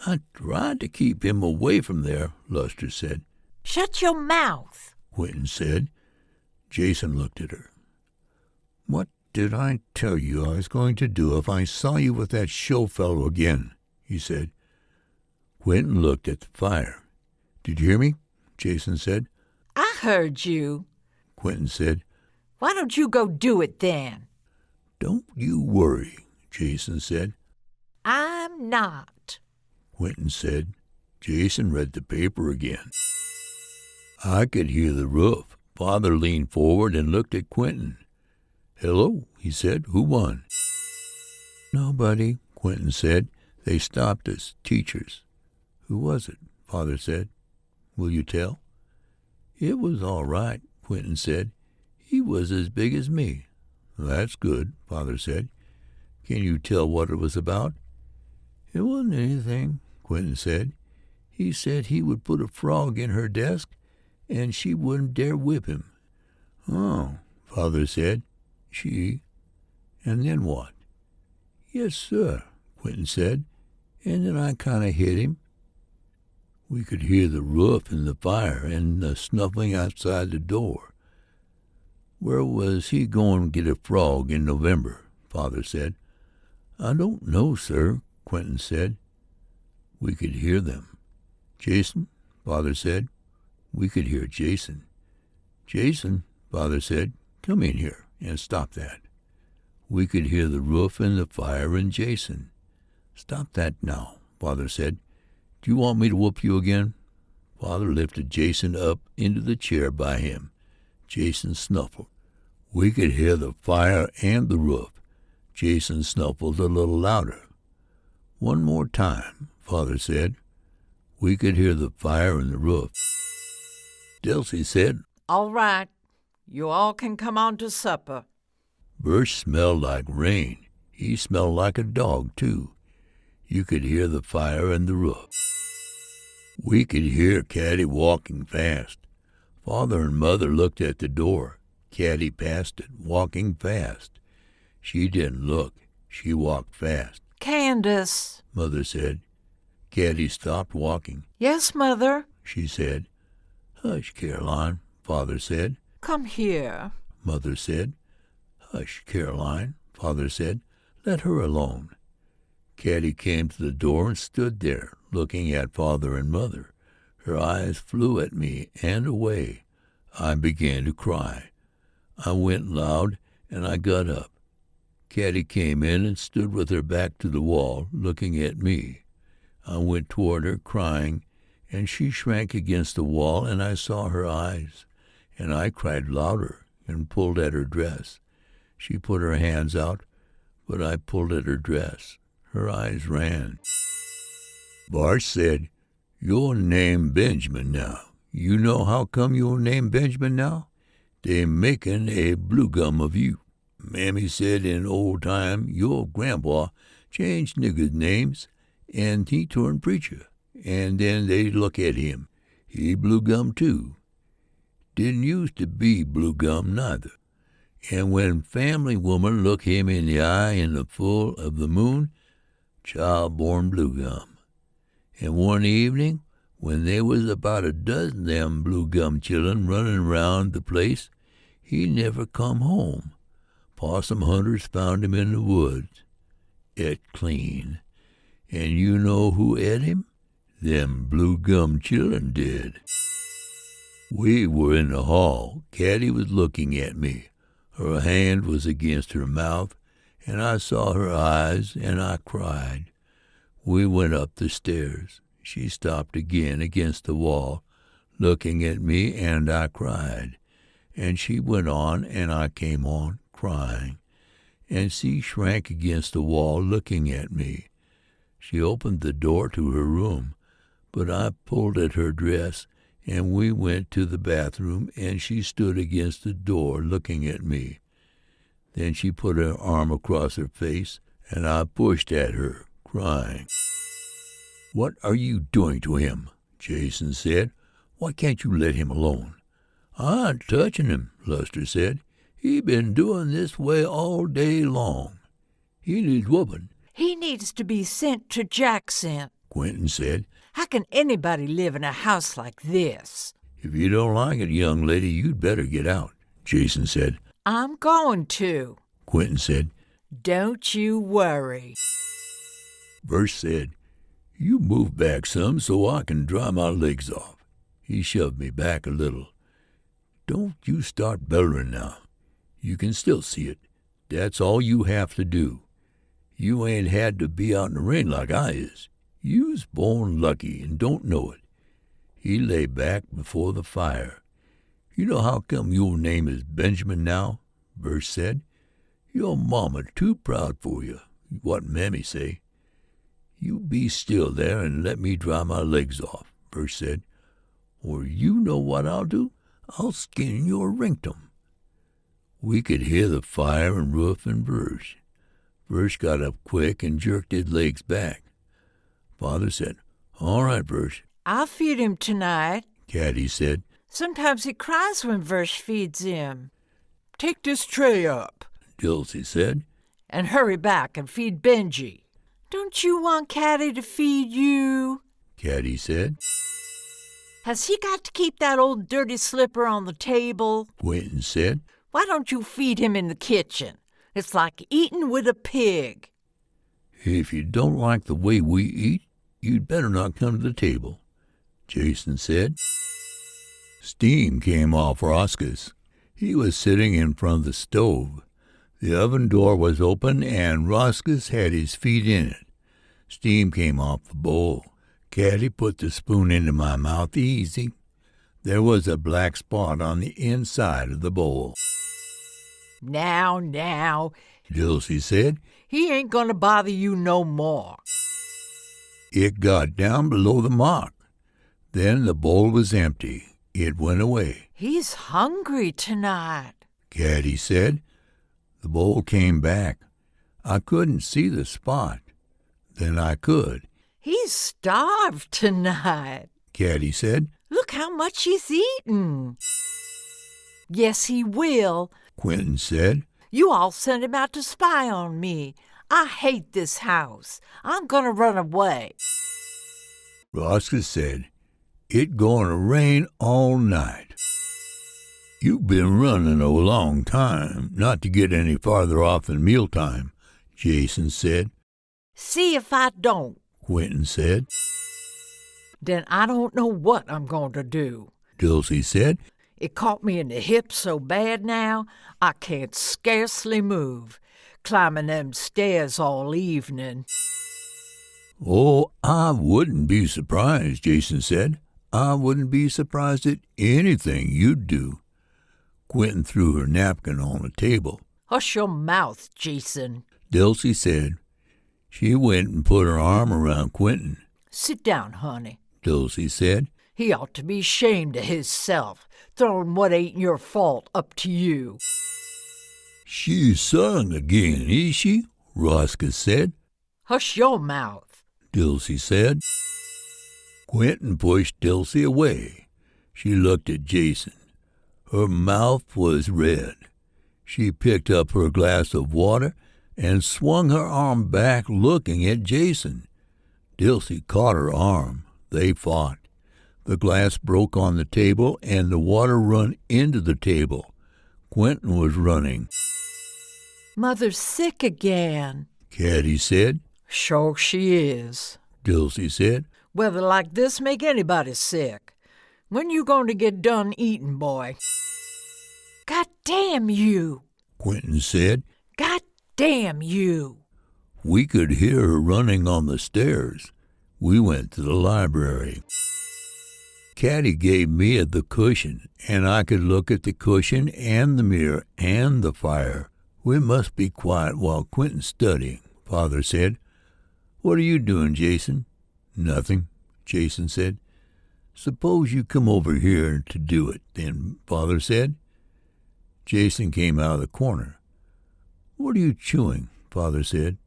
I tried to keep him away from there, Lester said. Shut your mouth, Quentin said. Jason looked at her. What did I tell you I was going to do if I saw you with that show fellow again? He said. Quentin looked at the fire. Did you hear me? Jason said. I heard you. Quentin said. Why don't you go do it then? Don't you worry, Jason said. I'm not. Quentin said. Jason read the paper again. I could hear the roof. Father leaned forward and looked at Quentin. Hello, he said. Who won? Nobody, Quentin said. They stopped us, teachers. Who was it? Father said. Will you tell?" "It was all right," Quentin said. "He was as big as me." "That's good," Father said. "Can you tell what it was about?" "It wasn't anything," Quentin said. "He said he would put a frog in her desk, and she wouldn't dare whip him." "Oh," Father said. "She... and then what?" "Yes, sir," Quentin said. "And then I kind of hit him." We could hear the roof and the fire and the snuffling outside the door. "Where was he going to get a frog in November?" Father said. "I don't know, sir," Quentin said. We could hear them. "Jason," Father said. We could hear Jason. "Jason," Father said, "come in here and stop that." We could hear the roof and the fire and Jason. "Stop that now," Father said. "Do you want me to whoop you again?" Father lifted Jason up into the chair by him. Jason snuffled. We could hear the fire and the roof. Jason snuffled a little louder. "One more time," Father said. We could hear the fire and the roof. Delsey said, "All right. You all can come on to supper." Birch smelled like rain. He smelled like a dog, too. You could hear the fire and the roof. We could hear Katty walking fast. Father and Mother looked at the door. Katty passed it, walking fast. She didn't look. She walked fast. "Candace," Mother said. Katty stopped walking. "Yes, Mother." She said. "Hush, Caroline," Father said. "Come here." Mother said. "Hush, Caroline," Father said. "Let her alone." Katty came to the door and stood there, looking at Father and Mother. Her eyes flew at me and away. I began to cry. I went loud, and I got up. Katty came in and stood with her back to the wall, looking at me. I went toward her, crying, and she shrank against the wall, and I saw her eyes, and I cried louder and pulled at her dress. She put her hands out, but I pulled at her dress. Her eyes ran. Barsh said, "You're named Benjamin now. You know how come you're named Benjamin now? They makin' a blue gum of you. Mammy said in old time your grandpa changed niggers' names, and he turned preacher, and then they look at him. He blue gum too. Didn't used to be blue gum neither. And when family woman look him in the eye in the full of the moon, child born blue gum. And one evening, when there was about a dozen them blue gum children running around the place, he never come home. Possum hunters found him in the woods. Et clean. And you know who et him? Them blue gum children did." We were in the hall. Katty was looking at me. Her hand was against her mouth, and I saw her eyes, and I cried. We went up the stairs. She stopped again against the wall, looking at me, and I cried. And she went on, and I came on, crying. And she shrank against the wall, looking at me. She opened the door to her room, but I pulled at her dress, and we went to the bathroom, and she stood against the door, looking at me. Then she put her arm across her face, and I pushed at her, crying. "What are you doing to him?" Jason said. "Why can't you let him alone?" "I ain't touching him," Luster said. "He been doing this way all day long. He needs whooping." "He needs to be sent to Jackson," Quentin said. "How can anybody live in a house like this?" "If you don't like it, young lady, you'd better get out," Jason said. "I'm going to," Quentin said. "Don't you worry." Birch said, "You move back some so I can dry my legs off." He shoved me back a little. "Don't you start bellering now. You can still see it. That's all you have to do. You ain't had to be out in the rain like I is. You's born lucky and don't know it." He lay back before the fire. "You know how come your name is Benjamin now?" Birch said. "Your mama too proud for you, what Mammy say." "You be still there and let me dry my legs off," Birch said. or you know what I'll do? I'll skin your rinktum." We could hear the fire and roof and Versh. Versh got up quick and jerked his legs back. Father said, "All right, Versh." "I'll feed him tonight." Kathy said, "Sometimes he cries when Versh feeds him." "Take this tray up," Dilsey said. "And hurry back and feed Benjy." "Don't you want Caddy to feed you?" Kathy said. "Has he got to keep that old dirty slipper on the table?" Quentin said. "Why don't you feed him in the kitchen? It's like eating with a pig." "If you don't like the way we eat, you'd better not come to the table," Jason said. Steam came off Roscoe's. He was sitting in front of the stove. The oven door was open, and Roscoe's had his feet in it. Steam came off the bowl. Caddy put the spoon into my mouth easy. There was a black spot on the inside of the bowl. Now, Dilsey said. he ain't gonna bother you no more." It got down below the mark. Then the bowl was empty. It went away. "He's hungry tonight." Caddy said. The bowl came back. I couldn't see the spot. Then I could. "He's starved tonight." Caddy said. "Look how much he's eaten." "Yes, he will. Quentin said. You all sent him out to spy on me. I hate this house. I'm gonna run away." Roscoe said, "It gonna rain all night." "You've been running a long time, not to get any farther off than mealtime," Jason said. "See if I don't." Quentin said. "Then I don't know what I'm going to do." Dilsey said. "It caught me in the hip so bad now, I can't scarcely move. Climbing them stairs all evening." "Oh, I wouldn't be surprised," Jason said. "I wouldn't be surprised at anything you'd do." Quentin threw her napkin on the table. "Hush your mouth, Jason." Dilsey said. She went and put her arm around Quentin. "Sit down, honey." Dilsey said. "He ought to be ashamed of hisself, throwing what ain't your fault up to you." "She's sung again, is she?" Roscoe said. "Hush your mouth." Dilsey said. Quentin pushed Dilsey away. She looked at Jason. Her mouth was red. She picked up her glass of water and swung her arm back, looking at Jason. Dilsey caught her arm. They fought. The glass broke on the table, and the water run into the table. Quentin was running. "Mother's sick again." Caddy said. "Sure she is." Dilsey said. "Weather like this make anybody sick. When you going to get done eating, boy?" "God damn you!" Quentin said. "God damn you!" We could hear her running on the stairs. We went to the library. Caddy gave me the cushion, and I could look at the cushion and the mirror and the fire. "We must be quiet while Quentin's studying," Father said. "What are you doing, Jason?" "Nothing," Jason said. "Suppose you come over here to do it, then," Father said. Jason came out of the corner. "What are you chewing?" Father said.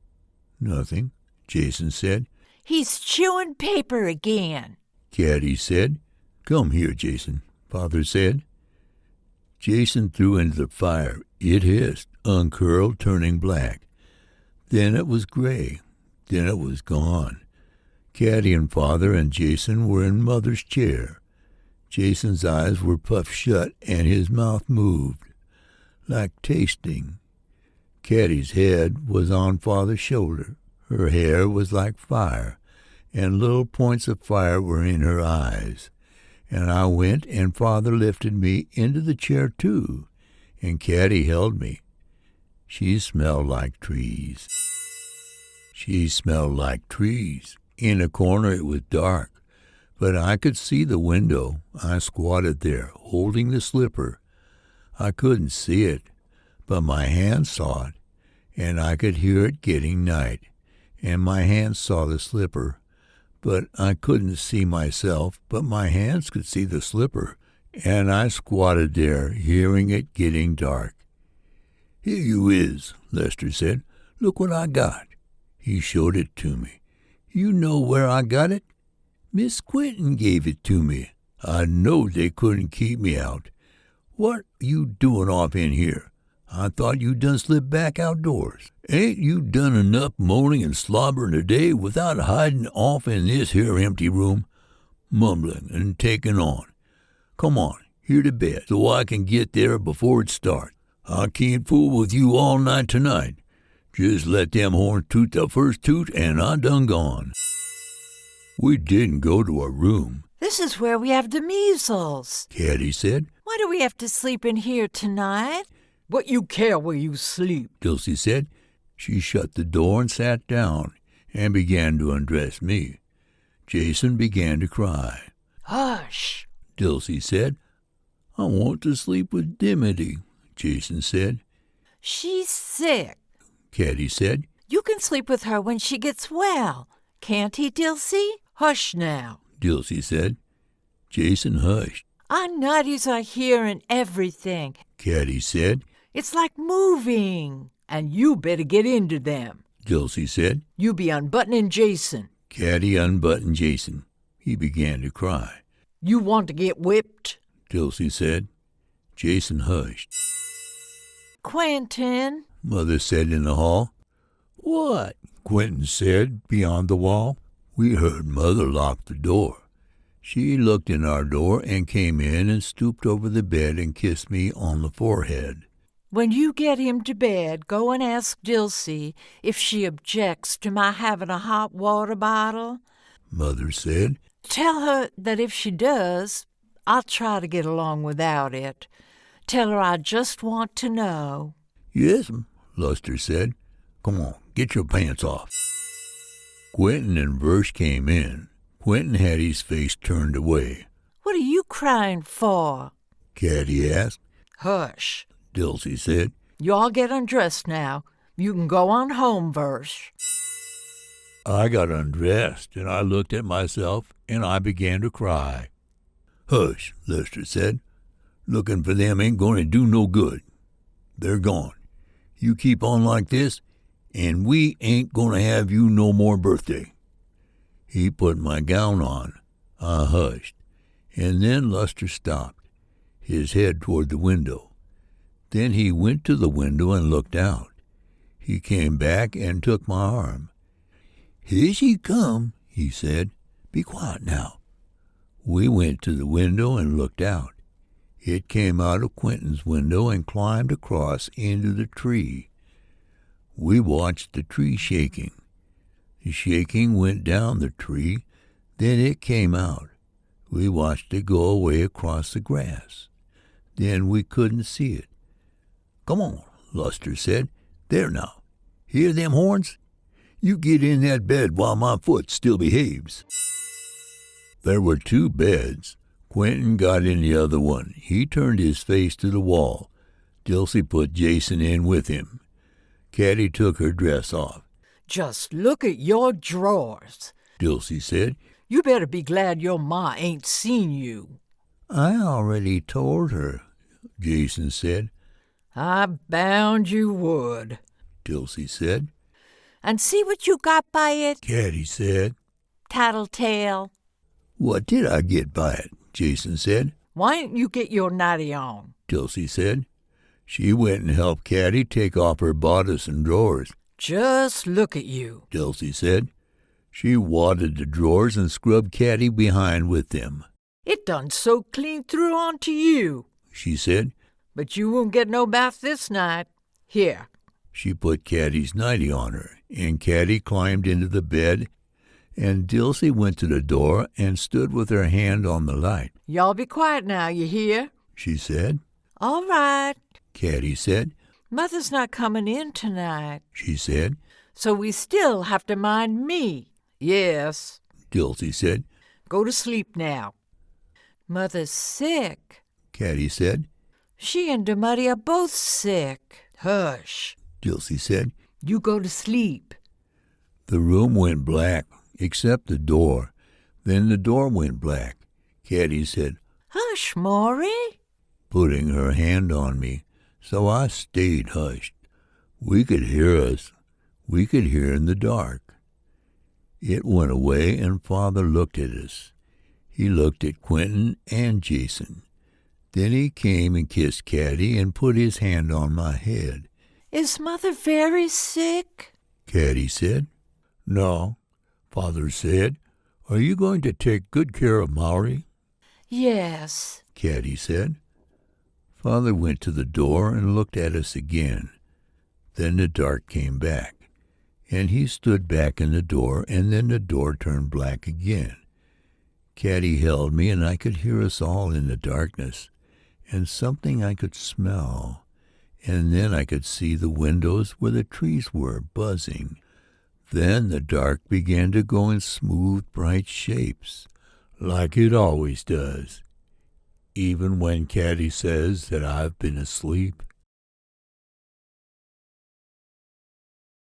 "Nothing," Jason said. "He's chewing paper again." Caddy said. "Come here, Jason," Father said. Jason threw into the fire. It hissed, uncurled, turning black. Then it was gray. Then it was gone. Caddy and Father and Jason were in Mother's chair. Jason's eyes were puffed shut, and his mouth moved, like tasting. Caddy's head was on Father's shoulder. Her hair was like fire, and little points of fire were in her eyes. And I went, and Father lifted me into the chair, too, and Caddy held me. She smelled like trees. She smelled like trees. In a corner it was dark, but I could see the window. I squatted there, holding the slipper. I couldn't see it, but my hand saw it, and I could hear it getting night, and my hand saw the slipper, but I couldn't see myself, but my hands could see the slipper, and I squatted there, hearing it getting dark. "Here you is," Lester said. "Look what I got." He showed it to me. "You know where I got it? Miss Quentin gave it to me. I knowed they couldn't keep me out. What you doin' off in here? I thought you done slipped back outdoors. Ain't you done enough moaning and slobbering today without hiding off in this here empty room, mumbling and taking on? Come on, here to bed, so I can get there before it starts. I can't fool with you all night tonight. Just let them horns toot the first toot, and I done gone." We didn't go to our room. This is where we have the measles. Kathy said. Why do we have to sleep in here tonight? What you care where you sleep? Dilsey said. She shut the door and sat down and began to undress me. Jason began to cry. Hush, Dilsey said. I want to sleep with Dimity, Jason said. She's sick. Kathy said. You can sleep with her when she gets well. Can't he, Dilsey? Hush now, Dilsey said. Jason hushed. Our nutties are hearing everything. Kathy said. It's like moving. And you better get into them, Dilsey said. You be unbuttoning Jason. Kathy unbuttoned Jason. He began to cry. You want to get whipped? Dilsey said. Jason hushed. Quentin, Mother said in the hall. What? Quentin said beyond the wall. We heard Mother lock the door. She looked in our door and came in and stooped over the bed and kissed me on the forehead. when you get him to bed, go and ask Dilsey if she objects to my having a hot water bottle. Mother said. Tell her that if she does, I'll try to get along without it. Tell her I just want to know. Yes'm, Luster said. Come on, get your pants off. Quentin and Versh came in. Quentin had his face turned away. What are you crying for? Kathy asked. Hush, Dilsey said. You all get undressed now. You can go on home, Versh. I got undressed, and I looked at myself, and I began to cry. Hush, Lester said. Looking for them ain't going to do no good. They're gone. You keep on like this, and we ain't going to have you no more birthday. He put my gown on. I hushed, and then Luster stopped, his head toward the window. Then he went to the window and looked out. He came back and took my arm. Here she come, he said. Be quiet now. We went to the window and looked out. It came out of Quentin's window and climbed across into the tree. We watched the tree shaking. The shaking went down the tree, then it came out. We watched it go away across the grass. Then we couldn't see it. Come on, Luster said. There now. Hear them horns? You get in that bed while my foot still behaves. There were two beds. Quentin got in the other one. He turned his face to the wall. Dilsey put Jason in with him. Katty took her dress off. Just look at your drawers, Dilsey said. You better be glad your ma ain't seen you. I already told her, Jason said. I bound you would, Dilsey said. And see what you got by it, Katty said. Tattletale. What did I get by it? Jason said. Why don't you get your nightie on? Dilsey said. She went and helped Katty take off her bodice and drawers. Just look at you, Dilsey said. She wadded the drawers and scrubbed Katty behind with them. It done so clean through onto you, she said. But you won't get no bath this night. Here. She put Katty's nightie on her, and Katty climbed into the bed, and Dilsey went to the door and stood with her hand on the light. Y'all be quiet now, you hear? She said. All right. Katty said. Mother's not coming in tonight. She said. So we still have to mind me. Yes. Dilsey said. Go to sleep now. Mother's sick. Katty said. She and Demuddy are both sick. Hush. Dilsey said. You go to sleep. The room went black, except the door. Then the door went black. Katty said, "Hush, Maury," putting her hand on me, so I stayed hushed. We could hear us. We could hear in the dark. It went away, and Father looked at us. He looked at Quentin and Jason. Then he came and kissed Katty and put his hand on my head. "Is Mother very sick?" Katty said. "No," Father said. "Are you going to take good care of Maury?" "Yes," Katty said. Father went to the door and looked at us again. Then the dark came back, and he stood back in the door, and then the door turned black again. Katty held me, and I could hear us all in the darkness, and something I could smell, and then I could see the windows where the trees were buzzing. Then the dark began to go in smooth, bright shapes, like it always does, even when Katty says that I've been asleep.